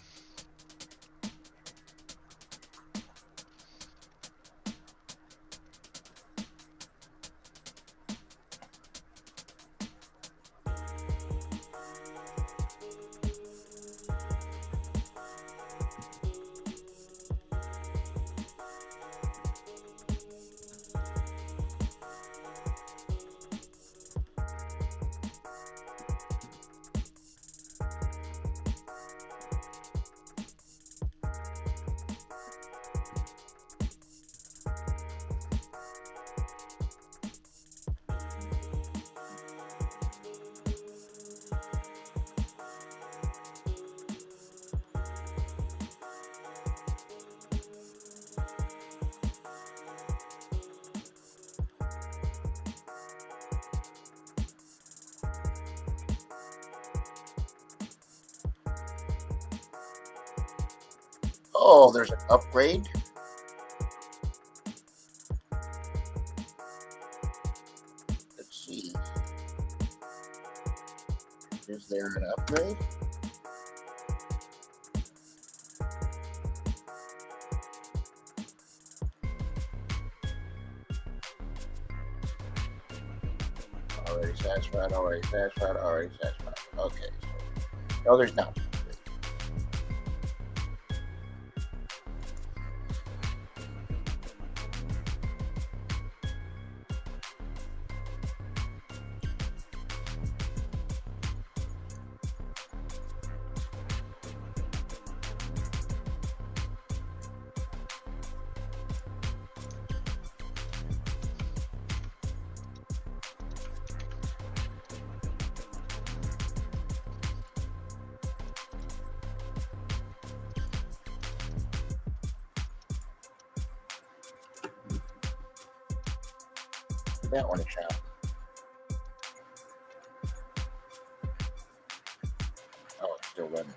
Oh, there's an upgrade. Let's see. Is there an upgrade? Already satisfied, already satisfied, already satisfied. Okay. No, there's not. That one a shot. Oh, it's still running.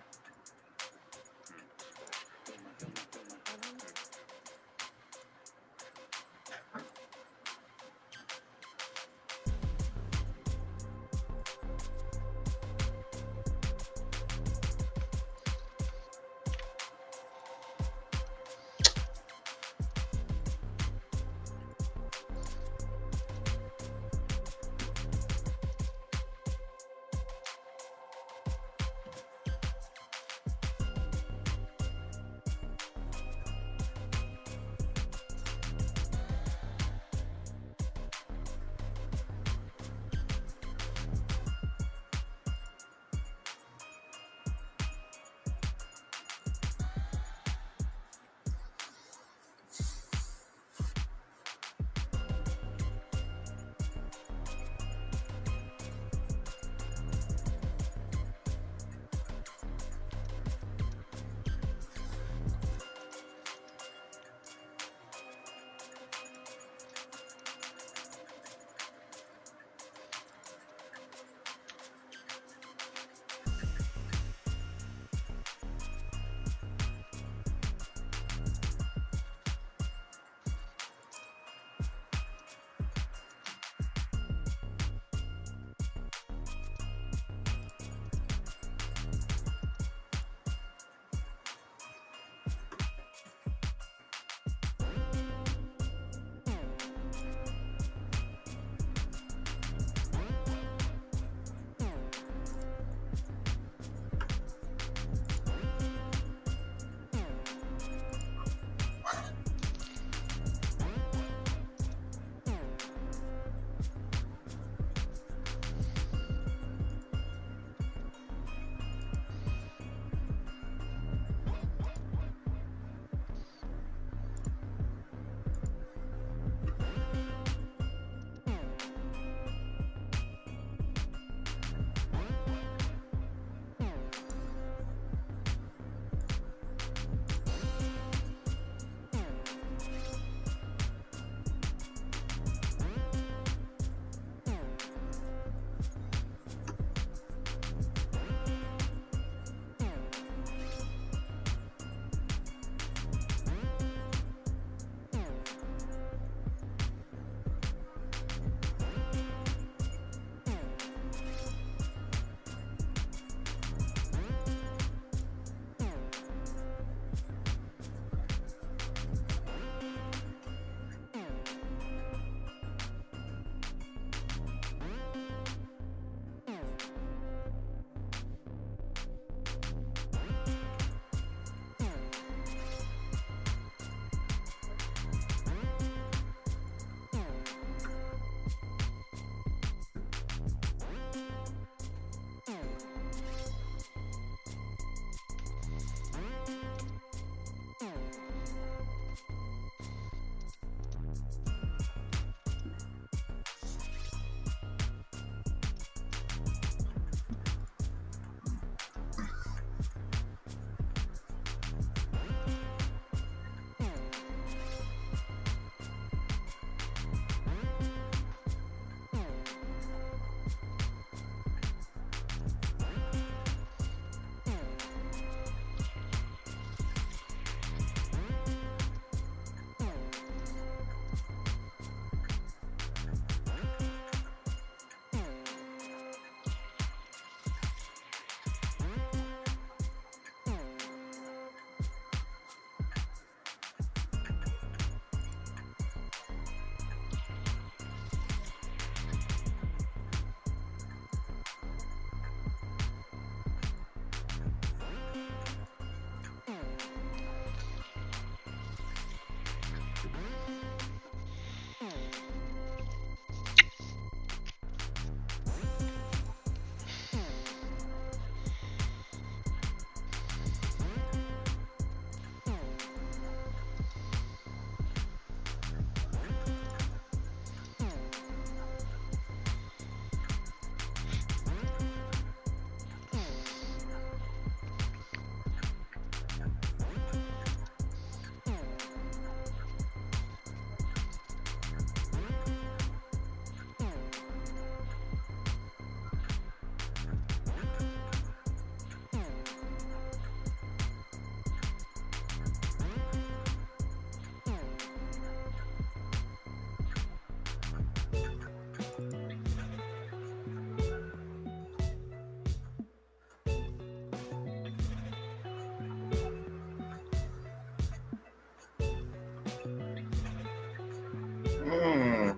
Hmm.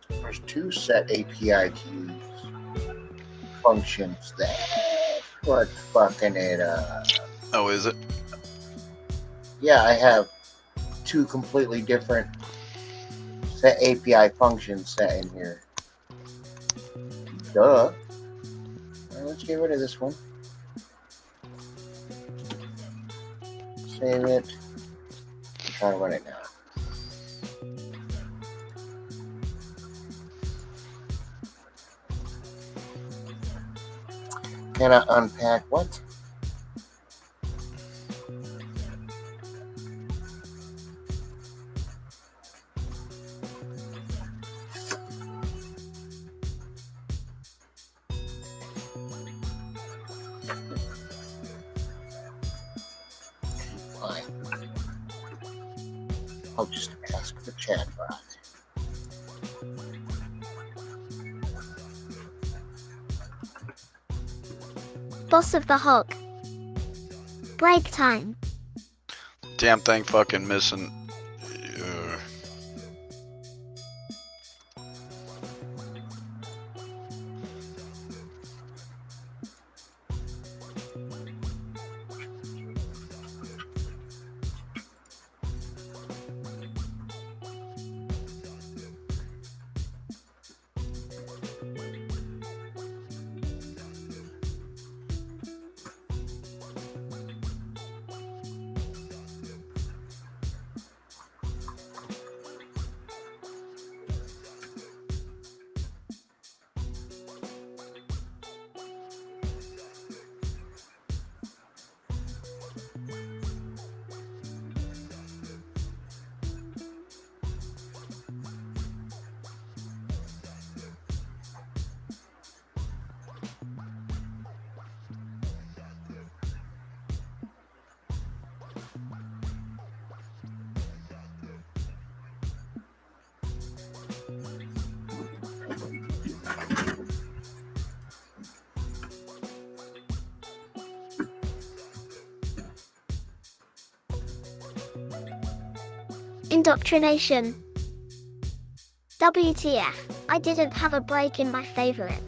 There's two set API keys functions there. What's fucking it up? Oh, is it? Yeah, I have two completely different set API functions set in here. Duh. Well, let's get rid of this one. Save it. Try to run it now. Can I unpack what? Fine. I'll just ask the chatbot. Boss of the Hog. Break time. Damn thing fucking missing. Indoctrination. WTF, I didn't have a break in my favorite.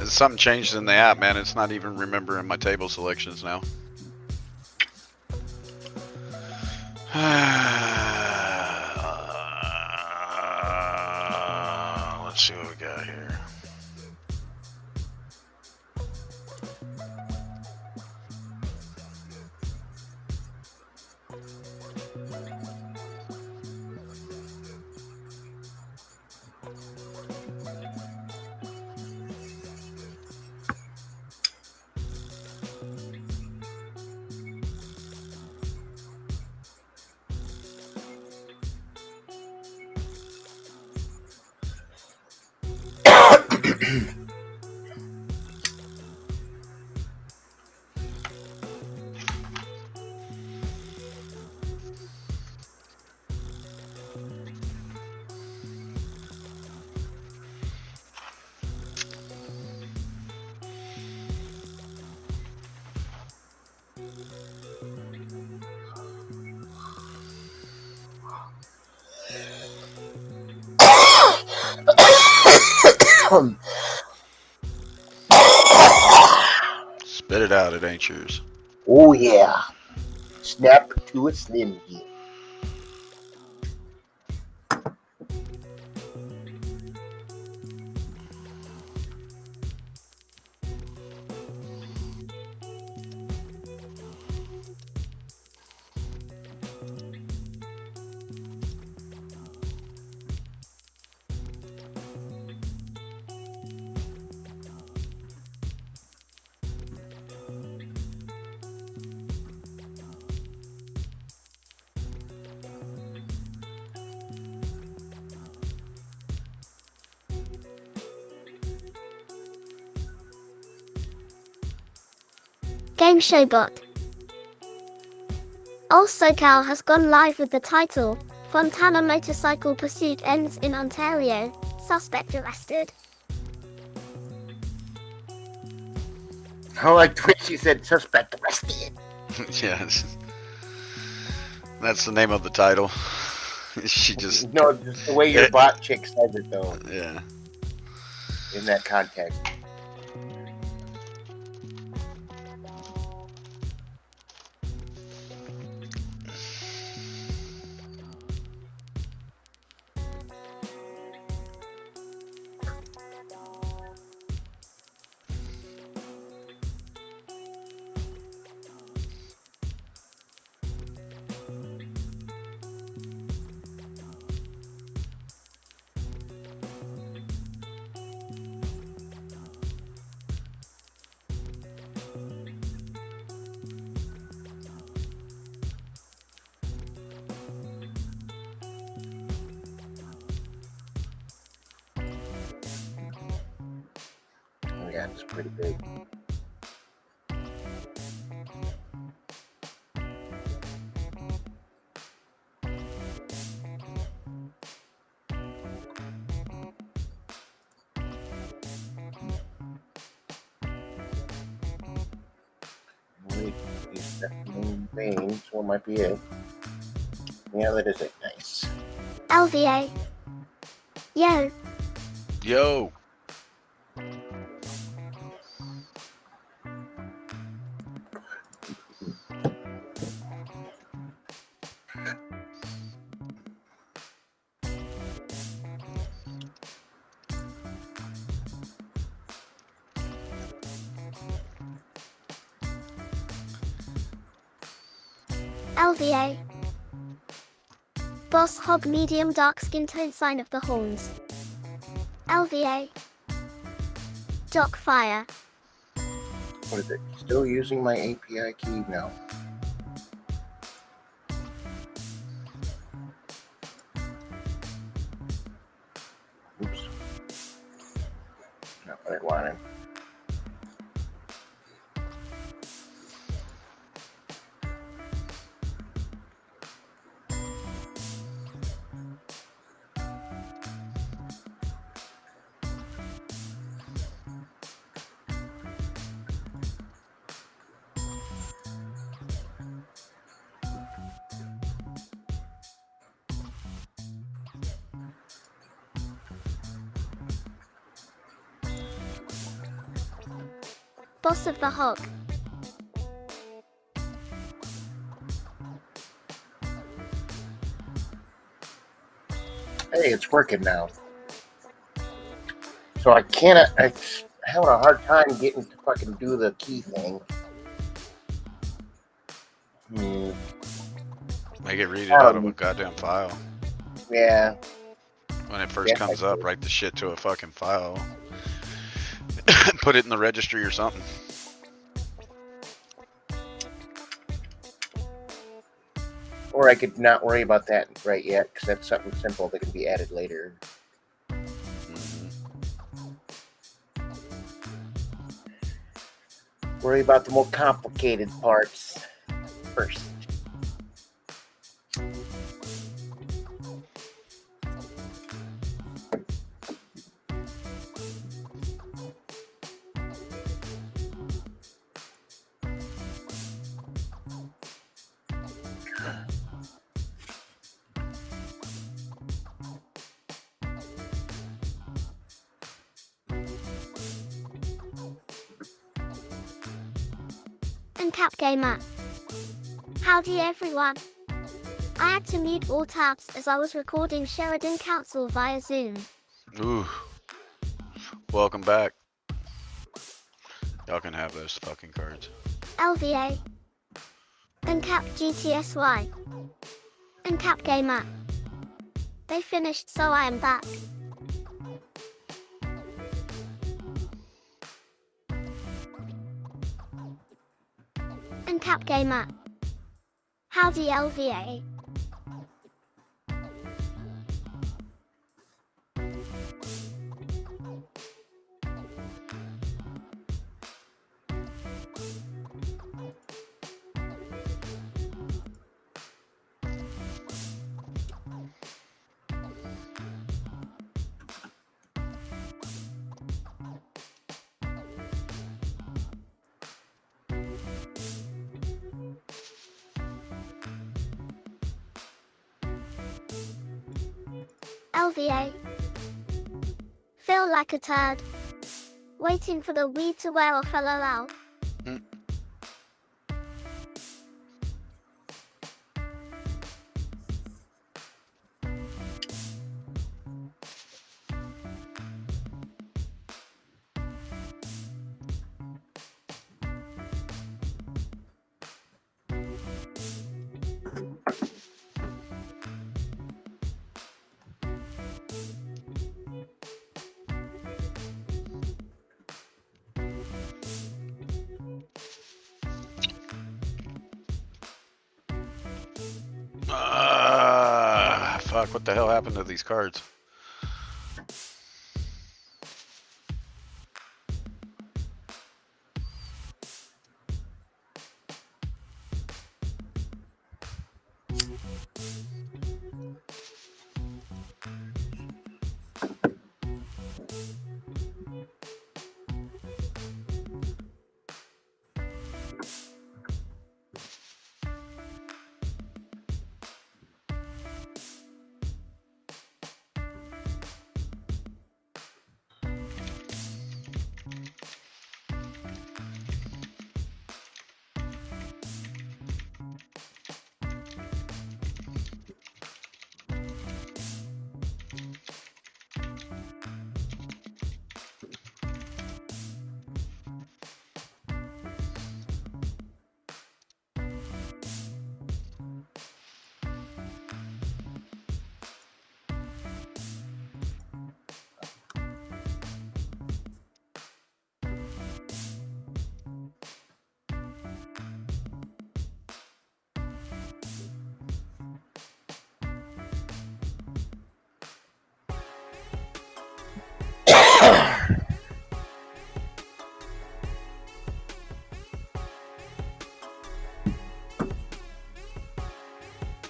Something changed in the app, man. It's not even remembering my table selections now. Let's see what we got here. Spit it out, it ain't yours. Oh yeah. Snap to a Slim Jim. Game Show Bot. Also, Cal has gone live with the title, Fontana Motorcycle Pursuit Ends in Ontario, Suspect Arrested. I like the way she said suspect arrested. Yes. That's the name of the title. She just, No, just the way your bot chick says it though, yeah. in that context. Yeah, it's pretty big. Wait, is that main vein? So it might be it. Yeah, that is it. Nice. LVA. Yo, Yo. LVA. Boss hog medium dark skin tone sign of the horns. LVA. Dock fire. What is it? Still using my API key? No. Oops. Not what I wanted. Boss of the hog. Hey, it's working now. So I can't. I'm having a hard time getting to fucking do the key thing. Make it read it out of a goddamn file. Yeah. When it first Yeah, comes I up, do. write the shit to a fucking file. Put it in the registry or something. Or I could not worry about that right yet, because that's something simple that can be added later. Mhm. Worry about the more complicated parts first. And Cap Gamer. Howdy everyone. I had to mute all tabs as I was recording Sheridan Council via Zoom. Ooh. Welcome back. Y'all can have those fucking cards. LVA. And Cap GTSY. And Cap Gamer. They finished, so I am back. And Cap Gamer. Howdy LVA. LVA. Feel like a turd. Waiting for the weed to wear off, LOL. Fuck, what the hell happened to these cards?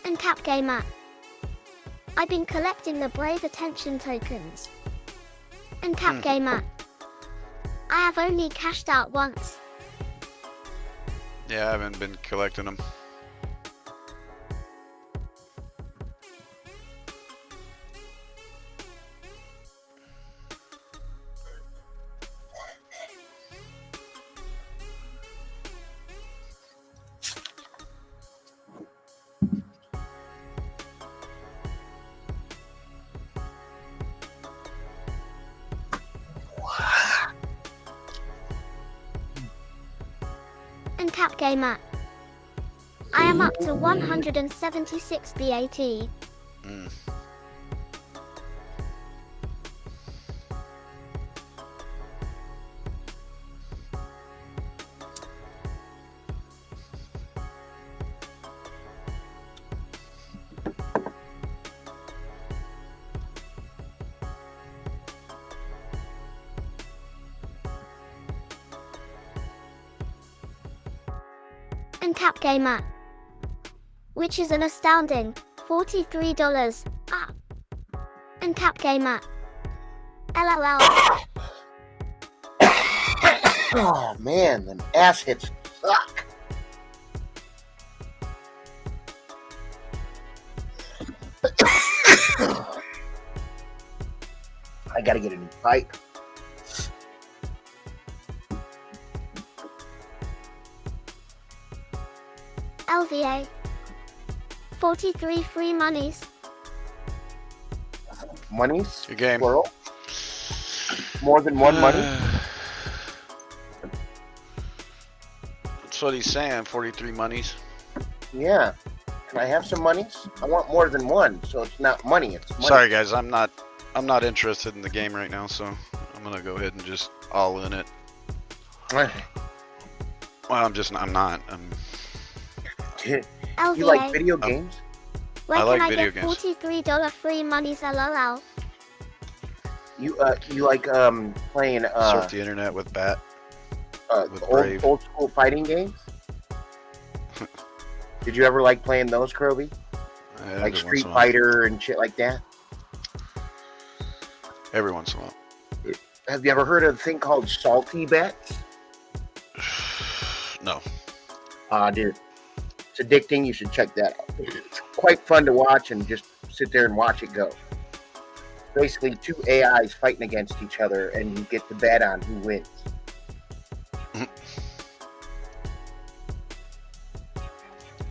And Cap Gamer. I've been collecting the Brave Attention tokens. And Cap Gamer. I have only cashed out once. Yeah, I haven't been collecting them. And Cap Gamer. I am up to 176 BAT. And Cap Gamer. Which is an astounding $43. Ah. And Cap Gamer. LOL. Oh man, them ass hits suck. I gotta get a new pipe. LVA. 43 free monies. Monies? Good game. Plural? More than one money? That's what he's saying, 43 monies. Yeah. Can I have some monies? I want more than one, so it's not money, it's money. Sorry guys, I'm not interested in the game right now, so I'm gonna go ahead and just all in it. Well, I'm not. You like video games? Where I like can I video get games. $43 free monies, LOL? You like playing Surf the internet with Bat. with Brave. old school fighting games? Did you ever like playing those, Kroby? Like Street Fighter and shit like that? Every once in a while. Have you ever heard of a thing called salty bets? No. Dude, it's addicting. You should check that out. It's quite fun to watch and just sit there and watch it go. basically two AIs fighting against each other, and you get to bet on who wins.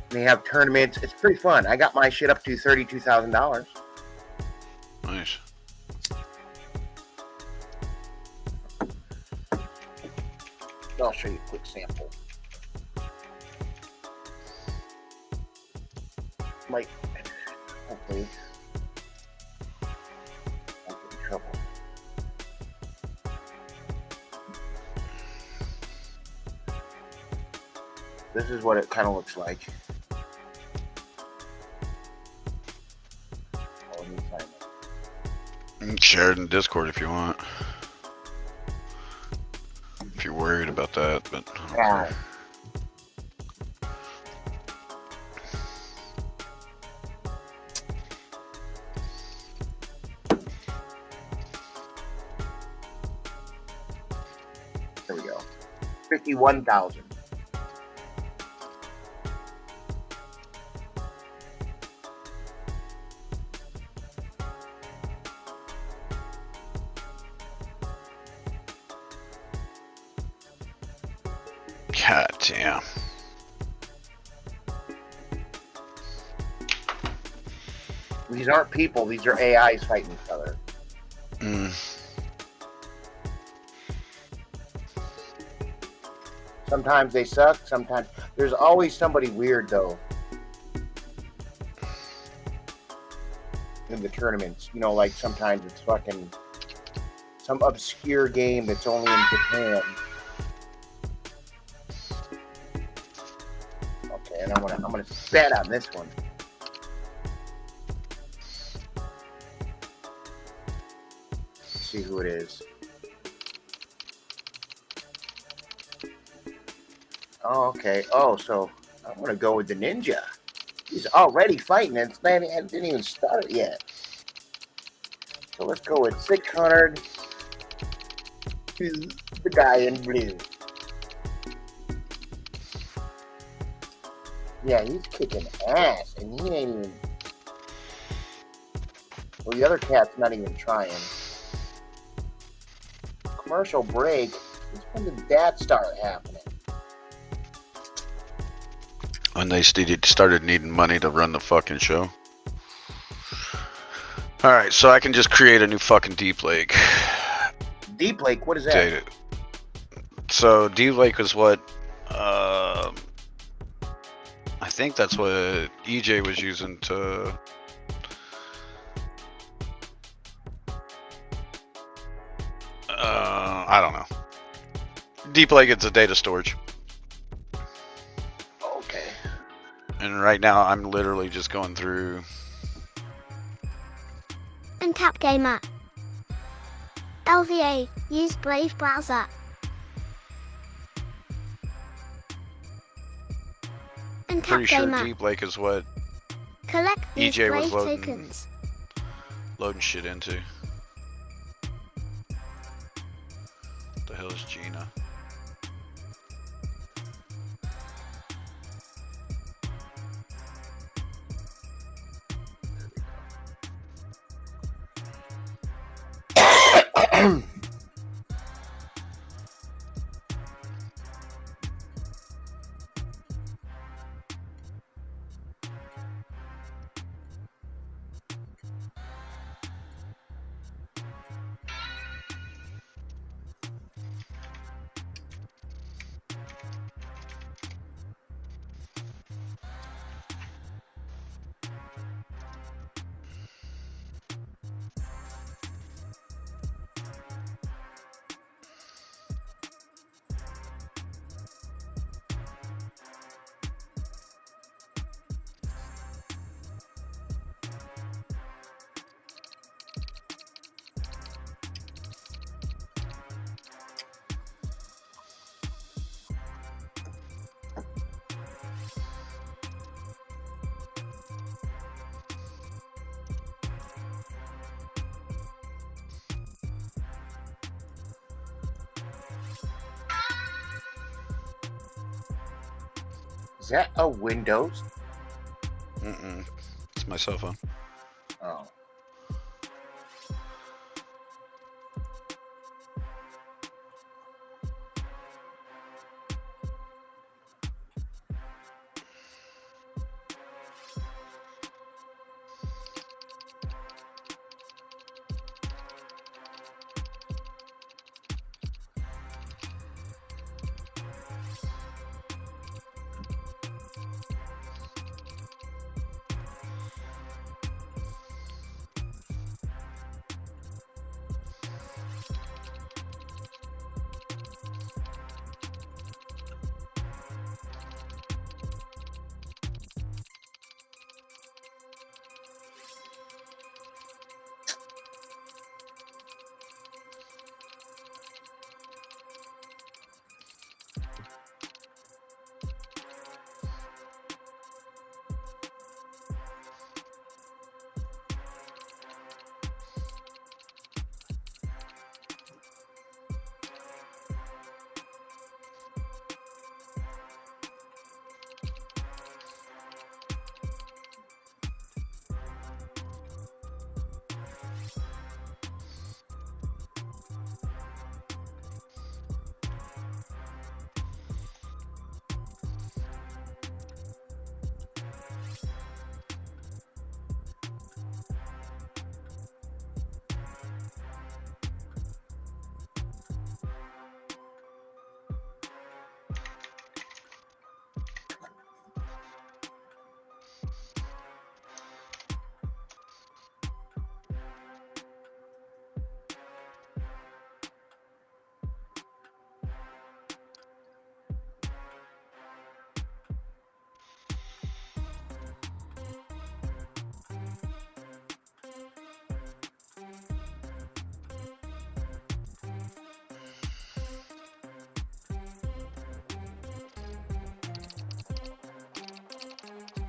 They have tournaments. It's pretty fun. I got my shit up to $32,000. Nice. I'll show you a quick sample. Might, hopefully, won't get in trouble. This is what it kind of looks like. Oh, let me find it. You can share it in Discord if you want. If you're worried about that, but Yeah. There we go. 51,000. God damn. These aren't people, these are AIs fighting each other. Sometimes they suck, sometimes. There's always somebody weird, though, in the tournaments. You know, like sometimes it's fucking some obscure game that's only in Japan. Okay, and I'm gonna bet on this one. Let's see who it is. Oh, okay. Oh, so I'm gonna go with the ninja. He's already fighting, and it didn't even start yet. So let's go with 600. He's the guy in blue. Yeah, he's kicking ass, and he ain't even. Well, the other cat's not even trying. Commercial break. When did that start happening? When they started needing money to run the fucking show. Alright, so I can just create a new fucking Deep Lake. Deep Lake, what is that? Data. So Deep Lake is what I think that's what EJ was using to I don't know. Deep Lake is a data storage. Okay. And right now I'm literally just going through And tap gamer. LVA, use Brave browser. And tap pretty sure gamer. Deep Lake is what Collect these EJ was Brave tokens. loading shit into. What the hell is Gina? Is that a Windows? Mm-mm. It's my cell phone. Oh.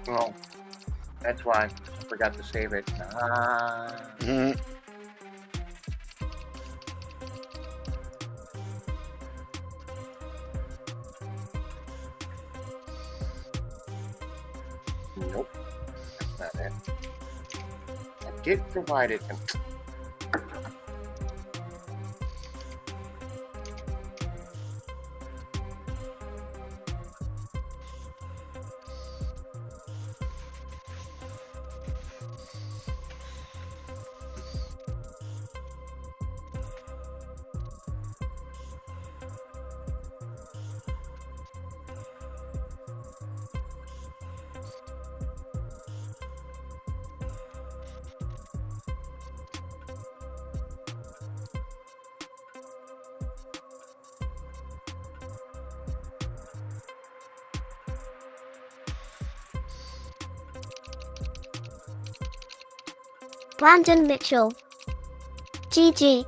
Well, that's why I forgot to save it. Mhm. Nope, that's not it. I did provide it. Brandon Mitchell. GG.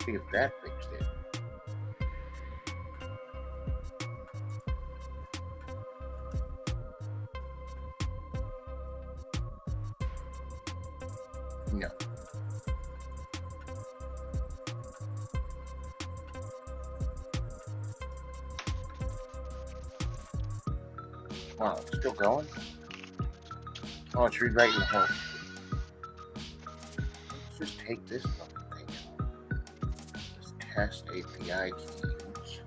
See if that fixed it. No. Wow, it's still going? Oh, it's rewriting the whole. Let's just take this fucking thing out. This test API keys.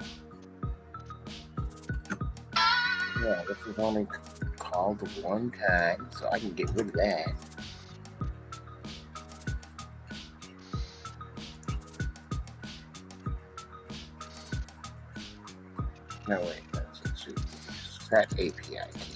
Yeah, this was only called one time, so I can get rid of that. No, wait, that's it. Set API key.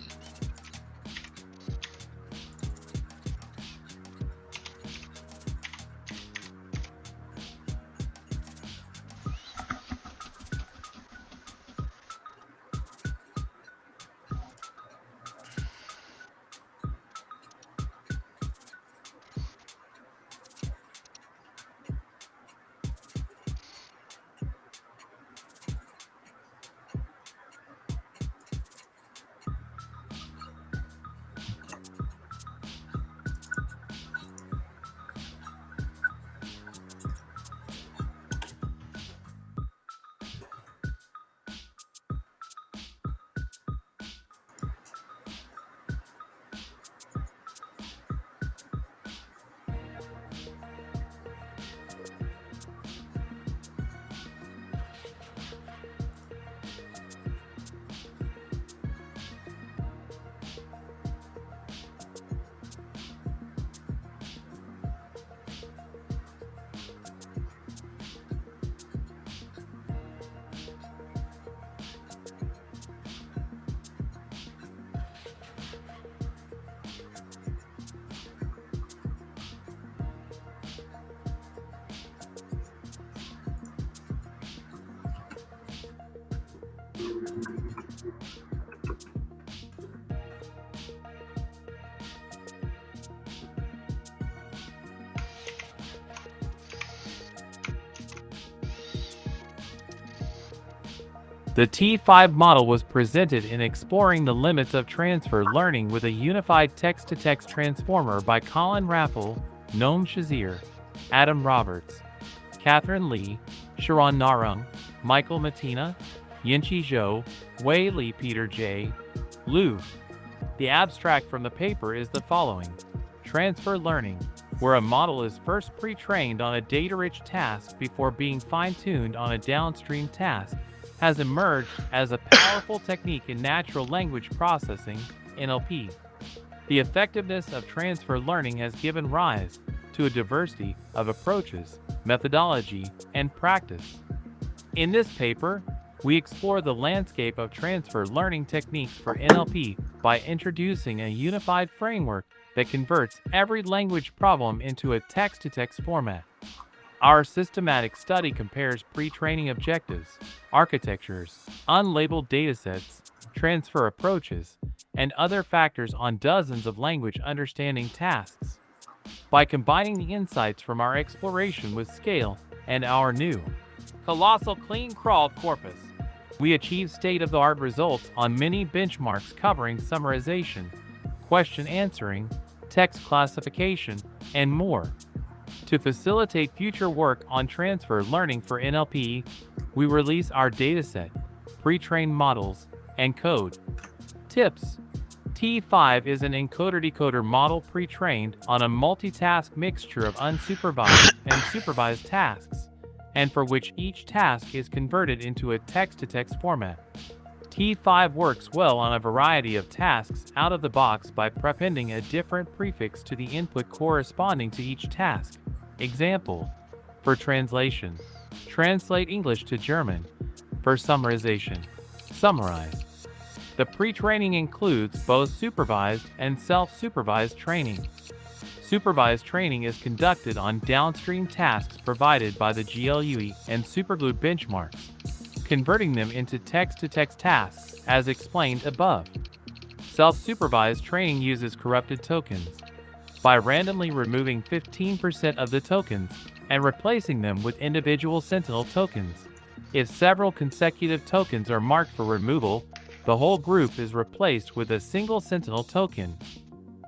The T5 model was presented in Exploring the Limits of Transfer Learning with a Unified Text-to-Text Transformer by Colin Raffel, Noam Shazir, Adam Roberts, Catherine Lee, Sharon Narung, Michael Matina, Yinchi Zhou, Wei Li Peter J. Liu. The abstract from the paper is the following. Transfer learning, where a model is first pre-trained on a data-rich task before being fine-tuned on a downstream task, has emerged as a powerful technique in natural language processing, NLP. The effectiveness of transfer learning has given rise to a diversity of approaches, methodology, and practice. In this paper, we explore the landscape of transfer learning techniques for NLP by introducing a unified framework that converts every language problem into a text-to-text format. Our systematic study compares pre-training objectives, architectures, unlabeled datasets, transfer approaches, and other factors on dozens of language understanding tasks. By combining the insights from our exploration with scale and our new colossal clean crawled corpus, we achieve state-of-the-art results on many benchmarks covering summarization, question answering, text classification, and more. To facilitate future work on transfer learning for NLP, we release our dataset, pre-trained models, and code. Tips: T5 is an encoder-decoder model pre-trained on a multitask mixture of unsupervised and supervised tasks, and for which each task is converted into a text-to-text format. T5 works well on a variety of tasks out of the box by prepending a different prefix to the input corresponding to each task. Example: for translation, translate English to German. For summarization, summarize. The pre-training includes both supervised and self-supervised training. Supervised training is conducted on downstream tasks provided by the GLUE and superglue benchmarks, converting them into text-to-text tasks as explained above. Self-supervised training uses corrupted tokens. By randomly removing 15% of the tokens and replacing them with individual sentinel tokens. If several consecutive tokens are marked for removal, the whole group is replaced with a single sentinel token.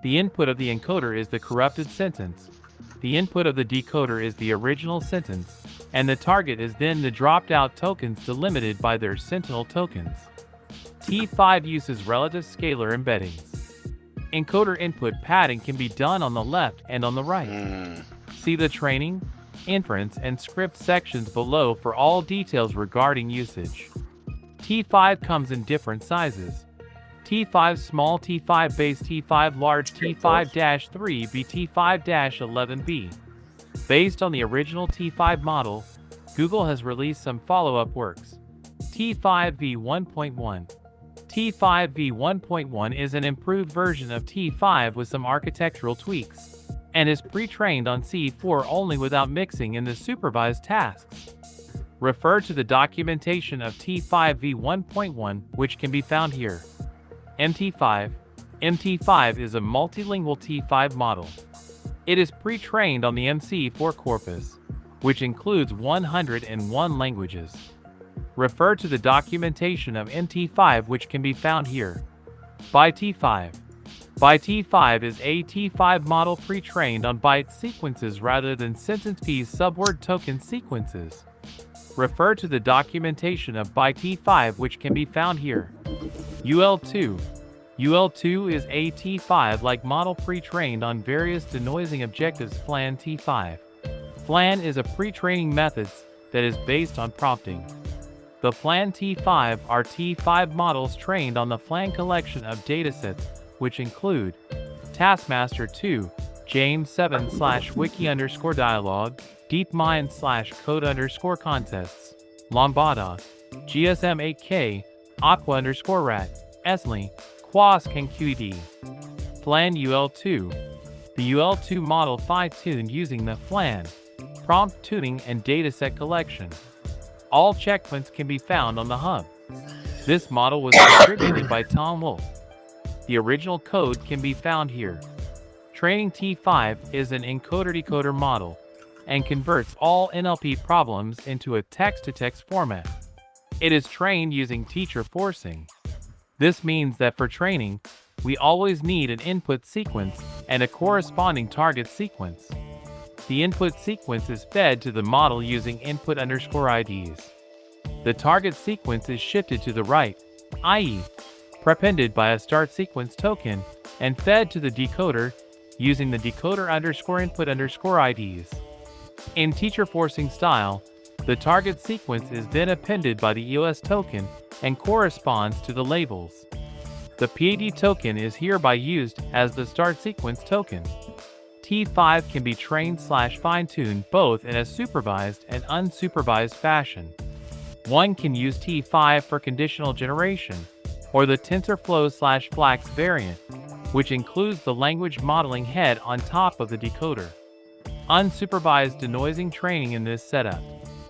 The input of the encoder is the corrupted sentence. The input of the decoder is the original sentence, and the target is then the dropped-out tokens delimited by their sentinel tokens. T5 uses relative scalar embeddings. Encoder input padding can be done on the left and on the right. See the training, inference, and script sections below for all details regarding usage. T5 comes in different sizes. T5 small, T5 base, T5 large, T5-3B, T5-11B. Based on the original T5 model, Google has released some follow-up works. T5 v1.1. T5 v1.1 is an improved version of T5 with some architectural tweaks, and is pre-trained on C4 only without mixing in the supervised tasks. Refer to the documentation of T5 v1.1, which can be found here. MT5 is a multilingual T5 model. It is pre-trained on the MC4 corpus, which includes 101 languages. Refer to the documentation of MT5, which can be found here. ByT5 is a T5 model pre-trained on byte sequences rather than sentence P subword token sequences. Refer to the documentation of ByT5, which can be found here. UL2 is a T5-like model pre-trained on various denoising objectives. FLAN T5. FLAN is a pre-training method that is based on prompting. The FLAN T5 are T5 models trained on the FLAN collection of datasets, which include Taskmaster 2, James 7/wiki_dialog, DeepMind/code_contests, Lambada, GSM 8K, Aqua_rat, Esli, Quask, and QED. FLAN UL2. The UL2 model fine-tuned using the FLAN, prompt tuning, and dataset collection. All checkpoints can be found on the hub. This model was contributed by Tom Wolf. The original code can be found here. Training T5 is an encoder-decoder model and converts all NLP problems into a text-to-text format. It is trained using teacher forcing. This means that for training, we always need an input sequence and a corresponding target sequence. The input sequence is fed to the model using input_IDs. The target sequence is shifted to the right, i.e., prepended by a start sequence token, and fed to the decoder using the decoder_input_IDs. In teacher forcing style, the target sequence is then appended by the EOS token and corresponds to the labels. The PAD token is hereby used as the start sequence token. T5 can be trained/fine-tuned both in a supervised and unsupervised fashion. One can use T5 for conditional generation, or the TensorFlow/Flax variant, which includes the language modeling head on top of the decoder. Unsupervised denoising training in this setup.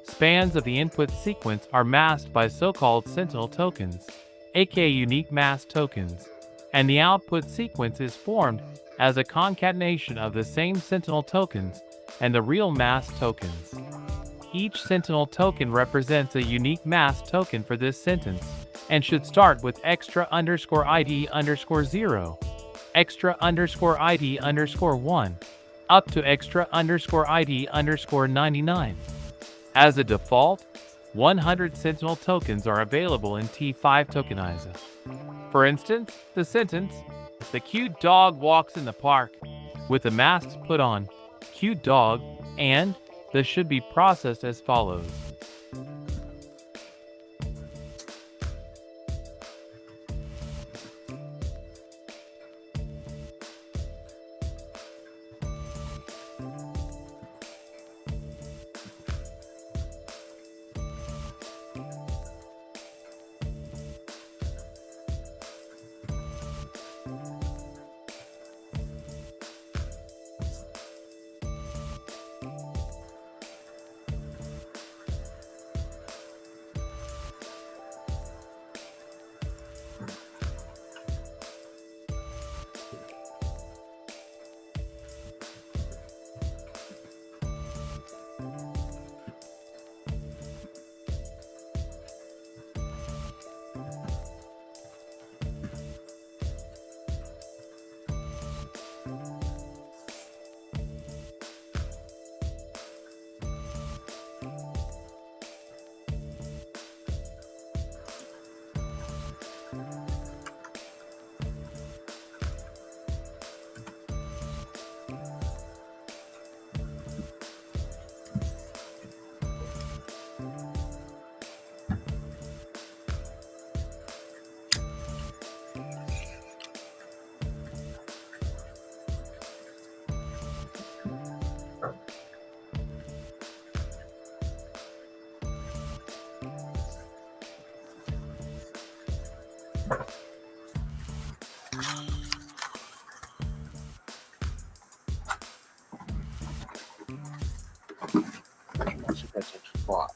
Spans of the input sequence are masked by so-called sentinel tokens, aka unique mask tokens, and the output sequence is formed as a concatenation of the same sentinel tokens and the real mask tokens. Each sentinel token represents a unique mask token for this sentence and should start with extra_ID_0, extra_ID_1, up to extra_ID_99. As a default, 100 sentinel tokens are available in T5 tokenizer. For instance, the sentence, "The cute dog walks in the park," with the masks put on "cute dog" and "this should be processed as follows." Let's see if that's a spot.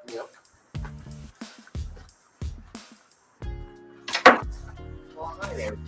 Yep. Well, hi there, Kate.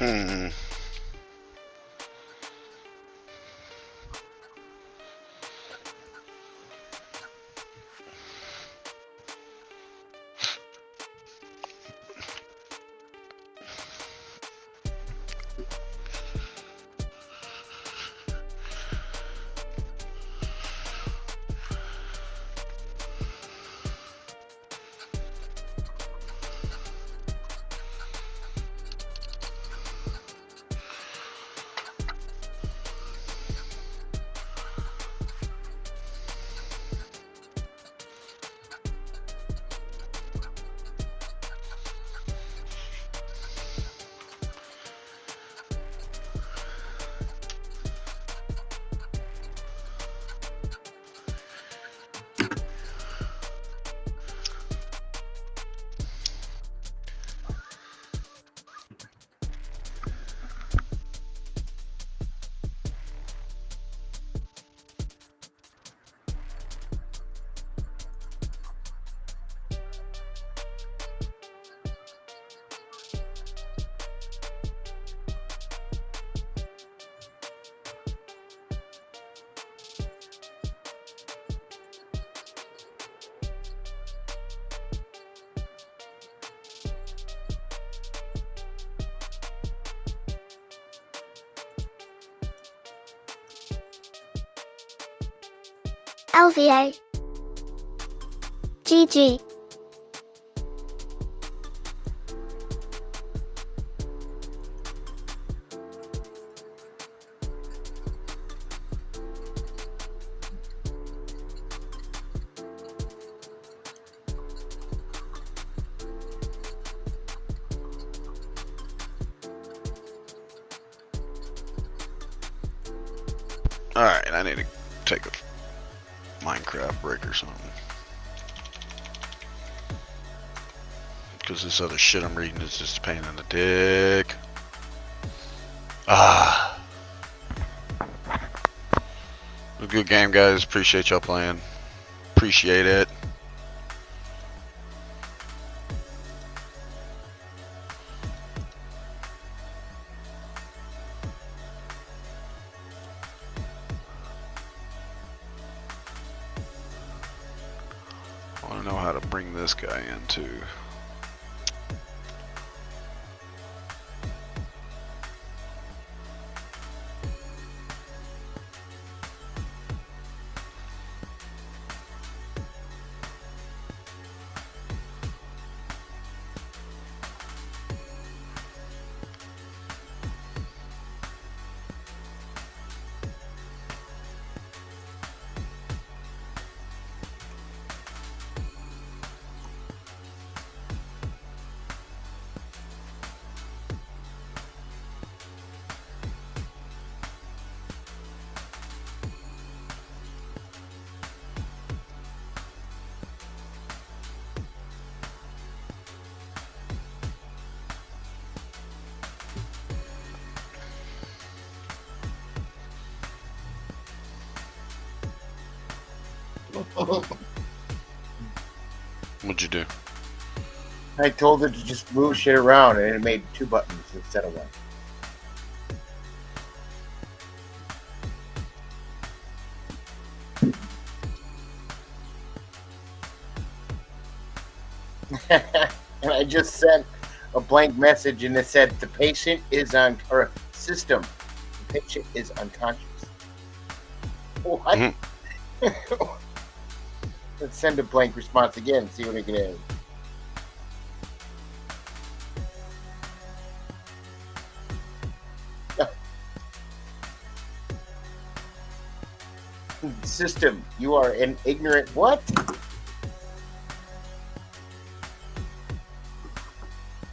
Hmm. LVA. GG. Alright, I need to take a Minecraft break or something. Because this other shit I'm reading is just a pain in the dick. Ah. A good game, guys. Appreciate y'all playing. Appreciate it. I want to know how to bring this guy in too. What'd you do? I told it to just move shit around, and it made 2 buttons instead of 1. And I just sent a blank message, and it said the patient is on, or system, the patient is unconscious. What? Mhm. Let's send a blank response again, see what it is. System, you are an ignorant what?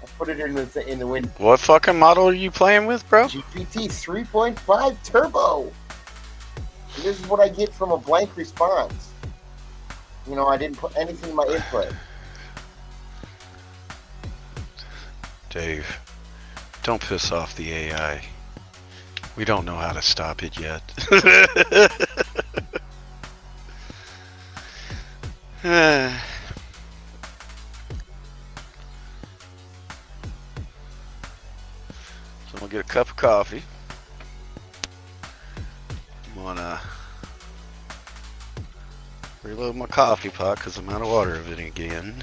I put it in the window. What fucking model are you playing with, bro? GPT 3.5 Turbo. And this is what I get from a blank response. You know, I didn't put anything in my input. Dave, don't piss off the AI. We don't know how to stop it yet. So cup of coffee. I'm gonna reload my coffee pot because I'm out of water of it again.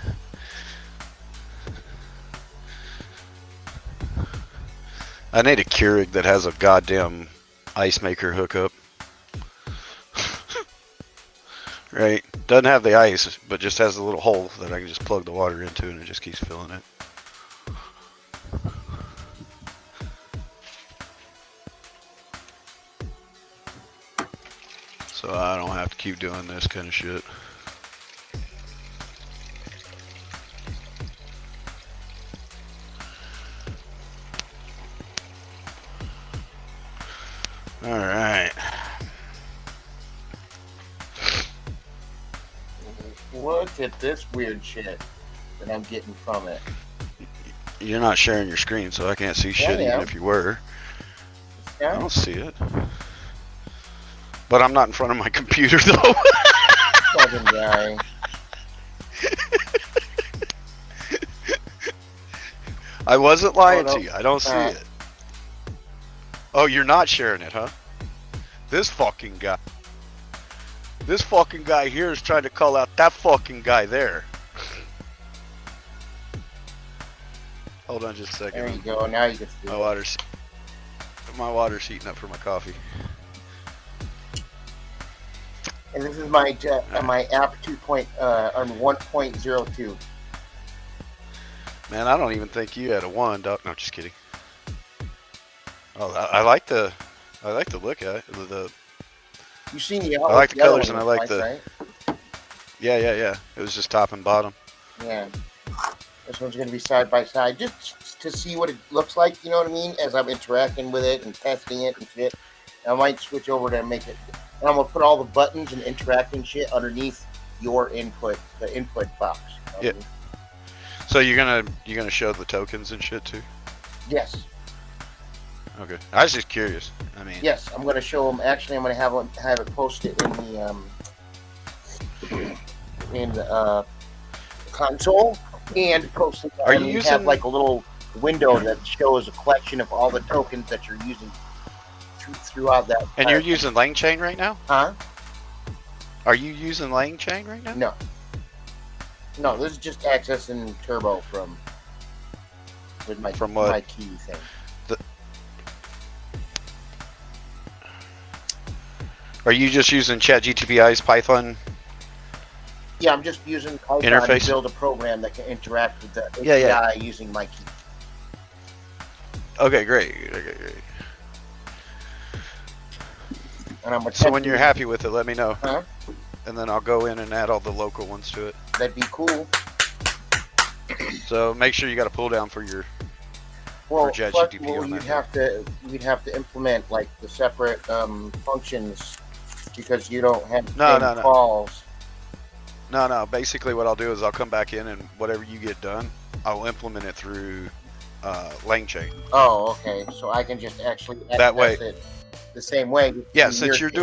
I need a Keurig that has a goddamn ice maker hookup. Right? Doesn't have the ice, but just has a little hole that I can just plug the water into and it just keeps filling it. So I don't have to keep doing this kind of shit. Alright. Look at this weird shit that I'm getting from it. You're not sharing your screen, so I can't see shit even if you were. I Yeah. don't see it. But I'm not in front of my computer though. Fucking guy. I wasn't lying Oh, no. to you. I don't see it. Oh, you're not sharing it, huh? This fucking guy. This fucking guy here is trying to call out that fucking guy there. Hold on just a second. There you go. Now you can see My water's heating up for my coffee. And this is my my app 1.02. Man, I don't even think you had a 1, dog. No, just kidding. Oh, I like the look at it. You seen the I like the colors and I one like the. right? Yeah. It was just top and bottom. Yeah. This one's going to be side by side, just to see what it looks like. You know what I mean? As I'm interacting with it and testing it and shit, I might switch over to make it. And I'm gonna put all the buttons and interacting shit underneath your input, the input box. Yeah. So you're gonna show the tokens and shit too? Yes. Okay. I was just curious. I mean. Yes, I'm gonna show them. Actually, I'm gonna have it posted in the console and post it. Are you and using have like a little window that shows a collection of all the tokens that you're using throughout that? And you're using LangChain right now? Huh? Are you using LangChain right now? No. No, this is just accessing Turbo with my what? my key thing. Are you just using ChatGPT's Python? Yeah, I'm just using Python interface to build a program that can interact with the API Yeah. using my key. Okay, great. And I'm So when you're happy with it, let me know. Huh? And then I'll go in and add all the local ones to it. That'd be cool. So make sure you got a pull down for your Well, ChatGPT on you'd that. we'd have to implement like the separate functions because you don't have No. calls. No. Basically, what I'll do is I'll come back in and whatever you get done, I'll implement it through LangChain. Oh, okay. So I can just actually That way. access it the same way. Yeah, in since your you're kit.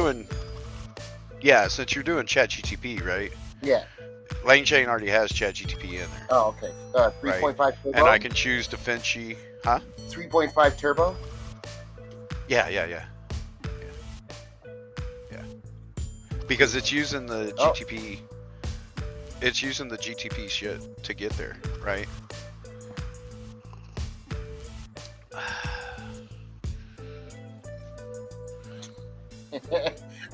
doing ChatGPT, right? Yeah. LangChain already has ChatGPT in there. Oh, okay. 3.5 turbo. And I can choose DaVinci. Huh? 3.5 turbo. Yeah. Because it's using the GTP. It's using the GTP shit to get there, right?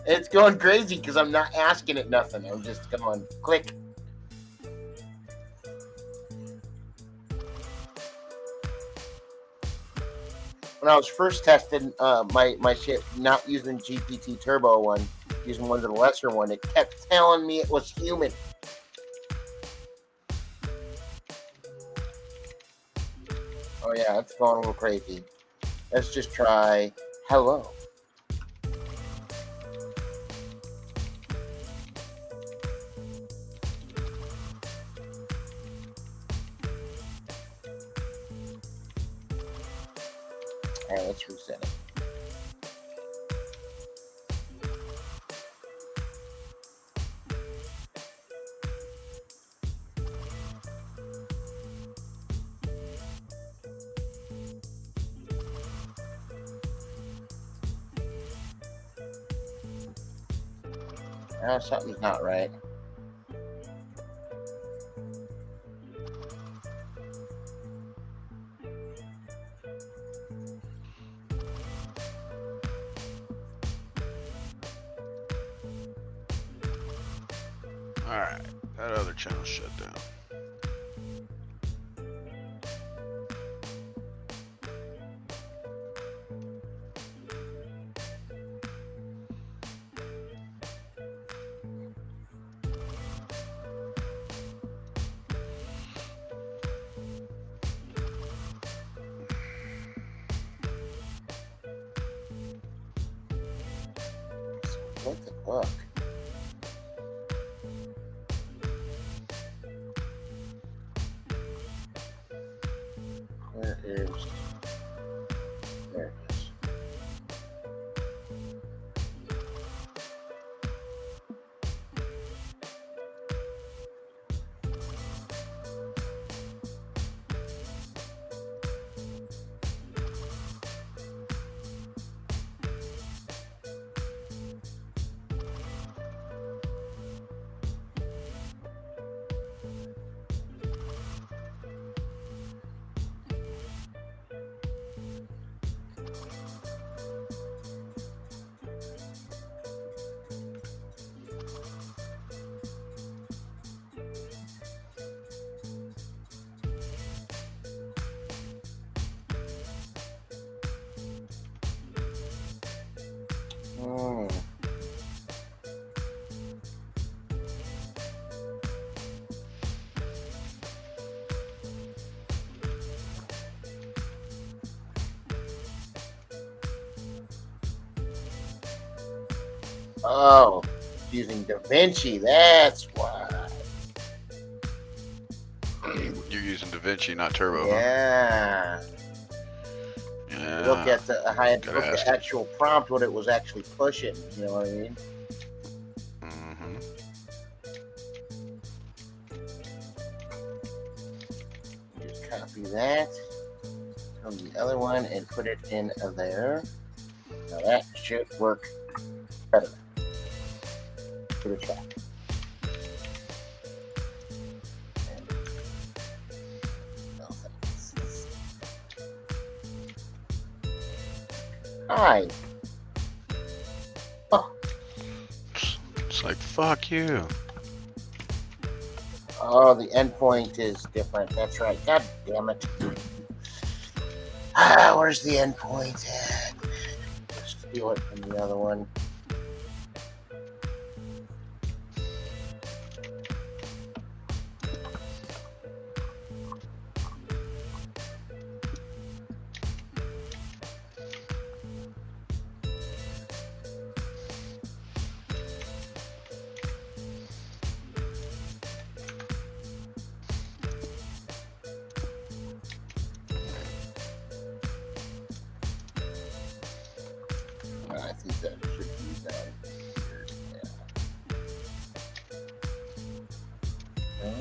It's going crazy because I'm not asking it nothing. I'm just going click. When I was first testing my shit, not using GPT Turbo one, using one of the lesser one, it kept telling me it was human. Oh yeah, it's going a little crazy. Let's just try hello. Alright, let's reset it. Something's not right. Alright, that other channel shut down. What the fuck? Where is... There it is. Hmm. Oh, using DaVinci, that's why. You're using DaVinci, not Turbo, huh? Yeah. Yeah. Look at the I had to Gotta look ask the actual prompt, what it was actually pushing. You know what I mean? Mm-hmm. Just copy that from the other one and put it in there. Now that should work better. For the track. Hi. Oh, It's like, fuck you. oh, the endpoint is different. That's right. God damn it. Ah, where's the endpoint at? Just steal it from the other one. I think that should be done here. Yeah.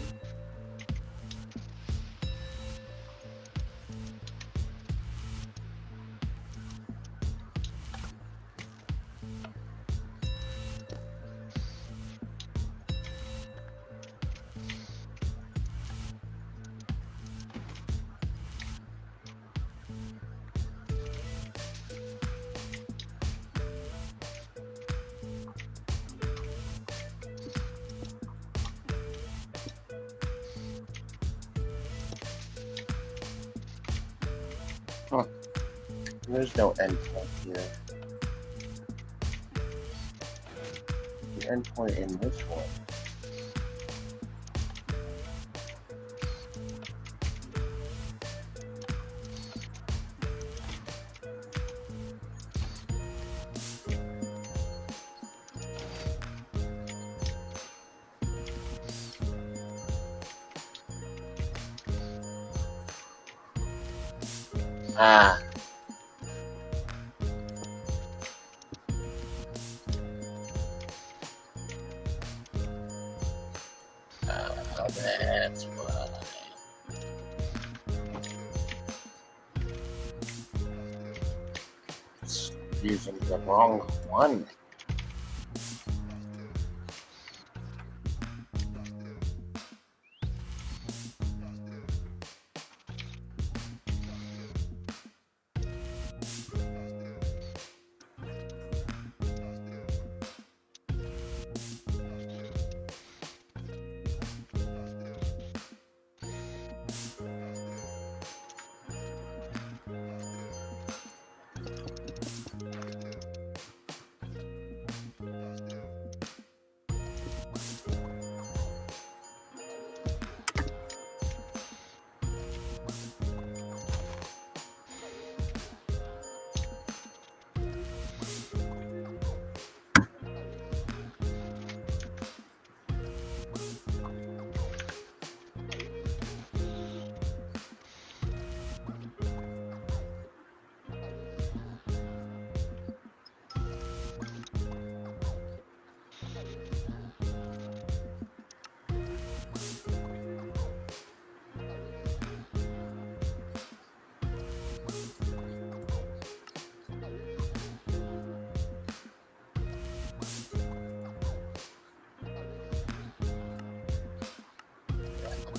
Huh. There's no endpoint here. The endpoint in this one. Ah. That's why. It's using the wrong one.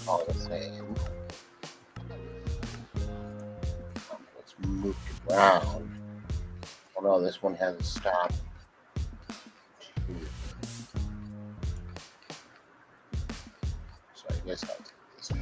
all the same. Let's move it around. Oh no, this one has a stop. So I guess I'll take this one.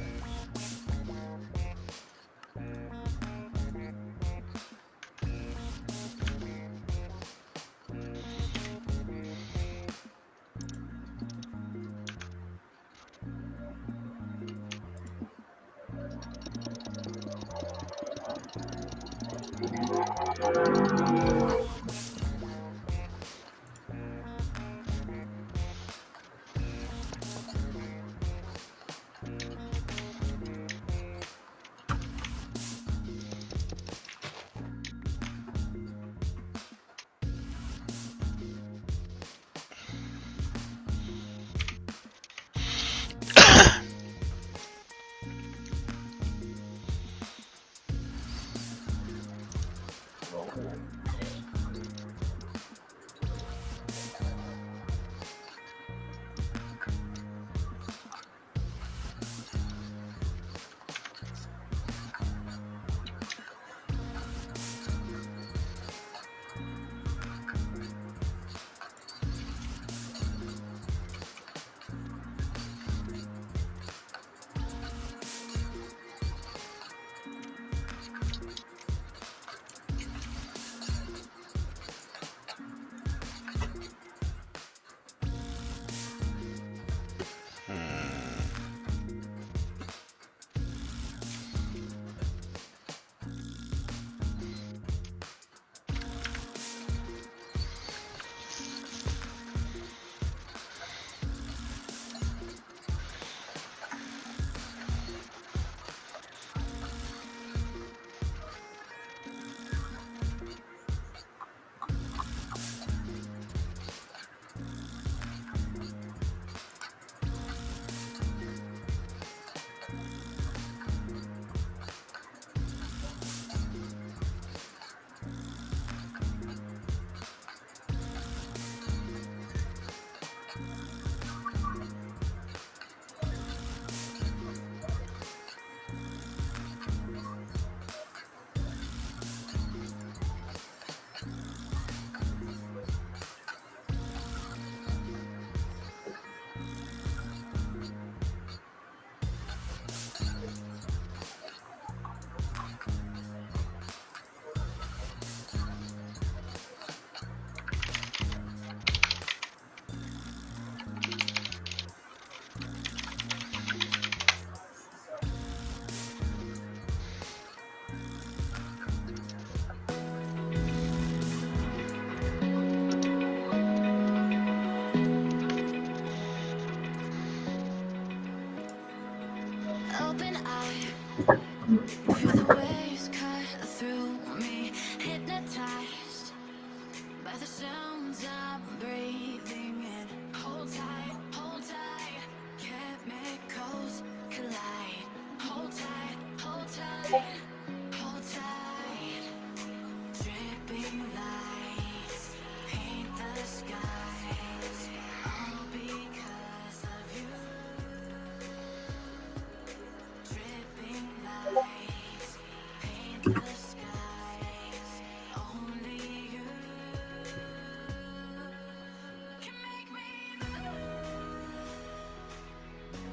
Open eye, feel the waves cut through me, hypnotized by the sounds I'm breathing in. Hold tight, chemicals collide. Hold tight, hold tight. Dripping lights paint the skies, all because of you. Dripping lights paint the skies. Only you can make me move.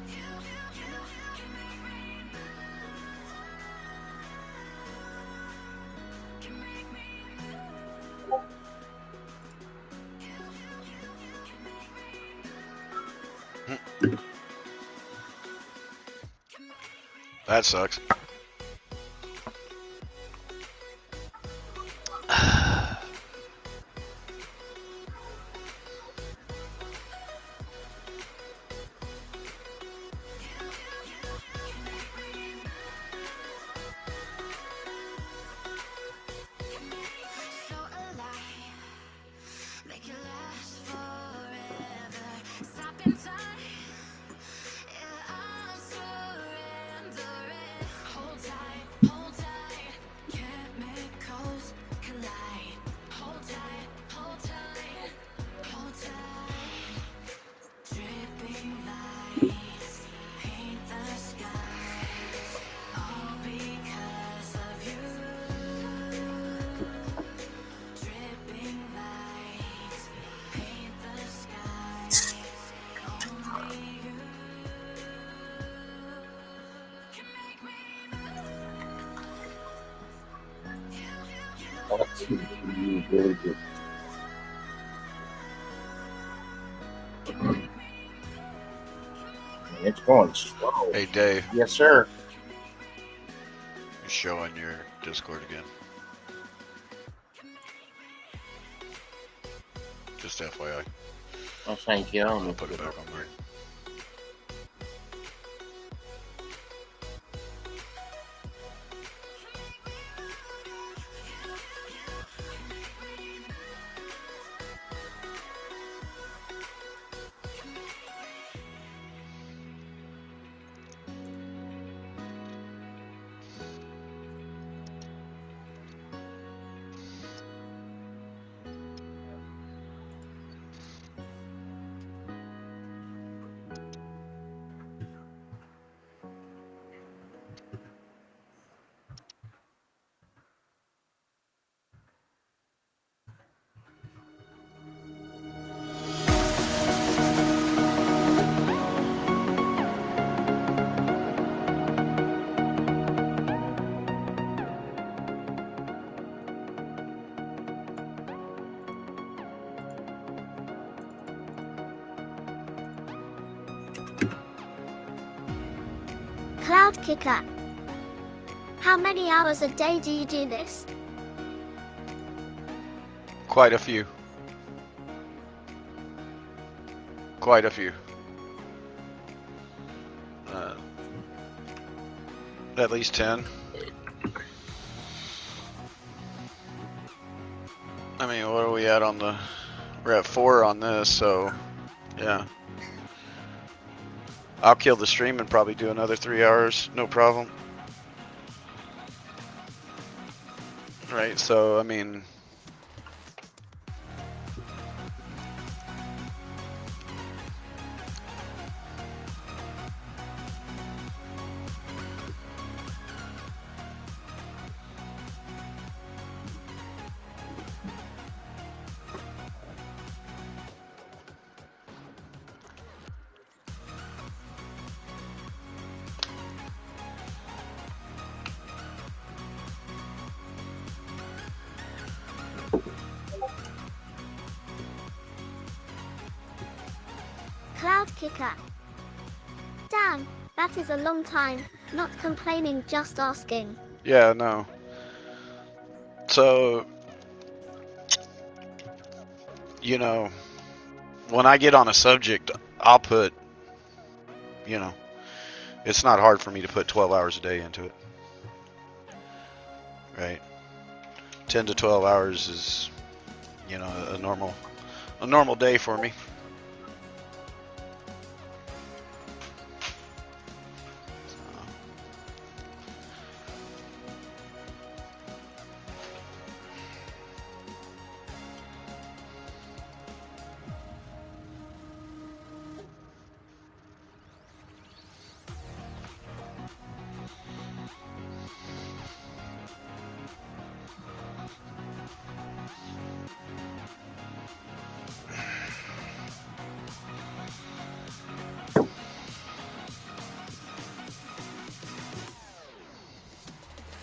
You can make me move. Can make me move. You can make me move. That sucks. So alive, make it last forever. Stop in time, yeah, I'm surrendering. Really good. It's going slow. Hey, Dave, Yes, sir. you're showing your Discord again. Just FYI. Oh, thank you. I'll put it back on there. Cloud Kicker. How many hours a day do you do this? Quite a few. Quite a few. At least 10. I mean, what are we at on the... We're at 4 on this, so... Yeah. I'll kill the stream and probably do another 3 hours, no problem. Right, so, I mean... Cloud Kicker. Damn, that is a long time. Not complaining, just asking. Yeah, no. So... You know... When I get on a subject, I'll put... You know... It's not hard for me to put 12 hours a day into it. Right? 10 to 12 hours is... You know, a normal day for me.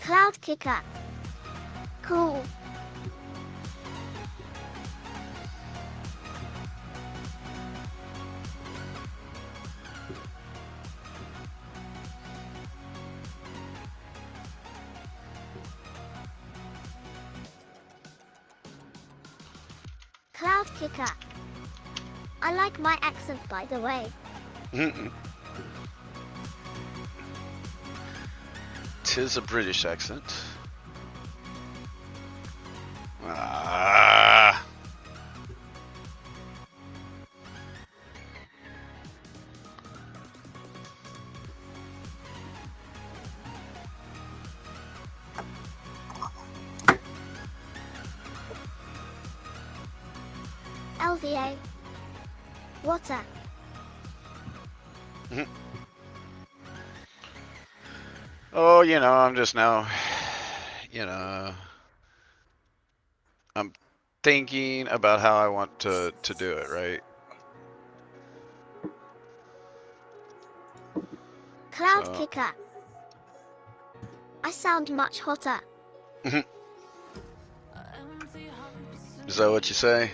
Cloud Kicker. Cool. Cloud Kicker. I like my accent, by the way. Tis a British accent. Ah. LVA. Water. Oh, you know, I'm just now, you know, I'm thinking about how I want to do it, right? Cloud So- Kicker. I sound much hotter. Is that what you say?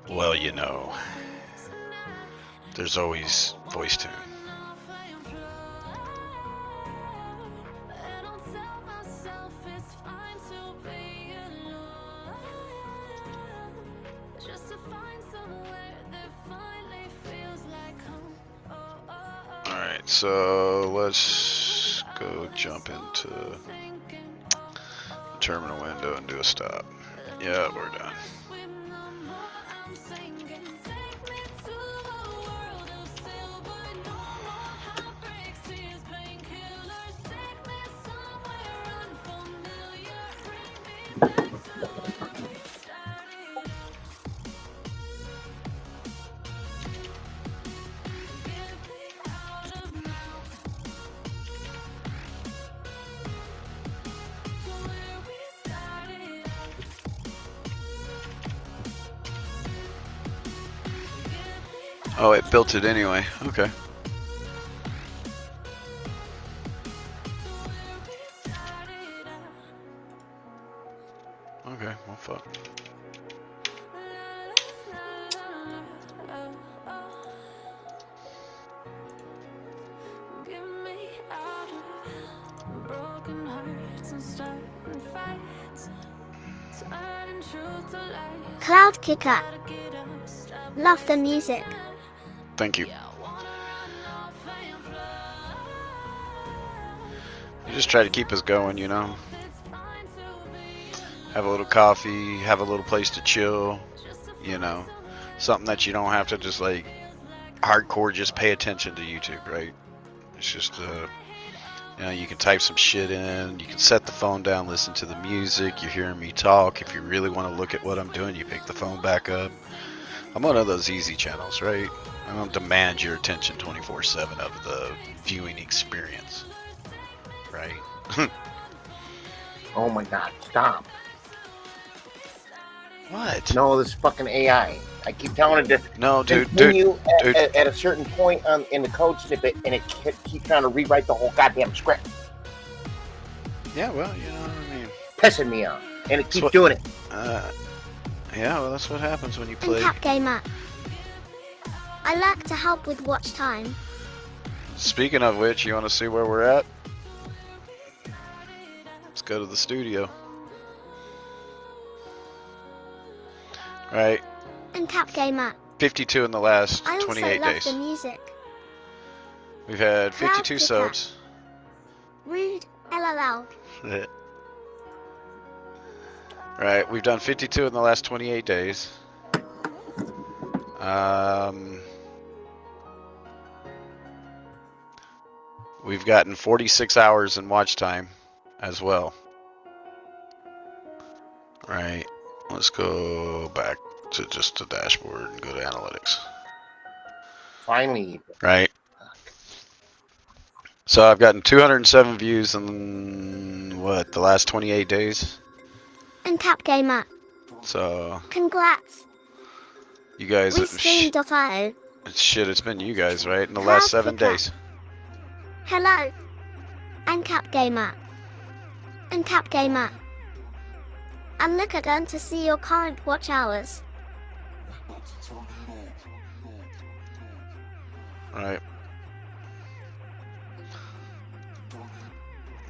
Well, you know, there's always voice tune. Alright, so let's go jump into the terminal window and do a stop. Yeah, we're done. Oh, it built it anyway. Okay. Okay, well, fuck. Cloud Kicker. Love the music. Thank you. You just try to keep us going, you know? Have a little coffee, have a little place to chill, you know? Something that you don't have to just like hardcore just pay attention to YouTube, right? It's just, you know, you can type some shit in, you can set the phone down, listen to the music, you're hearing me talk. If you really want to look at what I'm doing, you pick the phone back up. I'm one of those easy channels, right? I don't demand your attention 24/7 of the viewing experience, right? Oh my god, stop. What? No, this fucking AI. I keep telling it to No, dude, continue dude. at a certain point in the code snippet, and it keeps trying to rewrite the whole goddamn script. Yeah, well, you know what I mean. Pissing me off. And it keeps doing it. Yeah, well, that's what happens when you And play. Tap Gamer. I like to help with watch time. Speaking of which, you want to see where we're at? Let's go to the studio. Right, And Tap Gamer. 52 in the last I also 28 love days. the music. We've had 52 Cloud Kicker. subs. Rude. LLL. Right, we've done 52 in the last 28 days. We've gotten 46 hours in watch time as well. Right, let's go back to just the dashboard and go to analytics. Finally. Right. So I've gotten 207 views in what, the last 28 days? And Tap Gamer. So Congrats. you guys, Restream.io. shit, it's been you guys, right? In the Cloud last 7 Kicker. days. Hello. And Tap Gamer. And Tap Gamer. And look at them to see your current watch hours. Right.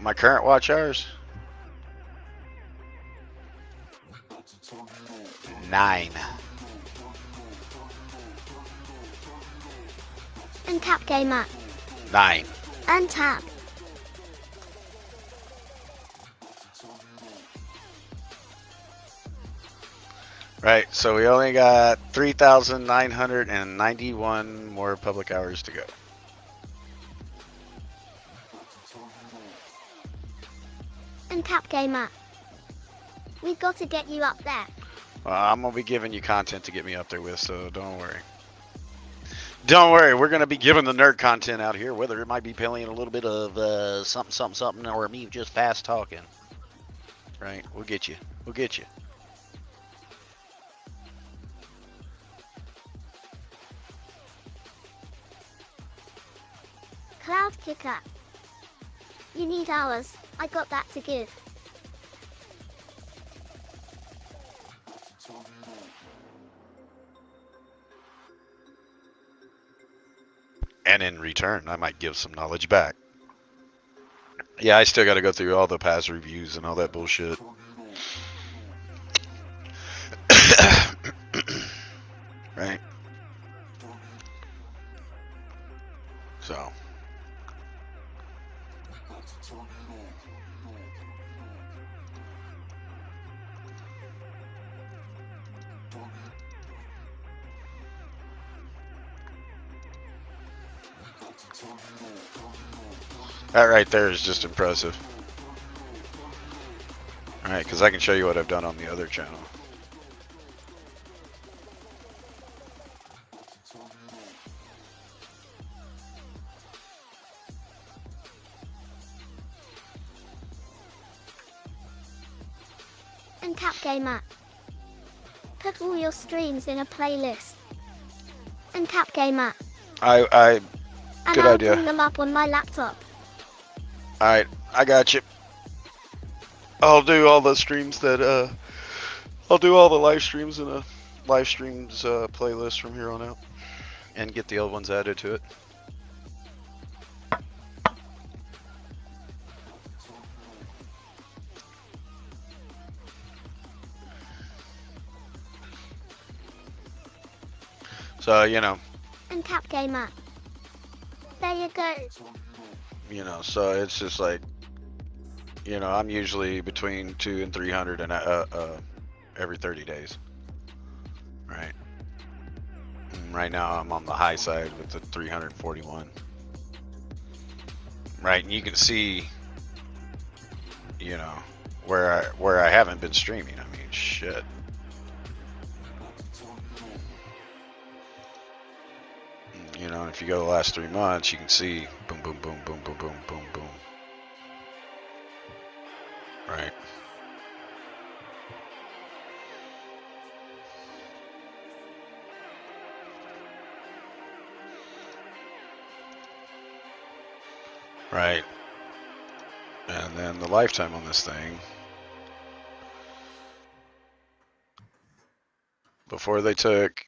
My current watch hours? 9. And Tap Gamer. 9. And Tap. Right, so we only got 3,991 more public hours to go. And Tap Gamer. We got to get you up there. I'm going to be giving you content to get me up there with, so don't worry. Don't worry, we're going to be giving the nerd content out here, whether it might be playing a little bit of something, or me just fast talking. Right, we'll get you. We'll get you. Cloud Kicker. You need hours. I got that to give. And in return, I might give some knowledge back. Yeah, I still got to go through all the past reviews and all that bullshit. Right? So. That right there is just impressive. Alright, because I can show you what I've done on the other channel. And Tap Gamer. Put all your streams in a playlist. And Tap Gamer. And Good I'll idea. bring them up on my laptop. Alright, I got you. I'll do all the streams that, I'll do all the live streams in a live streams playlist from here on out. And get the old ones added to it. So, you know, And Tap Gamer. There you go. so it's just like, I'm usually between 200 and 300 and every 30 days. Right. And right now I'm on the high side with the 341. Right, and you can see, where I haven't been streaming. I mean, shit. If you go the last 3 months, you can see boom, boom, boom, boom, boom, boom, boom, boom. Right. Right. And then the lifetime on this thing. Before they took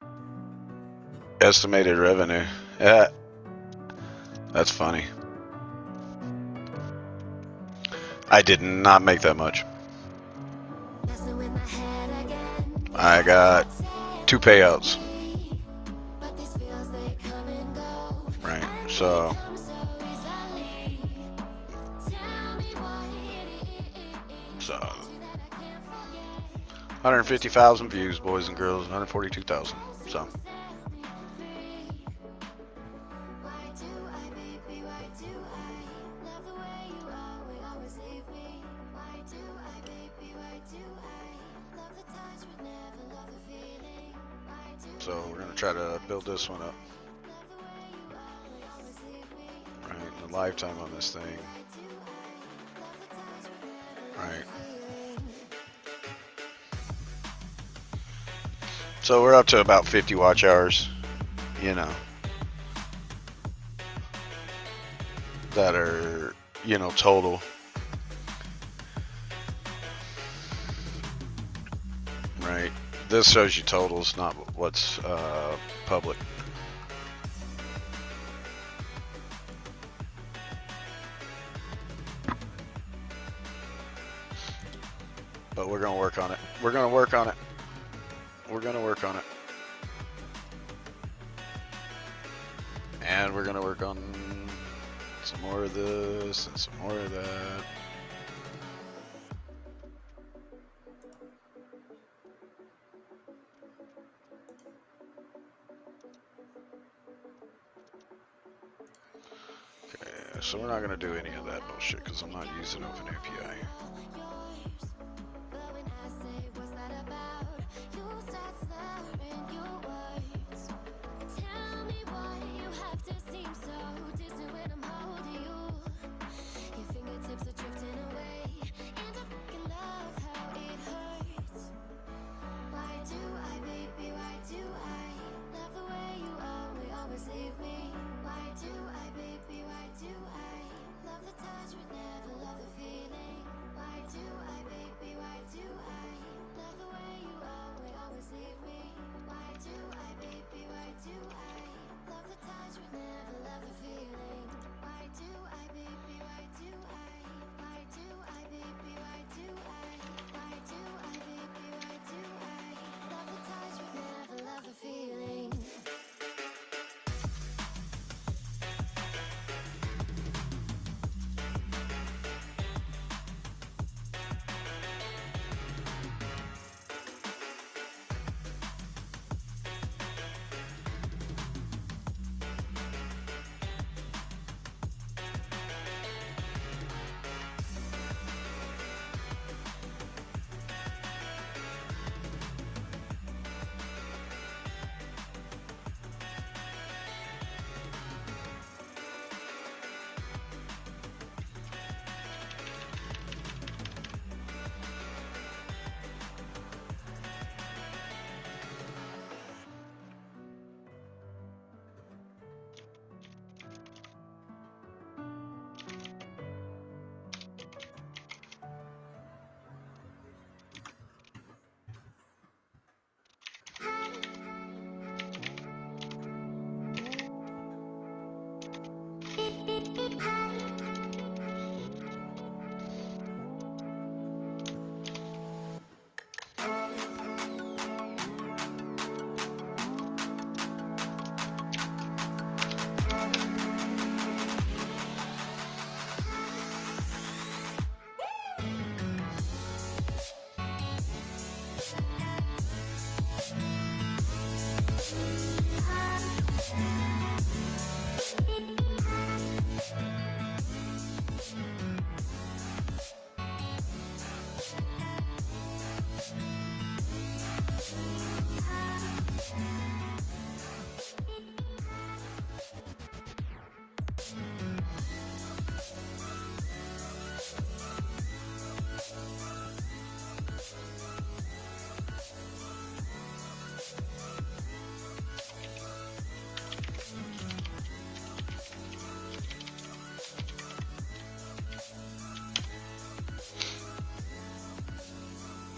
estimated revenue. Yeah. That's funny. I did not make that much. I got 2 payouts. Right. So So 150,000 views, boys and girls, 142,000. So we're gonna try to build this one up. Right, the lifetime on this thing. Right. So we're up to about 50 watch hours, that are, total. Right. This shows you totals, not what's public. But we're gonna work on it. We're gonna work on it. We're gonna work on it. And we're gonna work on some more of this and some more of that. Okay, so we're not gonna do any of that bullshit because I'm not using OpenAPI.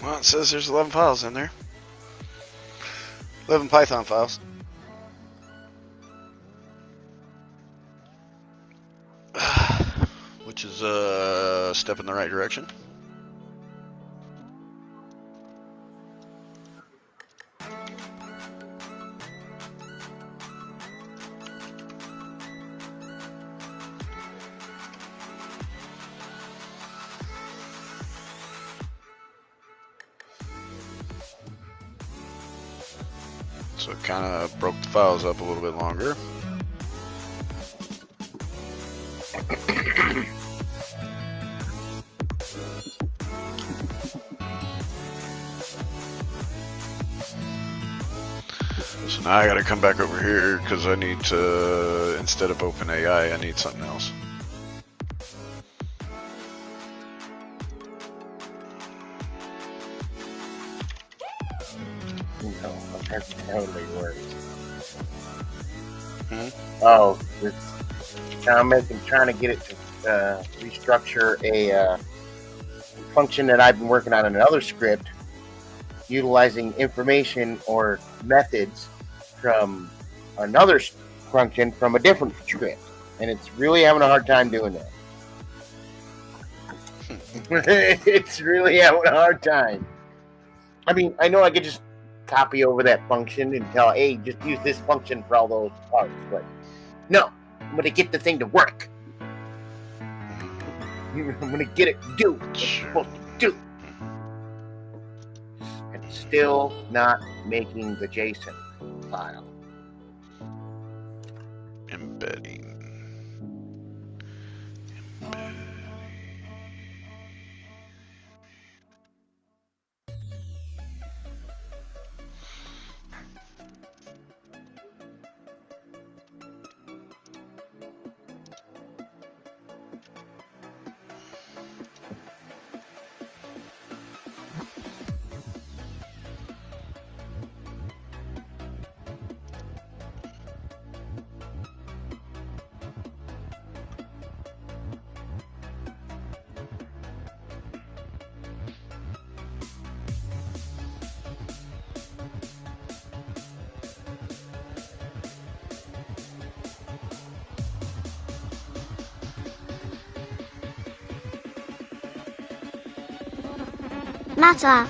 Well, it says there's 11 files in there. 11 Python files. Which is a step in the right direction. So it kind of broke the files up a little bit longer. So now I gotta come back over here because I need to, instead of OpenAI, I need something else. No, that's totally works. Hmm? Oh, trying to get it to restructure a function that I've been working on in another script, utilizing information or methods from another function from a different script, and it's really having a hard time doing that. It's really having a hard time. I mean, I know I could just copy over that function and tell, hey, just use this function for all those parts, but no, I'm gonna get the thing to work. I'm gonna get it to do what it's supposed to do. And it's still not making the JSON file. Embedding. Matter.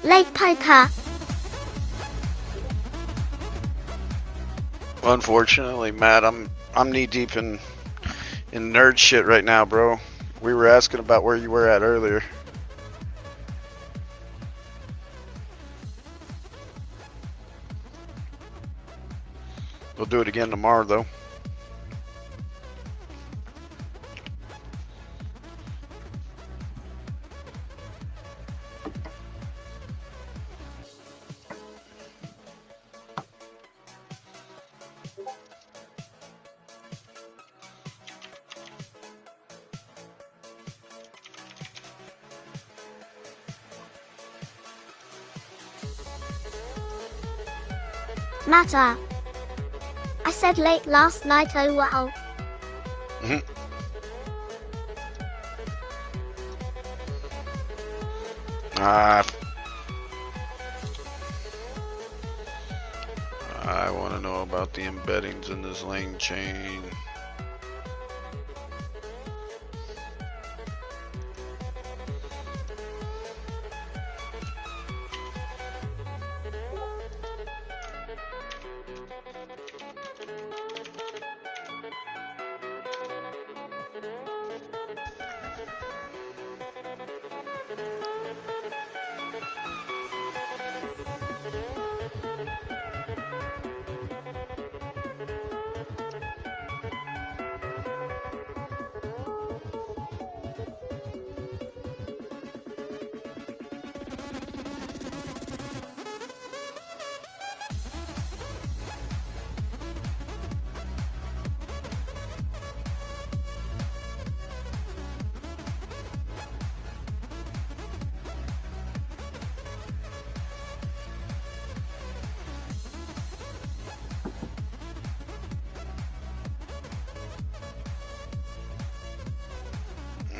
Late poker. Unfortunately, Matt, I'm knee deep in nerd shit right now, bro. We were asking about where you were at earlier. We'll do it again tomorrow, though. Matter. I said late last night, oh well. Mhm. I want to know about the embeddings in this lane chain.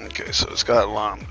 Okay, so it's got llama.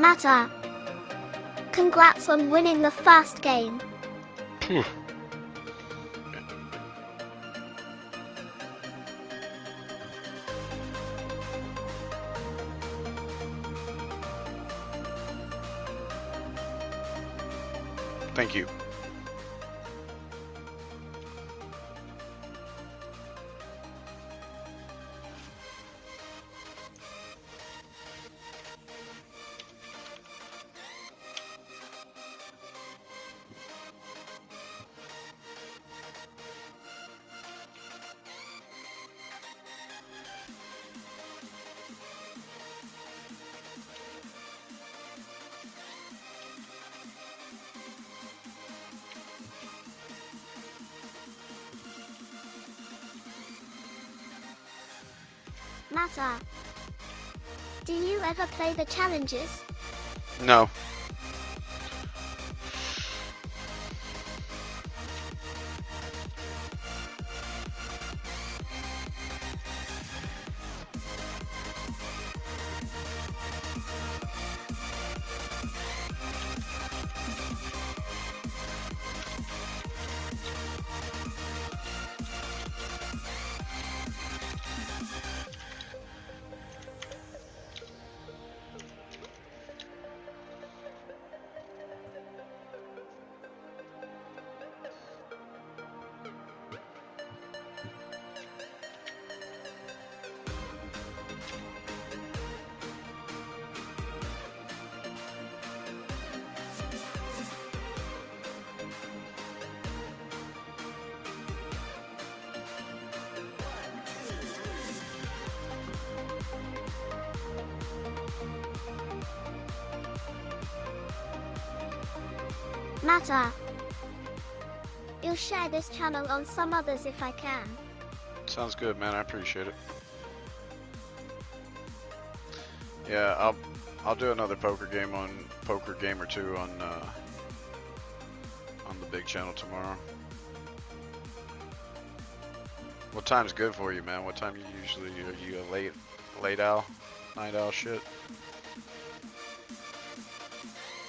Mata. Congrats on winning the first game. Phew. Thank you. Mata. Do you ever play the challenges? No. Mata. You'll share this channel on some others if I can. Sounds good, man. I appreciate it. Yeah, I'll do another poker game or two on the big channel tomorrow. What time's good for you, man? What time you usually are you a late owl, night owl shit?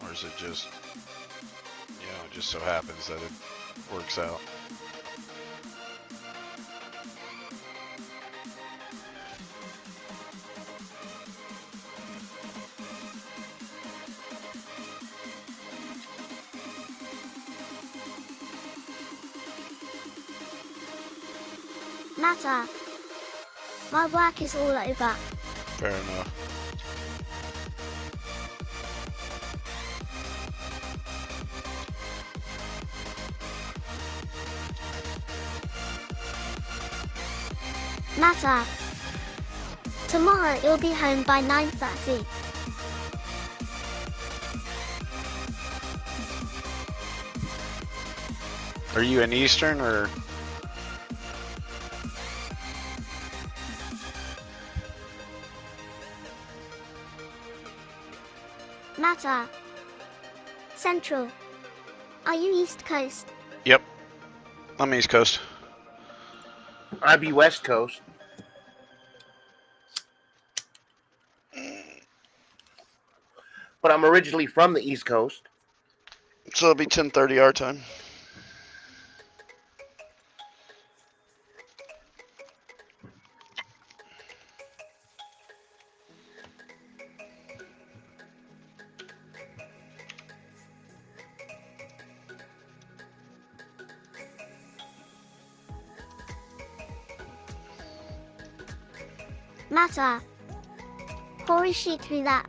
Or is it just, you know, it just so happens that it works out? Mata. My work is all over. Fair enough. Mata. Tomorrow you'll be home by 9:30. Are you in Eastern or? Mata. Central. Are you East Coast? Yep. I'm East Coast. I'd be West Coast. But I'm originally from the East Coast. So it'll be 10:30 our time. Mata. Horishi through that.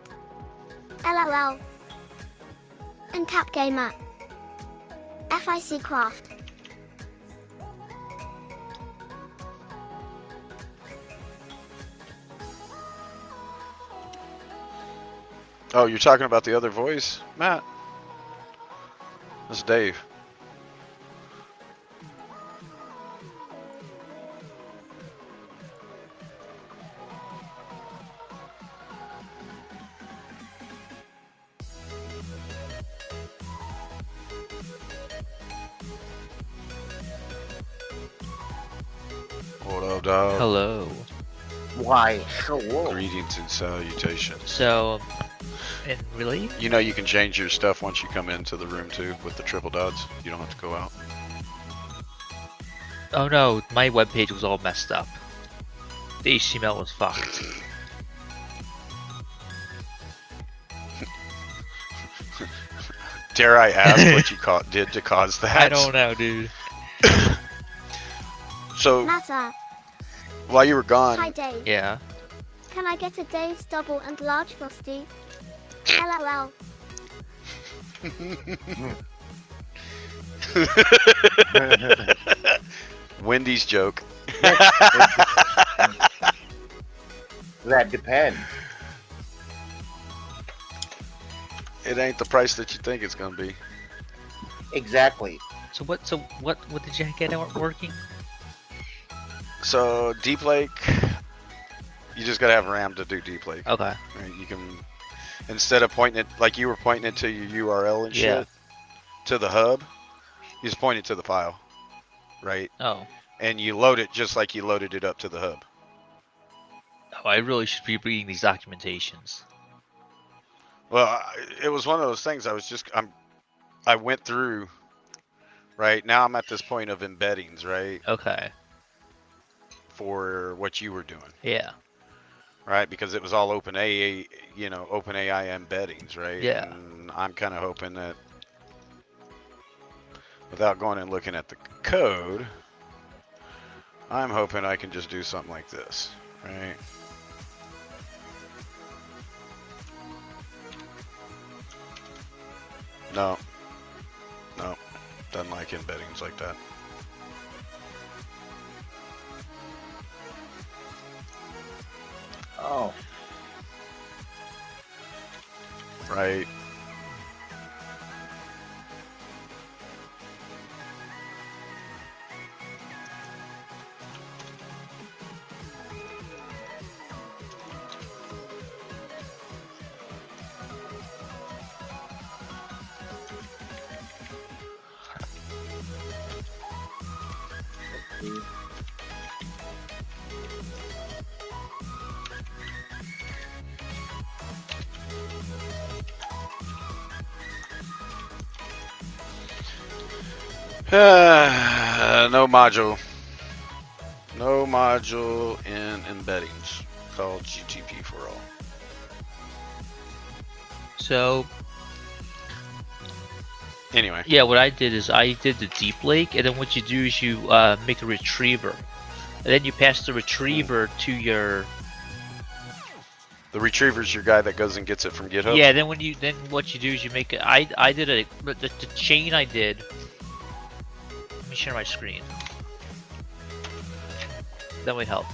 LOL. And Cap Gamer. FIC Craft. Oh, you're talking about the other voice, Matt? That's Dave. What up, dog? Hello. Why? Hello. Greetings and salutations. So, And really? You know you can change your stuff once you come into the room too with the triple dots. You don't have to go out. Oh no, my webpage was all messed up. The HTML was fucked. Dare I ask what you did to cause that? I don't know, dude. So Matter. while you were Hi, gone, Dave. Yeah. Can I get a Dave's double and large frosty? LOL. Wendy's joke. That depends. It ain't the price that you think it's gonna be. Exactly. So what did you get out working? So Deep Lake, you just gotta have RAM to do Deep Lake. Okay. Right? You can, instead of pointing it like you were pointing it to your URL and Yeah. shit, to the hub, you just point it to the file, right? Oh. And you load it just like you loaded it up to the hub. Oh, I really should be reading these documentations. Well, it was one of those things. I went through. Right now, I'm at this point of embeddings, right, Okay. for what you were doing, Yeah. right? Because it was all OpenAI, OpenAI embeddings, right? Yeah. And I'm kind of hoping that, without going and looking at the code, I'm hoping I can just do something like this, right? No. No. Doesn't like embeddings like that. Oh. Right. No module. No module in embeddings called GTP for all. So Anyway, yeah, what I did is I did the deep lake, and then what you do is you make a retriever, and then you pass the retriever to your the retriever's your guy that goes and gets it from GitHub. yeah. Then what you do is you make it. I did a the chain I did. Let me share my screen. That would help.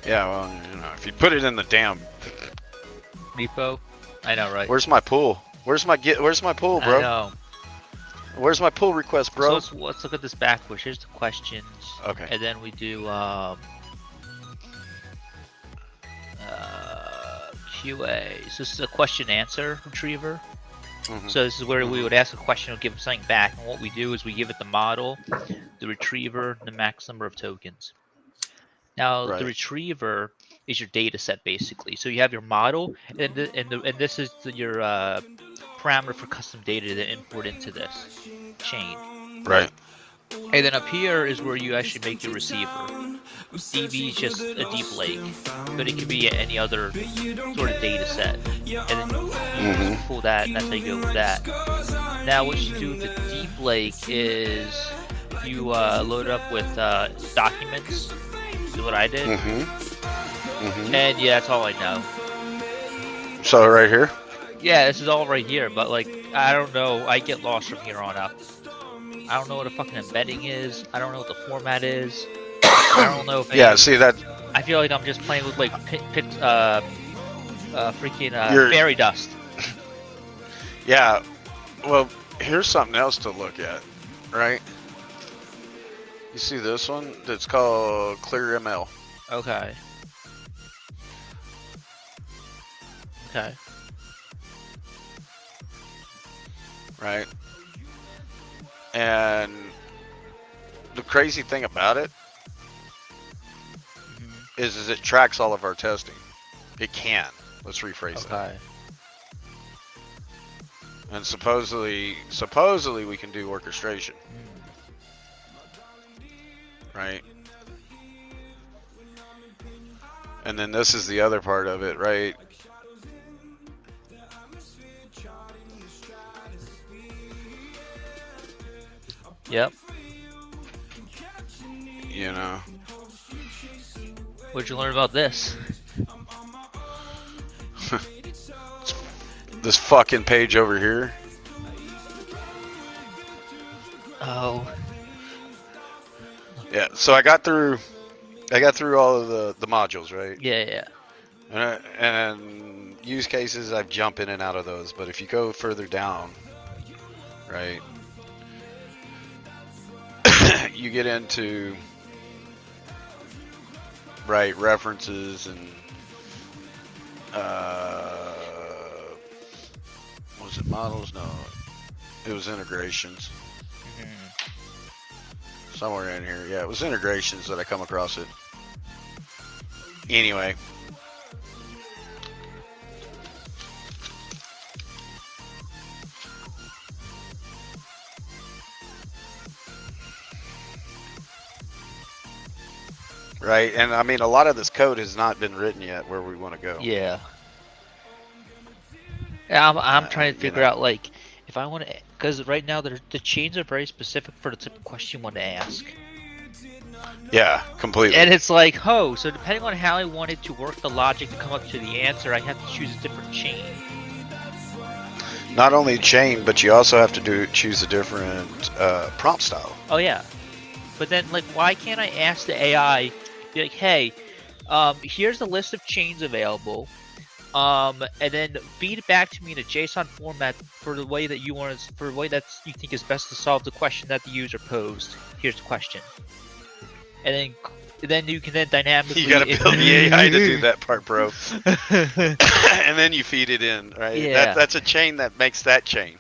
Yeah, well, if you put it in the damn. Repo. I know, right? Where's my pool? Where's my pool, I bro? know. Where's my pull request, bro? So let's look at this backwards. Here's the questions. Okay. And then we do QA. So this is a question answer retriever. Mhm. So this is where we would ask a question and give them something back. And what we do is we give it the model, the retriever, the max number of tokens. Now Right. the retriever is your data set basically. So you have your model, and this is your parameter for custom data to import into this chain. Right. And then up here is where you actually make your receiver. DB is just a deep lake, but it could be any other sort of data set. And then you pull that, and that's how you go with that. Now what you do with the deep lake is you load it up with documents, is what I did. And yeah, that's all I know. So right here. Yeah, this is all right here, but like, I don't know, I get lost from here on out. I don't know what a fucking embedding is. I don't know what the format is. I don't know if Yeah. See that. I feel like I'm just playing with like freaking You're- fairy dust. Yeah. Well, here's something else to look at, right? You see this one that's called ClearML. Okay. Okay. Right? And the crazy thing about it is it tracks all of our testing. It can. Let's rephrase that. Okay. And supposedly we can do orchestration, right? And then this is the other part of it, right? Yep. You know, What'd you learn about this? this fucking page over here. Oh. Yeah. So I got through all of the modules, right? Yeah. And use cases, I've jumped in and out of those. But if you go further down, right, you get into references and was it models? No, it was integrations. Somewhere in here, yeah, it was integrations that I come across it. Anyway. Right, and I mean, a lot of this code has not been written yet where we want to go. Yeah. Yeah, I'm trying to you figure know. out, like, if I want to, because right now the chains are very specific for the type of question you want to ask. Yeah, completely. And it's like, so depending on how I wanted to work the logic to come up to the answer, I have to choose a different chain. Not only chain, but you also have to choose a different prompt style. Oh yeah, but then like, why can't I ask the AI, be like, hey, here's the list of chains available, and then feed it back to me in a JSON format for the way that you want, for the way that you think is best to solve the question that the user posed. Here's the question, and then you can then dynamically. You gotta build the AI to do that part, bro. And then you feed it in, right? Yeah. That's a chain that makes that chain.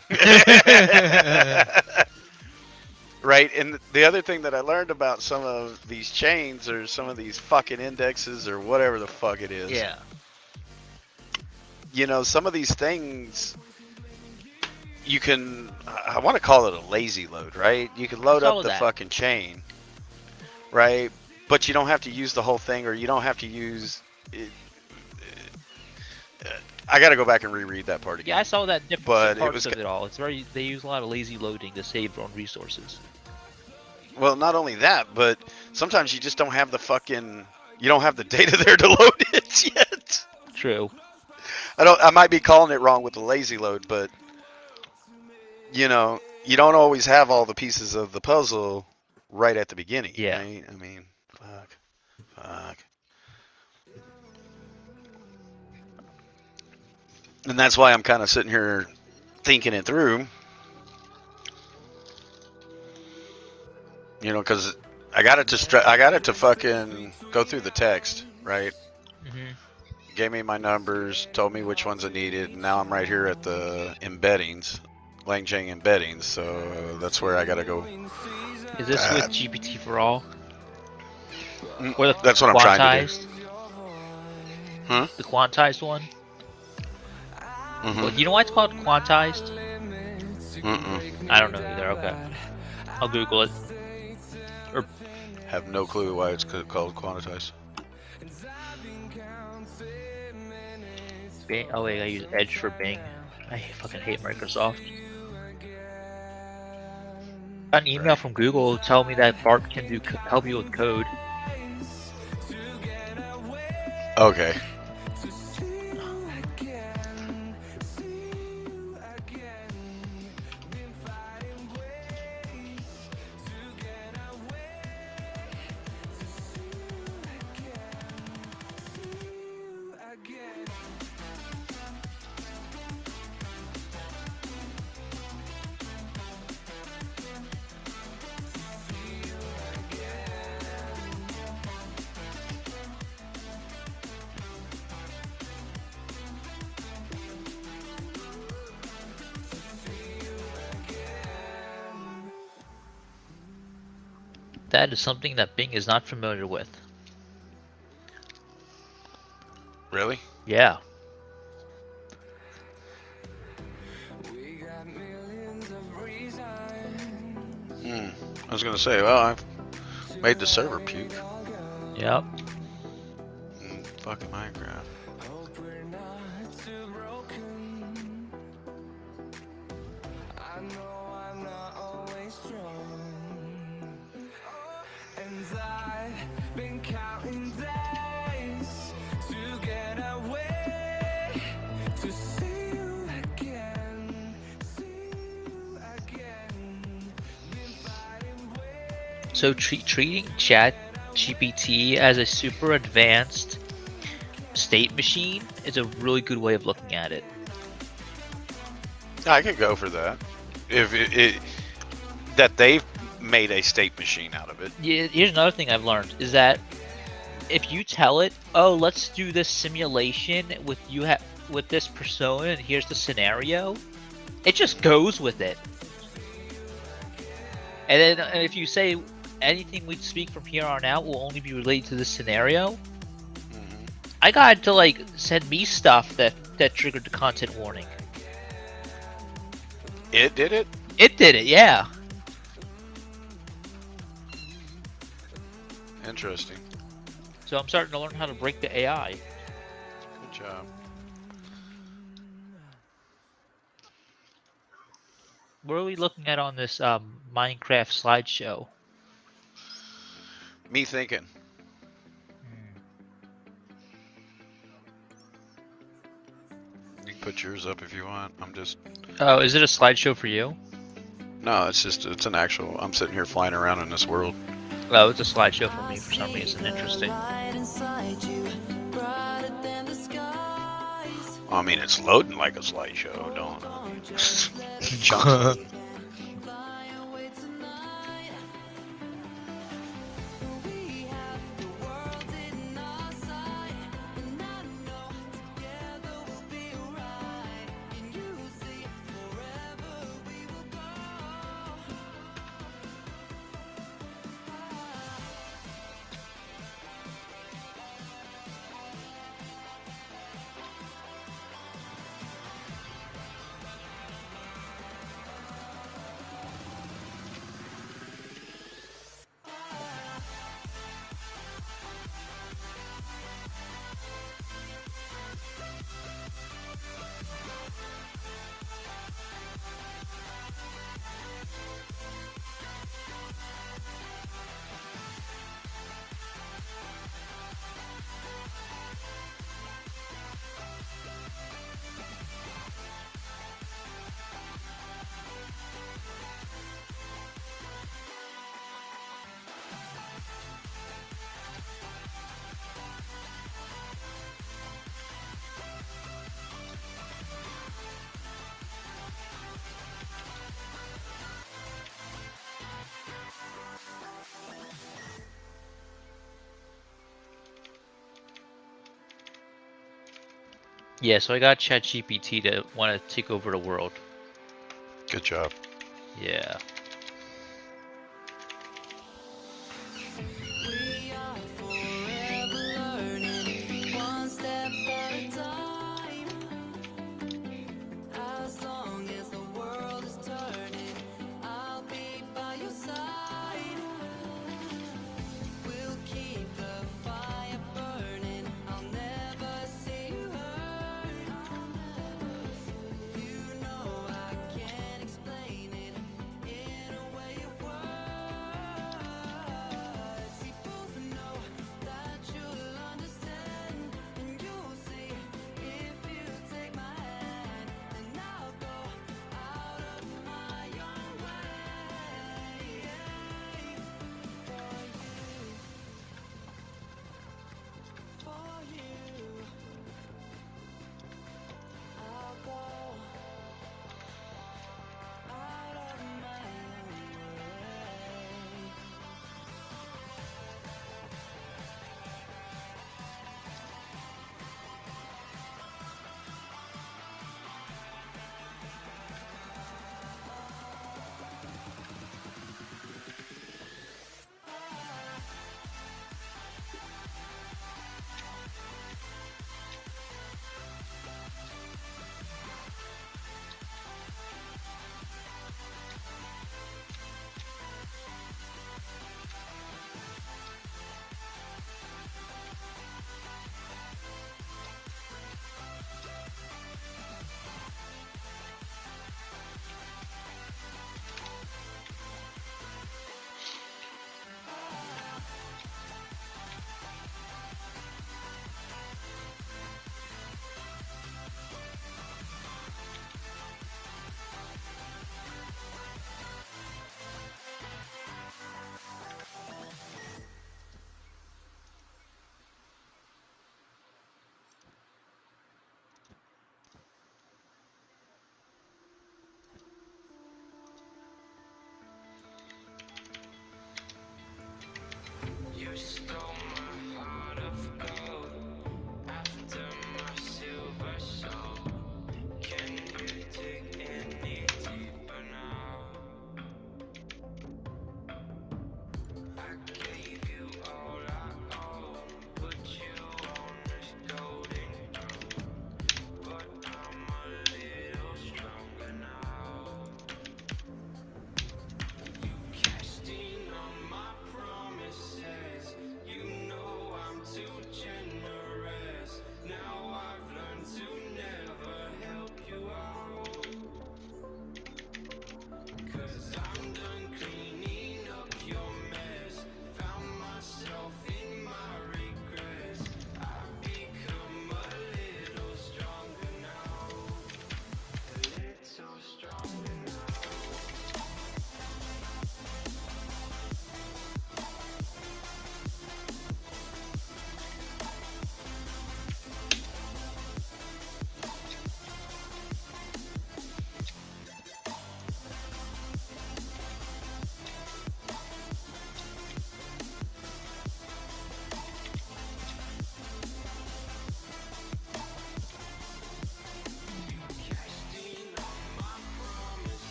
Right, and the other thing that I learned about some of these chains or some of these fucking indexes or whatever the fuck it is. Yeah. You know, some of these things you can, I want to call it a lazy load, right? You can load up the fucking chain, right? But you don't have to use the whole thing, or you don't have to use it. I got to go back and reread that part again. Yeah, I saw that different But parts of it all. It's very, they use a lot of lazy loading to save on resources. Well, not only that, but sometimes you just don't have the you don't have the data there to load it yet. True. I might be calling it wrong with the lazy load, but you know, you don't always have all the pieces of the puzzle right at the beginning. Yeah. Right? I mean, fuck. And that's why I'm kind of sitting here thinking it through. You know, because I got it to fucking go through the text, right? Mm-hmm. Gave me my numbers, told me which ones I needed, and now I'm right here at the embeddings, LangChain embeddings. So that's where I got to go. Is this with GPT for all? Or that's what I'm trying to do. Huh? The quantized one? Mm-hmm. Well, you know why it's called quantized? Mm-mm. I don't know either. Okay. I'll Google it. Or have no clue why it's called quantized. Bing. Oh wait, I use Edge for Bing. I fucking hate Microsoft. Got an email from Google telling me that Bart can help you with code. Okay. That is something that Bing is not familiar with. Really? Yeah. I was gonna say, well, I've made the server puke. Yep. Fucking Minecraft. So treating Chat GPT as a super advanced state machine is a really good way of looking at it. I could go for that. If it that they've made a state machine out of it. Yeah, here's another thing I've learned is that if you tell it, oh, let's do this simulation with with this persona and here's the scenario, it just goes with it. And then if you say anything we speak from here on out will only be related to this scenario, I got it to like send me stuff that triggered the content warning. It did it? It did it, yeah. Interesting. So I'm starting to learn how to break the AI. Good job. What are we looking at on this Minecraft slideshow? Me thinking. You can put yours up if you want. I'm just. Oh, is it a slideshow for you? No, it's an actual. I'm sitting here flying around in this world. Oh, it's a slideshow for me for some reason. Interesting. I mean, it's loading like a slideshow, don't it? Chunks. Yeah, so I got ChatGPT to want to take over the world. Good job. Yeah.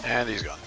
And he's gone.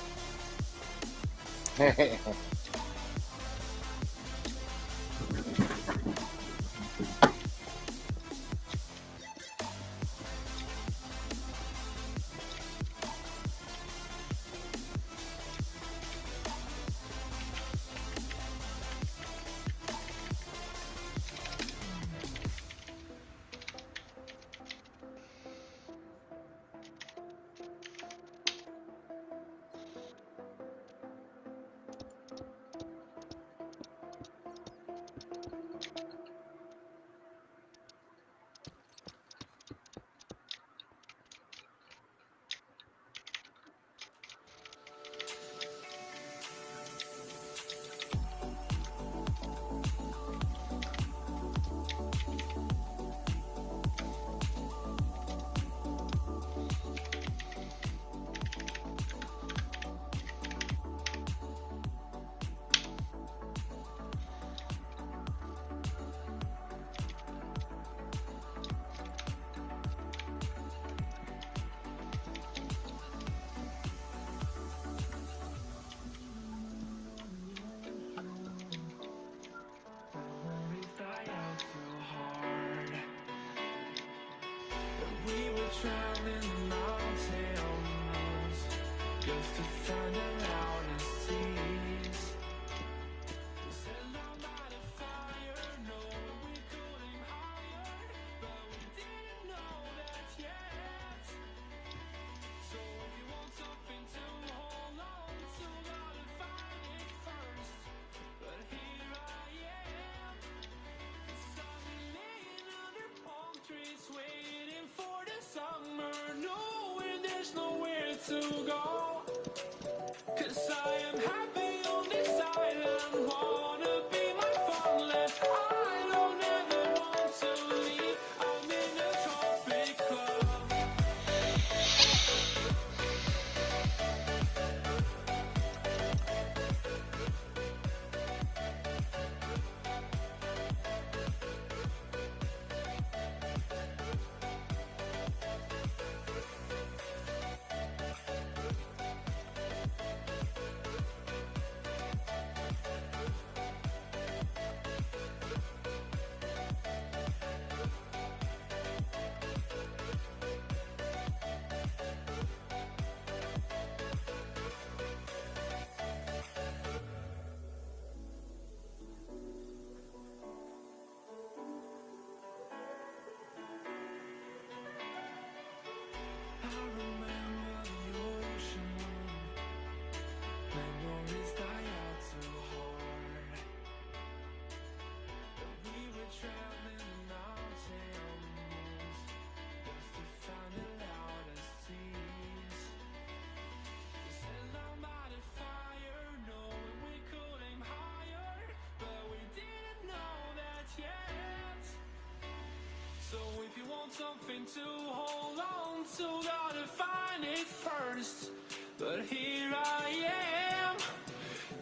Something to hold on to, gotta find it first. But here I am,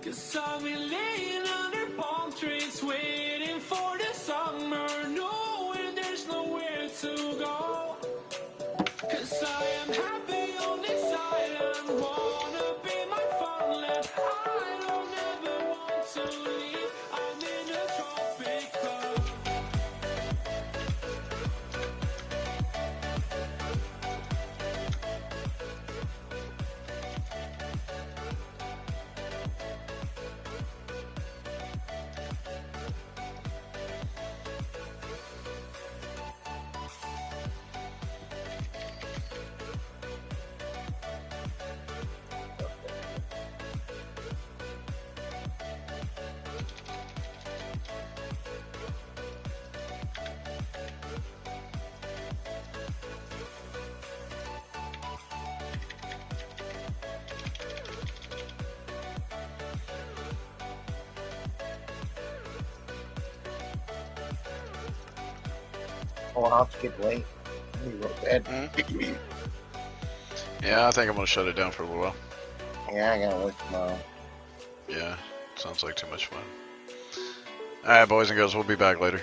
'cause I've been laying under palm trees, waiting for the summer, knowing there's nowhere to go. 'Cause I am happy on this island, wanna be my farmland. I don't ever want to leave, I'm in a tropic club. Full House get late. Let me go to bed. Yeah, I think I'm gonna shut it down for a little while. Yeah, I gotta work tomorrow. Yeah, sounds like too much fun. All right, boys and girls, we'll be back later.